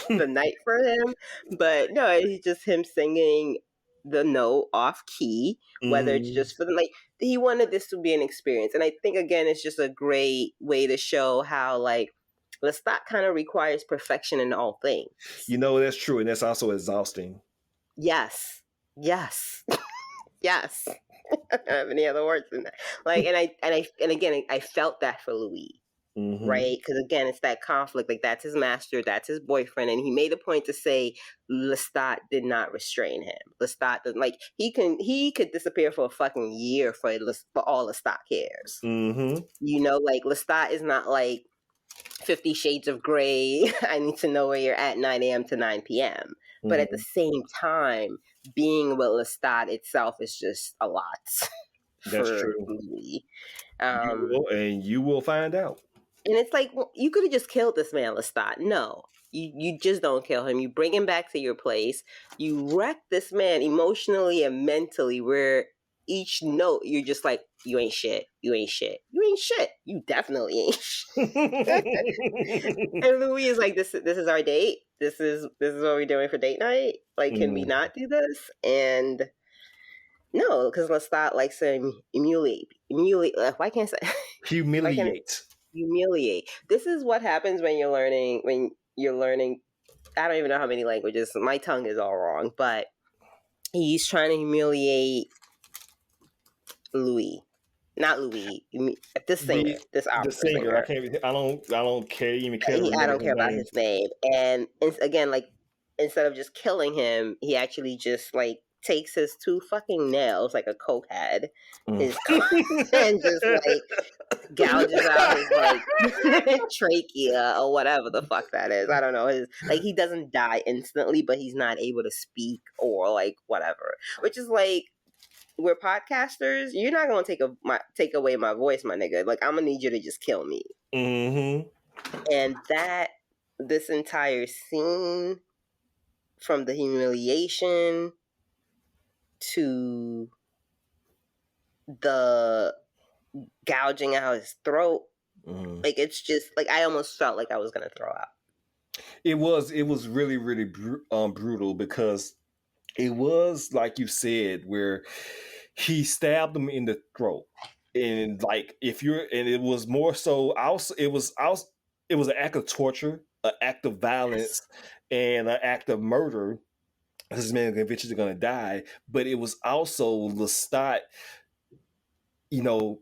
[SPEAKER 1] the night for him. But no, it's just him singing the note off key, whether it's
[SPEAKER 2] Mhm.
[SPEAKER 1] just for the like, he wanted this to be an experience. And I think again it's just a great way to show how like Lestat kind of requires perfection in all things.
[SPEAKER 2] You know that's true, and that's also exhausting.
[SPEAKER 1] Yes. Yes. Yes. I don't have any other words than that. Like, and again, I felt that for Louis,
[SPEAKER 2] Mm-hmm.
[SPEAKER 1] right? Because again, it's that conflict. Like, that's his master, that's his boyfriend, and he made a point to say Lestat did not restrain him. Lestat doesn't like he could disappear for a fucking year for all Lestat cares.
[SPEAKER 2] Mm-hmm.
[SPEAKER 1] You know, like Lestat is not like 50 Shades of Grey. I need to know where you're at 9 a.m. to 9 p.m. But at the
[SPEAKER 2] Mm-hmm.
[SPEAKER 1] same time, being with Lestat itself is just a lot
[SPEAKER 2] That's
[SPEAKER 1] for
[SPEAKER 2] true.
[SPEAKER 1] Louis.
[SPEAKER 2] You will find out.
[SPEAKER 1] And it's like, well, you could have just killed this man, Lestat. No, you just don't kill him. You bring him back to your place. You wreck this man emotionally and mentally, where each note you're just like, you ain't shit. You ain't shit. You ain't shit. You definitely ain't shit. And Louis is like, this is our date. This is what we're doing for date night. Like, can we
[SPEAKER 2] Mm.
[SPEAKER 1] not do this? And no, because Lestat likes to emulate. Why can't I say? Why can't
[SPEAKER 2] Humiliate.
[SPEAKER 1] humiliate? This is what happens when you're learning. When you're learning, I don't even know how many languages. My tongue is all wrong, but he's trying to humiliate Louis, not Louis. This singer, this
[SPEAKER 2] The
[SPEAKER 1] opera
[SPEAKER 2] singer.
[SPEAKER 1] singer.
[SPEAKER 2] I don't care even care to
[SPEAKER 1] I
[SPEAKER 2] remember
[SPEAKER 1] don't
[SPEAKER 2] her
[SPEAKER 1] care about
[SPEAKER 2] name.
[SPEAKER 1] his name. And it's, again, like, instead of just killing him, he actually just like takes his two fucking nails, like a cokehead,
[SPEAKER 2] Mm.
[SPEAKER 1] his and just like gouges out his like trachea or whatever the fuck that is. I don't know. His, like, he doesn't die instantly, but he's not able to speak or like whatever. Which is like, we're podcasters. You're not gonna take away my voice, my nigga. Like, I'm gonna need you to just kill me.
[SPEAKER 2] Mm-hmm.
[SPEAKER 1] And that this entire scene, from the humiliation to the gouging out his throat,
[SPEAKER 2] Mm-hmm.
[SPEAKER 1] like, it's just like, I almost felt like I was gonna throw out.
[SPEAKER 2] It was really really brutal because it was like you said where he stabbed him in the throat, and like if you're and it was more so also it was an act of torture, an act of
[SPEAKER 1] Yes.
[SPEAKER 2] violence, and an act of murder. This man eventually going to die, but it was also Lestat,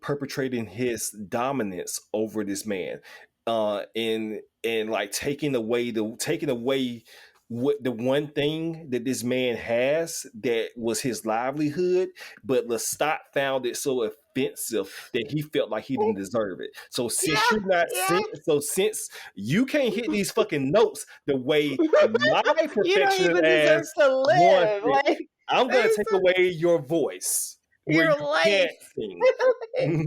[SPEAKER 2] perpetrating his dominance over this man, and like taking away what the one thing that this man has that was his livelihood, but Lestat found it so offensive that he felt like he didn't deserve it. So
[SPEAKER 1] Yeah, yeah.
[SPEAKER 2] since you can't hit these fucking notes the way my
[SPEAKER 1] You don't
[SPEAKER 2] perfectionist
[SPEAKER 1] even deserve
[SPEAKER 2] ass
[SPEAKER 1] to
[SPEAKER 2] wants
[SPEAKER 1] live.
[SPEAKER 2] it,
[SPEAKER 1] Like,
[SPEAKER 2] I'm gonna
[SPEAKER 1] it's
[SPEAKER 2] take away your voice where
[SPEAKER 1] your
[SPEAKER 2] you can't
[SPEAKER 1] life.
[SPEAKER 2] sing.
[SPEAKER 1] Oh,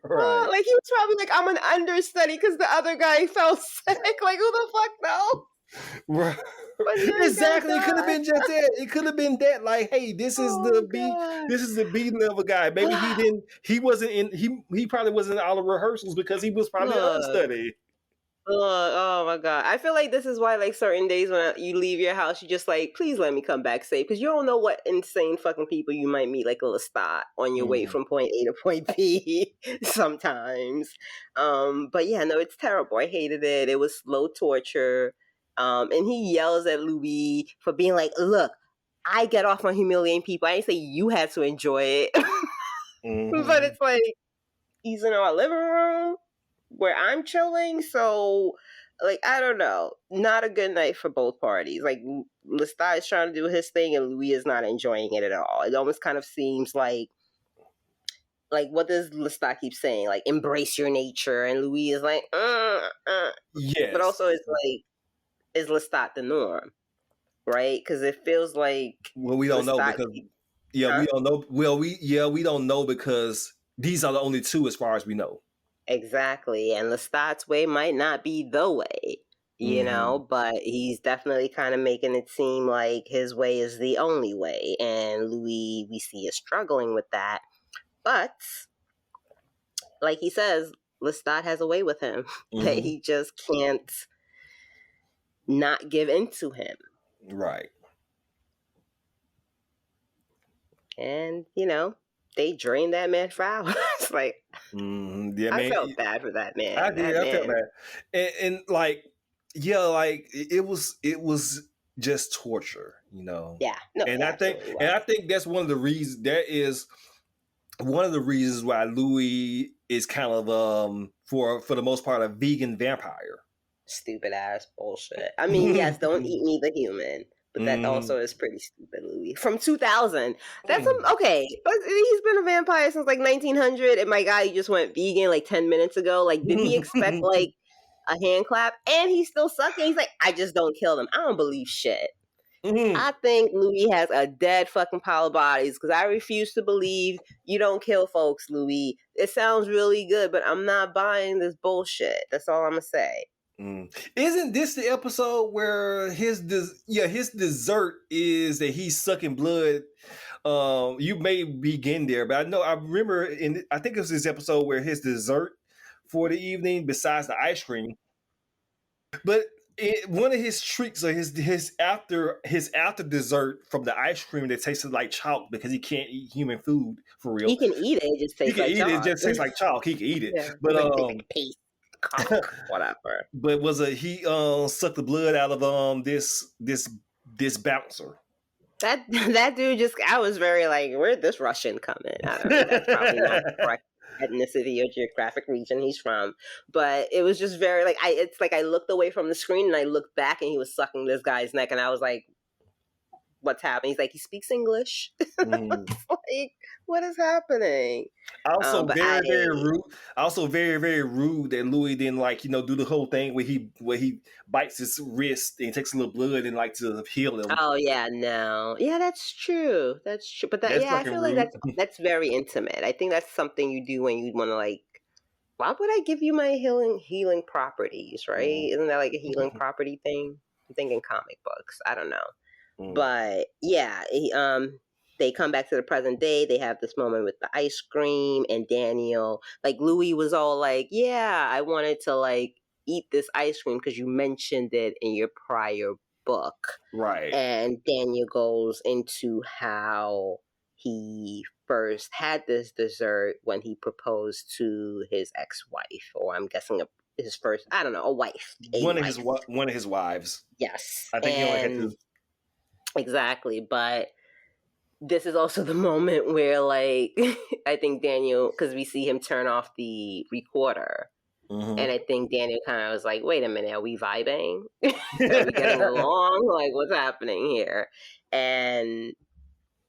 [SPEAKER 2] Right.
[SPEAKER 1] like, he was probably like, I'm an understudy because the other guy fell sick. Like, who the fuck knows?
[SPEAKER 2] Right.
[SPEAKER 1] But thank
[SPEAKER 2] Exactly. It could have
[SPEAKER 1] God.
[SPEAKER 2] been just that. It could have been that. Like, hey,
[SPEAKER 1] Oh God.
[SPEAKER 2] this is the B level guy. Maybe he wasn't in he probably wasn't in all the rehearsals because he was probably an
[SPEAKER 1] Look.
[SPEAKER 2] understudy.
[SPEAKER 1] Look, oh my God. I feel like this is why, like, certain days when you leave your house, you just like, please let me come back safe, because you don't know what insane fucking people you might meet, like a Lestat, on your way
[SPEAKER 2] Mm.
[SPEAKER 1] from point A to point B sometimes. But yeah, no, it's terrible. I hated it. It was slow torture. And he yells at Louis for being like, look, I get off on humiliating people. I didn't say you had to enjoy it. But
[SPEAKER 2] Mhm.
[SPEAKER 1] it's like, he's in our living room where I'm chilling, so like I don't know, not a good night for both parties. Like Lestat is trying to do his thing, and Louis is not enjoying it at all. It almost kind of seems like what does Lestat keep saying? Like embrace your nature, and Louis is like, but
[SPEAKER 2] Yes.
[SPEAKER 1] also it's like, is Lestat the norm, right? Because it feels like
[SPEAKER 2] Well, we don't know
[SPEAKER 1] Lestat,
[SPEAKER 2] because we
[SPEAKER 1] huh?
[SPEAKER 2] don't know. Well, we don't know because these are the only two as far as we know.
[SPEAKER 1] Exactly. And Lestat's way might not be the way,
[SPEAKER 2] Mm-hmm.
[SPEAKER 1] but he's definitely kind of making it seem like his way is the only way. And Louis, we see, is struggling with that. But, like he says, Lestat has a way with him that
[SPEAKER 2] Mm-hmm.
[SPEAKER 1] he just can't not give in to him.
[SPEAKER 2] Right.
[SPEAKER 1] And, they drained that man for hours. Like,
[SPEAKER 2] Yeah,
[SPEAKER 1] I
[SPEAKER 2] man.
[SPEAKER 1] felt bad for that
[SPEAKER 2] I
[SPEAKER 1] man.
[SPEAKER 2] did.
[SPEAKER 1] That
[SPEAKER 2] I felt
[SPEAKER 1] man.
[SPEAKER 2] bad, and like, yeah, like it was just torture,
[SPEAKER 1] Yeah. No, it
[SPEAKER 2] And I think,
[SPEAKER 1] absolutely
[SPEAKER 2] and
[SPEAKER 1] was.
[SPEAKER 2] I think that's one of the reasons. That is one of the reasons why Louis is kind of for the most part a vegan vampire.
[SPEAKER 1] Stupid ass bullshit. I mean, yes, don't eat me the human, but that
[SPEAKER 2] Mm,
[SPEAKER 1] also is pretty stupid, Louis. From 2000. That's
[SPEAKER 2] mm.
[SPEAKER 1] okay. But he's been a vampire since like 1900, and my guy just went vegan like 10 minutes ago. Like, did he expect like a hand clap? And he's still sucking. He's like, I just don't kill them. I don't believe shit.
[SPEAKER 2] Mm.
[SPEAKER 1] I think Louis has a dead fucking pile of bodies because I refuse to believe you don't kill folks, Louis. It sounds really good, but I'm not buying this bullshit. That's all I'm gonna say.
[SPEAKER 2] Isn't this the episode where his dessert is that he's sucking blood? You may begin there, but I remember I think it was this episode where his dessert for the evening, besides the ice cream, but one of his treats or his after dessert from the ice cream that tasted like chalk because he can't eat human food for real.
[SPEAKER 1] He can eat it. It just
[SPEAKER 2] He
[SPEAKER 1] tastes
[SPEAKER 2] can
[SPEAKER 1] like
[SPEAKER 2] eat it; it
[SPEAKER 1] chalk.
[SPEAKER 2] just tastes like chalk. He can eat it,
[SPEAKER 1] Yeah,
[SPEAKER 2] but
[SPEAKER 1] it's like tastes like paste, caulk, whatever.
[SPEAKER 2] but was he sucked the blood out of this bouncer.
[SPEAKER 1] That dude just. I was very like, where'd this Russian come in? I don't know. That's probably not the correct ethnicity or geographic region he's from, but it was just very like I. It's like I looked away from the screen and I looked back and he was sucking this guy's neck and I was like, what's happening? He's like, he speaks English.
[SPEAKER 2] Mm.
[SPEAKER 1] It's like, what is happening?
[SPEAKER 2] Also
[SPEAKER 1] But I.
[SPEAKER 2] very very rude. Also very very rude that Louis didn't like do the whole thing where he bites his wrist and takes a little blood and like to heal him.
[SPEAKER 1] Oh yeah, no, yeah, that's true. That's true. But
[SPEAKER 2] That's
[SPEAKER 1] I
[SPEAKER 2] fucking
[SPEAKER 1] feel like
[SPEAKER 2] rude.
[SPEAKER 1] that's very intimate. I think that's something you do when you want to like. Why would I give you my healing properties? Right?
[SPEAKER 2] Mm.
[SPEAKER 1] Isn't that like a healing property thing? I'm thinking comic books. I don't know.
[SPEAKER 2] Mm.
[SPEAKER 1] But yeah, they come back to the present day. They have this moment with the ice cream and Daniel. Like Louis was all like, "Yeah, I wanted to like eat this ice cream because you mentioned it in your prior book."
[SPEAKER 2] Right.
[SPEAKER 1] And Daniel goes into how he first had this dessert when he proposed to his ex-wife, or I'm guessing his first, I don't know, a wife, a wife.
[SPEAKER 2] One of his wives.
[SPEAKER 1] Yes,
[SPEAKER 2] I think he only had
[SPEAKER 1] and
[SPEAKER 2] to.
[SPEAKER 1] exactly, but this is also the moment where, like, I think Daniel, because we see him turn off the recorder,
[SPEAKER 2] Mm-hmm.
[SPEAKER 1] and I think Daniel kind of was like, "Wait a minute, are we vibing? Are we getting along? Like, what's happening here?" And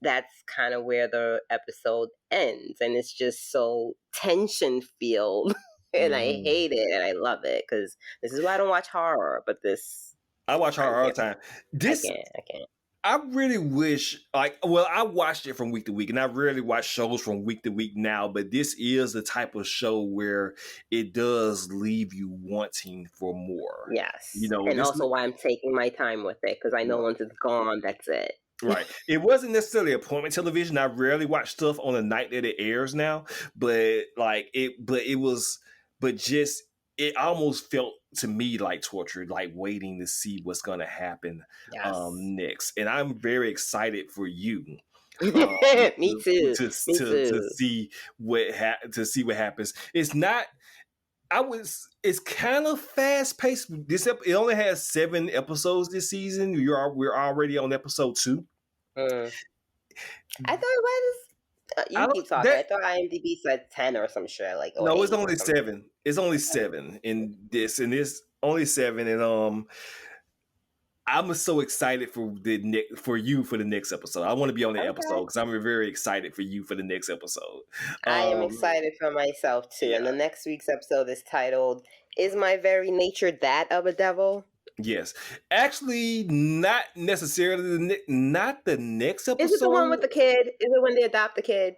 [SPEAKER 1] that's kind of where the episode ends, and it's just so tension filled, and I
[SPEAKER 2] Mm-hmm.
[SPEAKER 1] hate it, and I love it because this is why I don't watch horror. But this,
[SPEAKER 2] I watch
[SPEAKER 1] I
[SPEAKER 2] horror all the
[SPEAKER 1] can't,
[SPEAKER 2] time.
[SPEAKER 1] I
[SPEAKER 2] This
[SPEAKER 1] can't, I can't.
[SPEAKER 2] I really wish, well, I watched it from week to week, and I rarely watch shows from week to week now. But this is the type of show where it does leave you wanting for more.
[SPEAKER 1] Yes, and
[SPEAKER 2] This,
[SPEAKER 1] also why I'm taking my time with it because I know once it's gone, that's it.
[SPEAKER 2] right? It wasn't necessarily appointment television. I rarely watch stuff on the night that it airs now, but just it almost felt to me like torture, like waiting to see what's gonna happen
[SPEAKER 1] Yes,
[SPEAKER 2] next. And I'm very excited for you
[SPEAKER 1] me too, me
[SPEAKER 2] to
[SPEAKER 1] too.
[SPEAKER 2] see to see what happens. It's not. It's kind of fast paced. It only has 7 episodes this season. We're already on episode 2.
[SPEAKER 1] Mm. I thought it was.
[SPEAKER 2] I
[SPEAKER 1] You
[SPEAKER 2] don't
[SPEAKER 1] keep talking.
[SPEAKER 2] that
[SPEAKER 1] I thought IMDb said 10 or some shit, like or
[SPEAKER 2] No, it's
[SPEAKER 1] 8 or
[SPEAKER 2] only
[SPEAKER 1] something.
[SPEAKER 2] 7. It's only 7 in this. only 7, and I'm so excited for the next episode. I want to be on the episode
[SPEAKER 1] Okay.
[SPEAKER 2] because I'm very excited for you for the next episode.
[SPEAKER 1] I am
[SPEAKER 2] Um,
[SPEAKER 1] excited for myself too. And
[SPEAKER 2] yeah,
[SPEAKER 1] the next week's episode is titled "Is My Very Nature That of a Devil?"
[SPEAKER 2] yes. Actually, not necessarily not the next
[SPEAKER 1] Is it the one
[SPEAKER 2] episode.
[SPEAKER 1] with the kid? Is it when they adopt the kid?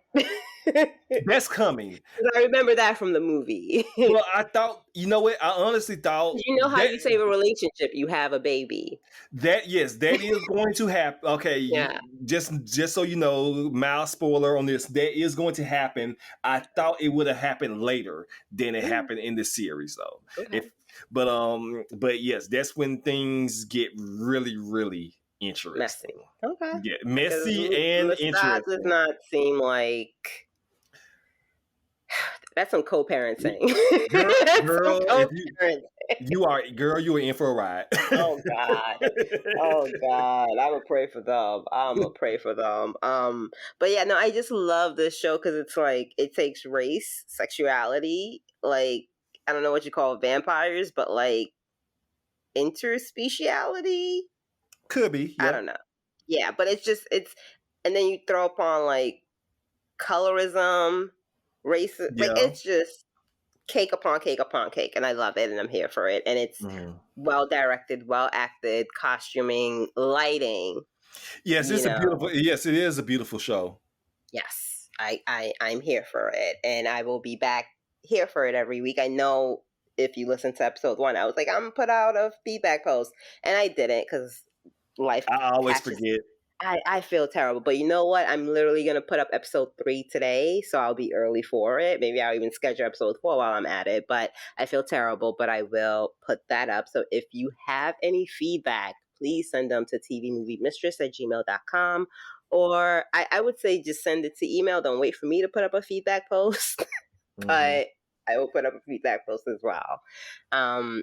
[SPEAKER 2] That's coming.
[SPEAKER 1] I remember that from the movie.
[SPEAKER 2] Well, I thought, you know what? I honestly thought
[SPEAKER 1] You know how
[SPEAKER 2] that
[SPEAKER 1] you save a relationship? You have a baby.
[SPEAKER 2] yes, that is going to happen. Okay,
[SPEAKER 1] Yeah.
[SPEAKER 2] just so you know, mild spoiler on this, that is going to happen. I thought it would have happened later than it
[SPEAKER 1] Mm,
[SPEAKER 2] happened in the series, though.
[SPEAKER 1] okay.
[SPEAKER 2] If but yes, that's when things get really, really interesting.
[SPEAKER 1] Messy. Okay.
[SPEAKER 2] Yeah,
[SPEAKER 1] Because
[SPEAKER 2] messy and
[SPEAKER 1] Lestat does
[SPEAKER 2] interesting.
[SPEAKER 1] not seem like that's some co-parenting.
[SPEAKER 2] Girl,
[SPEAKER 1] That's some
[SPEAKER 2] girl, if
[SPEAKER 1] co-parenting.
[SPEAKER 2] you are in for a ride.
[SPEAKER 1] Oh God. Oh God. I'ma pray for them. I'ma pray for them. But yeah, no, I just love this show because it's like it takes race, sexuality, like I don't know what you call vampires, but like interspeciality.
[SPEAKER 2] Could be,
[SPEAKER 1] I
[SPEAKER 2] yeah.
[SPEAKER 1] don't know. Yeah, but it's and then you throw upon like colorism, race, like
[SPEAKER 2] Yeah.
[SPEAKER 1] it's just cake upon cake upon cake, and I love it, and I'm here for it, and it's
[SPEAKER 2] Mhm.
[SPEAKER 1] well directed, well acted, costuming, lighting.
[SPEAKER 2] Yes,
[SPEAKER 1] You
[SPEAKER 2] it's a
[SPEAKER 1] know,
[SPEAKER 2] beautiful. Yes, it is a beautiful show.
[SPEAKER 1] yes, I'm here for it, and I will be back here for it every week. I know if you listen to episode 1, I was like, I'm gonna put out a feedback post, and I didn't because life
[SPEAKER 2] I always
[SPEAKER 1] catches.
[SPEAKER 2] forget.
[SPEAKER 1] I feel terrible, but you know what? I'm literally gonna put up episode 3 today, so I'll be early for it. Maybe I'll even schedule episode 4 while I'm at it. But I feel terrible, but I will put that up. So if you have any feedback, please send them to tvmoviemistress@gmail.com. Or I would say just send it to email. Don't wait for me to put up a feedback post.
[SPEAKER 2] Mhm.
[SPEAKER 1] But I will put up a feedback post as well. I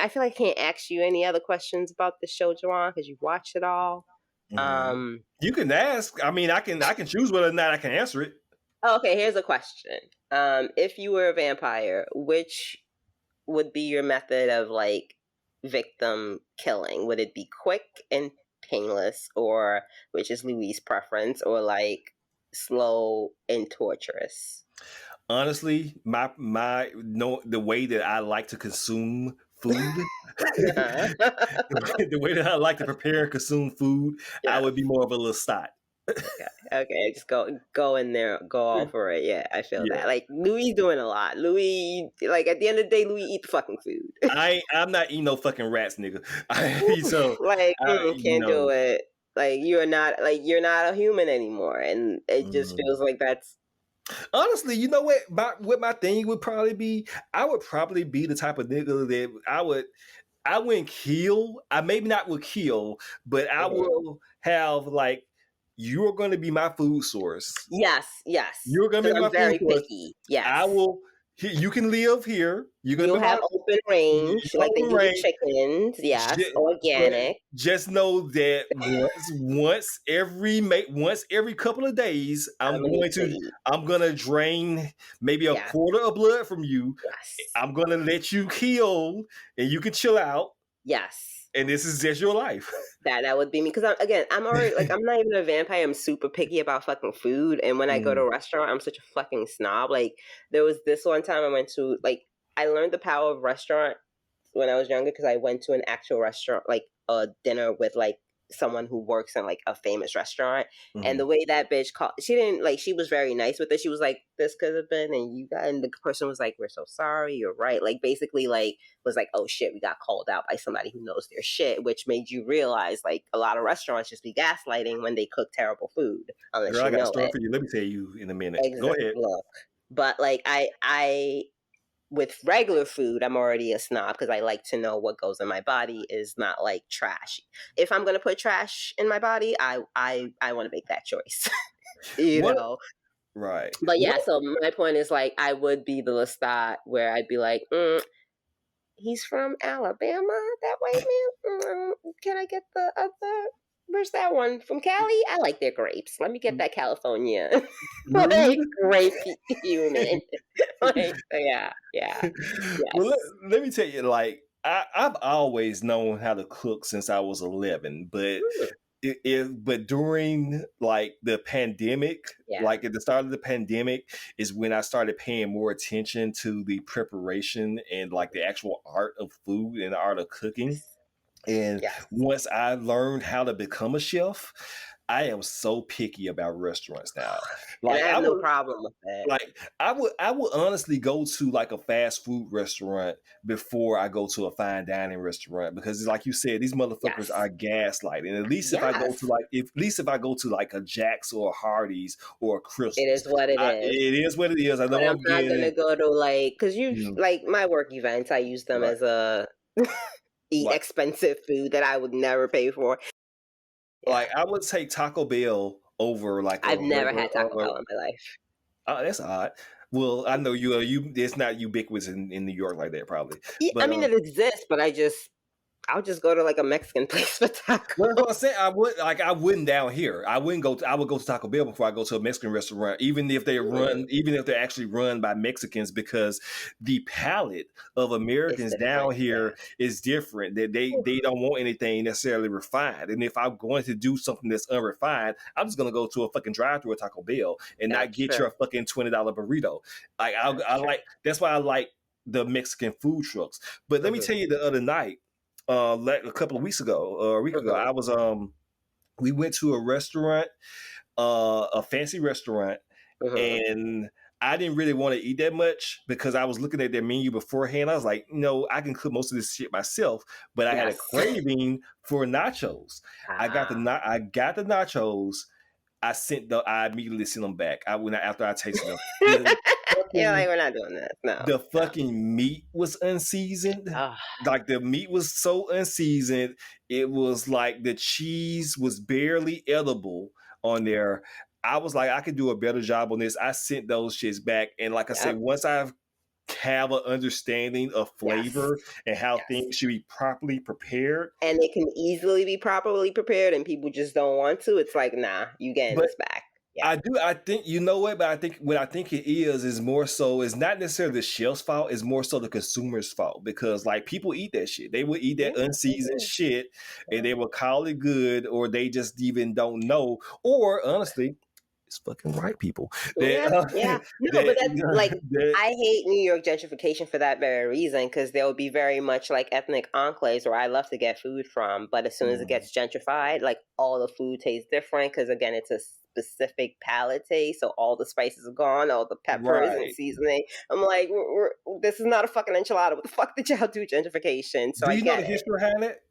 [SPEAKER 1] feel like I can't ask you any other questions about the show, Jawan, because you've watched it all.
[SPEAKER 2] Mhm.
[SPEAKER 1] Um,
[SPEAKER 2] You can ask. I mean, I can choose whether or not I can answer it.
[SPEAKER 1] okay, here's a question. If you were a vampire, which would be your method of like victim killing? Would it be quick and painless, or which is Louis' preference, or like slow and torturous?
[SPEAKER 2] Honestly, my no the way that I like to consume food,
[SPEAKER 1] Uh-huh.
[SPEAKER 2] the way that I like to prepare and consume food, I
[SPEAKER 1] Yes.
[SPEAKER 2] would be more of a Lestat.
[SPEAKER 1] Okay. Okay. Just go in there, go all for it. Yeah, I feel
[SPEAKER 2] Yeah.
[SPEAKER 1] that. Like Louis doing a lot. Louis, like at the end of the day, Louis eat the fucking food.
[SPEAKER 2] I'm not eating no fucking rats, nigga. So
[SPEAKER 1] Like can't do
[SPEAKER 2] no.
[SPEAKER 1] it. Like you're not a human anymore, and it just
[SPEAKER 2] Mm.
[SPEAKER 1] feels like that's
[SPEAKER 2] Honestly, you know what? My thing would probably be, I would probably be the type of nigga that I wouldn't kill. I maybe not would kill, but I
[SPEAKER 1] mhm.
[SPEAKER 2] will have like, you're going to be my food source.
[SPEAKER 1] Yes, yes.
[SPEAKER 2] You're going to
[SPEAKER 1] Because
[SPEAKER 2] be my
[SPEAKER 1] I'm
[SPEAKER 2] food
[SPEAKER 1] very
[SPEAKER 2] source.
[SPEAKER 1] picky. Yes,
[SPEAKER 2] I will. You can live here. You're going to
[SPEAKER 1] you'll
[SPEAKER 2] be my
[SPEAKER 1] have open range, like they
[SPEAKER 2] own
[SPEAKER 1] do with
[SPEAKER 2] range.
[SPEAKER 1] chickens. Yes,
[SPEAKER 2] But
[SPEAKER 1] organic.
[SPEAKER 2] just know that once every couple of days,
[SPEAKER 1] I'm gonna need to eat.
[SPEAKER 2] I'm gonna drain maybe a
[SPEAKER 1] Yes,
[SPEAKER 2] quarter of blood from you.
[SPEAKER 1] yes,
[SPEAKER 2] I'm gonna let you heal, and you can chill out.
[SPEAKER 1] yes.
[SPEAKER 2] And this is just your life.
[SPEAKER 1] That would be me. Because I'm already like I'm not even a vampire. I'm super picky about fucking food. And when I go to
[SPEAKER 2] Mm,
[SPEAKER 1] a restaurant, I'm such a fucking snob. Like there was this one time I went to like I learned the power of restaurant when I was younger because I went to an actual restaurant, like a dinner with like someone who works in like a famous restaurant. And the
[SPEAKER 2] mm.
[SPEAKER 1] way that bitch called, she didn't like, she was very nice with it. She was like, this could have been, and you got, and the person was like, we're so sorry, you're right. Like basically, like, was like, oh shit, we got called out by somebody who knows their shit, which made you realize like a lot of restaurants just be gaslighting when they cook terrible food, unless
[SPEAKER 2] Girl, I
[SPEAKER 1] you
[SPEAKER 2] got a
[SPEAKER 1] know
[SPEAKER 2] story
[SPEAKER 1] it.
[SPEAKER 2] for you. Let me tell you in a minute. Go
[SPEAKER 1] Exact
[SPEAKER 2] ahead.
[SPEAKER 1] look. But like I with regular food, I'm already a snob because I like to know what goes in my body is not like trash. If I'm gonna put trash in my body, I want to make that choice, you
[SPEAKER 2] What?
[SPEAKER 1] know.
[SPEAKER 2] Right.
[SPEAKER 1] But
[SPEAKER 2] What?
[SPEAKER 1] yeah, so my point is like I would be the Lestat where I'd be like, he's from Alabama, that white man. Can I get the other? Where's that one from Cali? I like their grapes. Let me get that California like
[SPEAKER 2] Rude.
[SPEAKER 1] grape human. Like yeah, yeah,
[SPEAKER 2] Well,
[SPEAKER 1] yes.
[SPEAKER 2] let me tell you, like, I've always known how to cook since I was 11, but
[SPEAKER 1] Hmm.
[SPEAKER 2] but during like the pandemic,
[SPEAKER 1] Yeah.
[SPEAKER 2] like at the start of the pandemic, is when I started paying more attention to the preparation and like the actual art of food and the art of cooking.
[SPEAKER 1] Yes.
[SPEAKER 2] And
[SPEAKER 1] Yes.
[SPEAKER 2] once I learned how to become a chef, I am so picky about restaurants now.
[SPEAKER 1] And I
[SPEAKER 2] Like
[SPEAKER 1] have
[SPEAKER 2] I
[SPEAKER 1] no
[SPEAKER 2] would
[SPEAKER 1] problem with it.
[SPEAKER 2] like I would honestly go to like a fast food restaurant before I go to a fine dining restaurant because like you said, these motherfuckers
[SPEAKER 1] Yes.
[SPEAKER 2] are gaslighting. At least if I go to
[SPEAKER 1] Yes.
[SPEAKER 2] like if at least if I go to like a Jack's or a Hardee's or a
[SPEAKER 1] It
[SPEAKER 2] Crystals,
[SPEAKER 1] is what it is.
[SPEAKER 2] it is what it is. I
[SPEAKER 1] But
[SPEAKER 2] know
[SPEAKER 1] I'm
[SPEAKER 2] I'm
[SPEAKER 1] not gonna
[SPEAKER 2] getting
[SPEAKER 1] go to like, cause
[SPEAKER 2] mm,
[SPEAKER 1] like my work events, I use them
[SPEAKER 2] right.
[SPEAKER 1] as a eat
[SPEAKER 2] Like
[SPEAKER 1] expensive food that I would never pay for. Yeah.
[SPEAKER 2] I would take Taco Bell over like a
[SPEAKER 1] I've never
[SPEAKER 2] regular
[SPEAKER 1] had Taco Bell in my life.
[SPEAKER 2] oh, that's odd. Well, I know you it's not ubiquitous in New York like that probably.
[SPEAKER 1] Yeah, I
[SPEAKER 2] But
[SPEAKER 1] mean, it exists, but I'll just go to like a Mexican place for
[SPEAKER 2] well, that's what I
[SPEAKER 1] tacos.
[SPEAKER 2] said. I wouldn't down here. I wouldn't go. I would go to Taco Bell before I go to a Mexican restaurant,
[SPEAKER 1] Mm,
[SPEAKER 2] even if they're actually run by Mexicans, because the palate of
[SPEAKER 1] it's
[SPEAKER 2] Americans down
[SPEAKER 1] different. Yeah.
[SPEAKER 2] here is different. That they don't want anything necessarily refined. And if I'm going to do something that's unrefined, I'm just gonna go to a fucking drive-through at Taco Bell and not
[SPEAKER 1] That's
[SPEAKER 2] get
[SPEAKER 1] true.
[SPEAKER 2] your fucking $20 burrito. Like
[SPEAKER 1] That's
[SPEAKER 2] I
[SPEAKER 1] true.
[SPEAKER 2] like that's why I like the Mexican food trucks. But let me
[SPEAKER 1] Hmm.
[SPEAKER 2] tell you, the other night like a couple of weeks ago or a week ago,
[SPEAKER 1] Hmm.
[SPEAKER 2] I was we went to a restaurant, a fancy restaurant,
[SPEAKER 1] Hmm.
[SPEAKER 2] and I didn't really want to eat that much because I was looking at their menu beforehand. I was like, no, I can cook most of this shit myself, but I had a
[SPEAKER 1] Yes.
[SPEAKER 2] craving for nachos.
[SPEAKER 1] Ah.
[SPEAKER 2] I got the nachos. I immediately sent them back. I when after I tasted them. The
[SPEAKER 1] You're like,
[SPEAKER 2] fucking
[SPEAKER 1] we're not doing this. No.
[SPEAKER 2] the
[SPEAKER 1] No.
[SPEAKER 2] fucking meat was unseasoned.
[SPEAKER 1] Oh,
[SPEAKER 2] Like the meat was so unseasoned, it was like the cheese was barely edible on there. I was like, I could do a better job on this. I sent those shits back, and like I said,
[SPEAKER 1] yep.
[SPEAKER 2] once I have an understanding of
[SPEAKER 1] Yes.
[SPEAKER 2] flavor and how
[SPEAKER 1] Yes.
[SPEAKER 2] things should be properly prepared,
[SPEAKER 1] And it can easily be properly prepared, and people just don't want to. It's like, nah, you getting
[SPEAKER 2] but
[SPEAKER 1] this back. Yeah.
[SPEAKER 2] I do. I think you know what, but I think what I think it is more so. It's not necessarily the chef's fault. It's more so the consumer's fault because like people eat that shit. They would eat
[SPEAKER 1] Yeah,
[SPEAKER 2] that
[SPEAKER 1] they
[SPEAKER 2] unseasoned
[SPEAKER 1] do.
[SPEAKER 2] shit, and
[SPEAKER 1] Yeah.
[SPEAKER 2] they will call it good, or they just even don't know. Or honestly, it's fucking white people that
[SPEAKER 1] Yeah, yeah. No, but
[SPEAKER 2] that
[SPEAKER 1] that's like
[SPEAKER 2] that
[SPEAKER 1] I hate New York gentrification for that very reason because there will be very much like ethnic enclaves where I love to get food from, but as soon as it
[SPEAKER 2] mm,
[SPEAKER 1] gets gentrified, like all the food tastes different because again, it's a specific palate taste, so all the spices are gone, all the peppers and
[SPEAKER 2] right.
[SPEAKER 1] seasoning. I'm like, this is not a fucking enchilada. What the fuck did y'all do gentrification? So
[SPEAKER 2] Do
[SPEAKER 1] I
[SPEAKER 2] you know
[SPEAKER 1] get
[SPEAKER 2] the
[SPEAKER 1] it.
[SPEAKER 2] history behind it?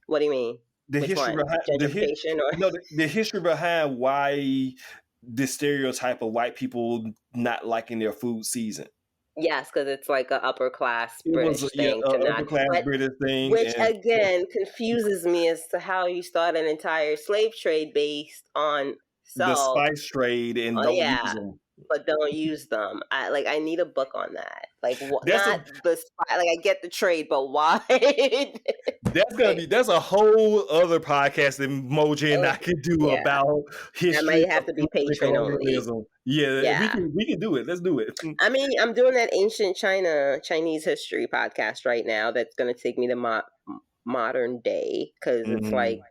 [SPEAKER 1] What do you mean?
[SPEAKER 2] The
[SPEAKER 1] Which
[SPEAKER 2] history
[SPEAKER 1] one?
[SPEAKER 2] behind
[SPEAKER 1] Gentrification or
[SPEAKER 2] no the history behind why the stereotype of white people not liking their food season.
[SPEAKER 1] yes, because it's like a upper class
[SPEAKER 2] It was
[SPEAKER 1] British
[SPEAKER 2] yeah,
[SPEAKER 1] thing to
[SPEAKER 2] upper
[SPEAKER 1] not.
[SPEAKER 2] class
[SPEAKER 1] But
[SPEAKER 2] British thing,
[SPEAKER 1] which
[SPEAKER 2] and
[SPEAKER 1] again confuses me as to how you start an entire slave trade based on
[SPEAKER 2] the
[SPEAKER 1] salt.
[SPEAKER 2] spice trade, and
[SPEAKER 1] Oh
[SPEAKER 2] don't use
[SPEAKER 1] yeah,
[SPEAKER 2] them.
[SPEAKER 1] but don't use them. I need a book on that. Like what?
[SPEAKER 2] That's a
[SPEAKER 1] Not the like I get the trade, but why?
[SPEAKER 2] that's a whole other podcast that Moji and I could do
[SPEAKER 1] Yeah,
[SPEAKER 2] about
[SPEAKER 1] that
[SPEAKER 2] history
[SPEAKER 1] might have
[SPEAKER 2] of
[SPEAKER 1] to be
[SPEAKER 2] American
[SPEAKER 1] patron only.
[SPEAKER 2] colonialism. Yeah,
[SPEAKER 1] Yeah.
[SPEAKER 2] we can do it. Let's do it.
[SPEAKER 1] I mean, I'm doing that ancient Chinese history podcast right now. That's going to take me to modern day because it's like
[SPEAKER 2] Mhm,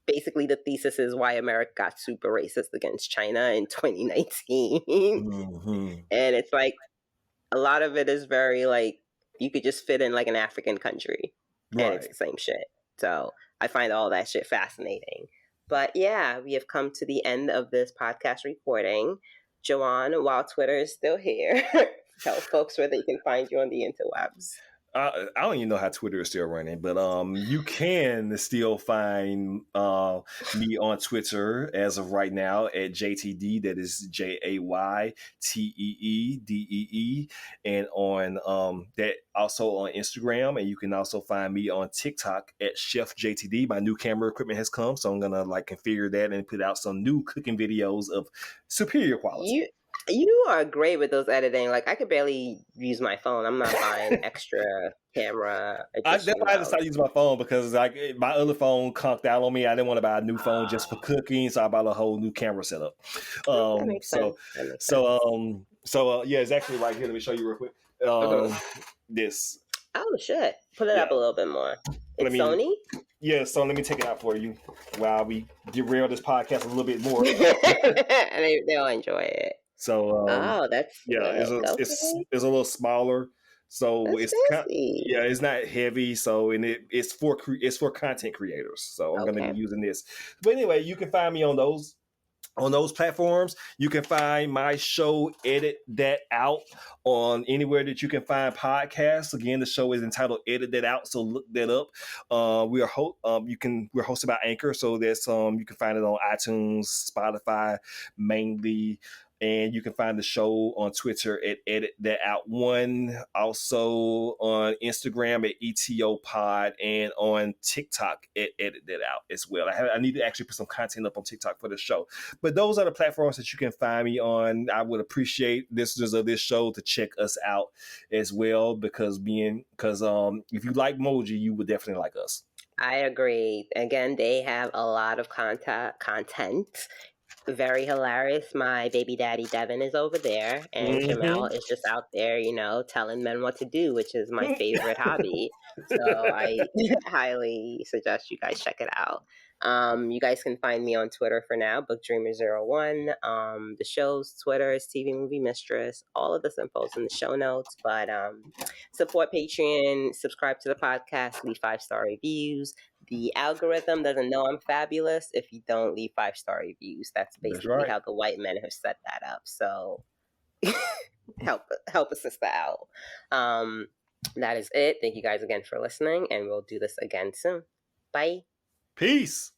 [SPEAKER 1] basically the thesis is why America got super racist against China in 2019.
[SPEAKER 2] mhm.
[SPEAKER 1] And it's like a lot of it is very like you could just fit in like an African country and it's
[SPEAKER 2] Right.
[SPEAKER 1] the same shit. So I find all that shit fascinating. But yeah, we have come to the end of this podcast recording. Joanne, while Twitter is still here, tell folks where they can find you on the interwebs.
[SPEAKER 2] I don't even know how Twitter is still running, but you can still find me on Twitter as of right now at JTD. That is JayTeeDee, and on that also on Instagram, and you can also find me on TikTok at Chef JTD. My new camera equipment has come, so I'm gonna like configure that and put out some new cooking videos of superior quality.
[SPEAKER 1] You you are great with those editing. Like I could barely use my phone. I'm not buying extra camera
[SPEAKER 2] That's
[SPEAKER 1] addition
[SPEAKER 2] why I
[SPEAKER 1] mounts.
[SPEAKER 2] decided to use my phone because like my other phone conked out on me. I didn't want to buy a new phone just for
[SPEAKER 1] Ah,
[SPEAKER 2] cooking, so I bought a whole new camera setup.
[SPEAKER 1] that makes sense. That makes sense.
[SPEAKER 2] Yeah, it's actually right here. Let me show you real quick.
[SPEAKER 1] Mhm.
[SPEAKER 2] This.
[SPEAKER 1] Oh shit! Put it
[SPEAKER 2] Yeah.
[SPEAKER 1] up a little bit more.
[SPEAKER 2] Let
[SPEAKER 1] It's
[SPEAKER 2] me.
[SPEAKER 1] Sony.
[SPEAKER 2] Yeah. So let me take it out for you while we derail this podcast a little bit more.
[SPEAKER 1] They'll enjoy it.
[SPEAKER 2] So
[SPEAKER 1] Oh, that's
[SPEAKER 2] yeah,
[SPEAKER 1] sick. Okay,
[SPEAKER 2] it's a little smaller. So
[SPEAKER 1] that's
[SPEAKER 2] it's kind,
[SPEAKER 1] fancy.
[SPEAKER 2] yeah, it's not heavy. So and it's for content creators. So I'm gonna be
[SPEAKER 1] Okay.
[SPEAKER 2] using this. But anyway, you can find me on those platforms. You can find my show Edit That Out on anywhere that you can find podcasts. Again, the show is entitled Edit That Out, so look that up. We're hosted by Anchor, so that's you can find it on iTunes, Spotify mainly. And you can find the show on Twitter at Edit That Out One, also on Instagram at ETO Pod, and on TikTok at Edit That Out as well. I need to actually put some content up on TikTok for the show. But those are the platforms that you can find me on. I would appreciate listeners of this show to check us out as well, because if you like Moji, you would definitely like us.
[SPEAKER 1] I agree. Again, they have a lot of content. Very hilarious. My baby daddy Devin is over there, and
[SPEAKER 2] Mm-hmm.
[SPEAKER 1] Jamel is just out there, telling men what to do, which is my favorite hobby. So I highly suggest you guys check it out. You guys can find me on Twitter for now, BookDreamer01. The show's Twitter is TV Movie Mistress. All of this info is in the show notes. But support Patreon, subscribe to the podcast, leave 5-star reviews. The algorithm doesn't know I'm fabulous if you don't leave 5-star reviews. That's
[SPEAKER 2] That's
[SPEAKER 1] basically
[SPEAKER 2] right.
[SPEAKER 1] how the white men have set that up. So help a sister out. That is it. Thank you guys again for listening, and we'll do this again soon. Bye.
[SPEAKER 2] Peace.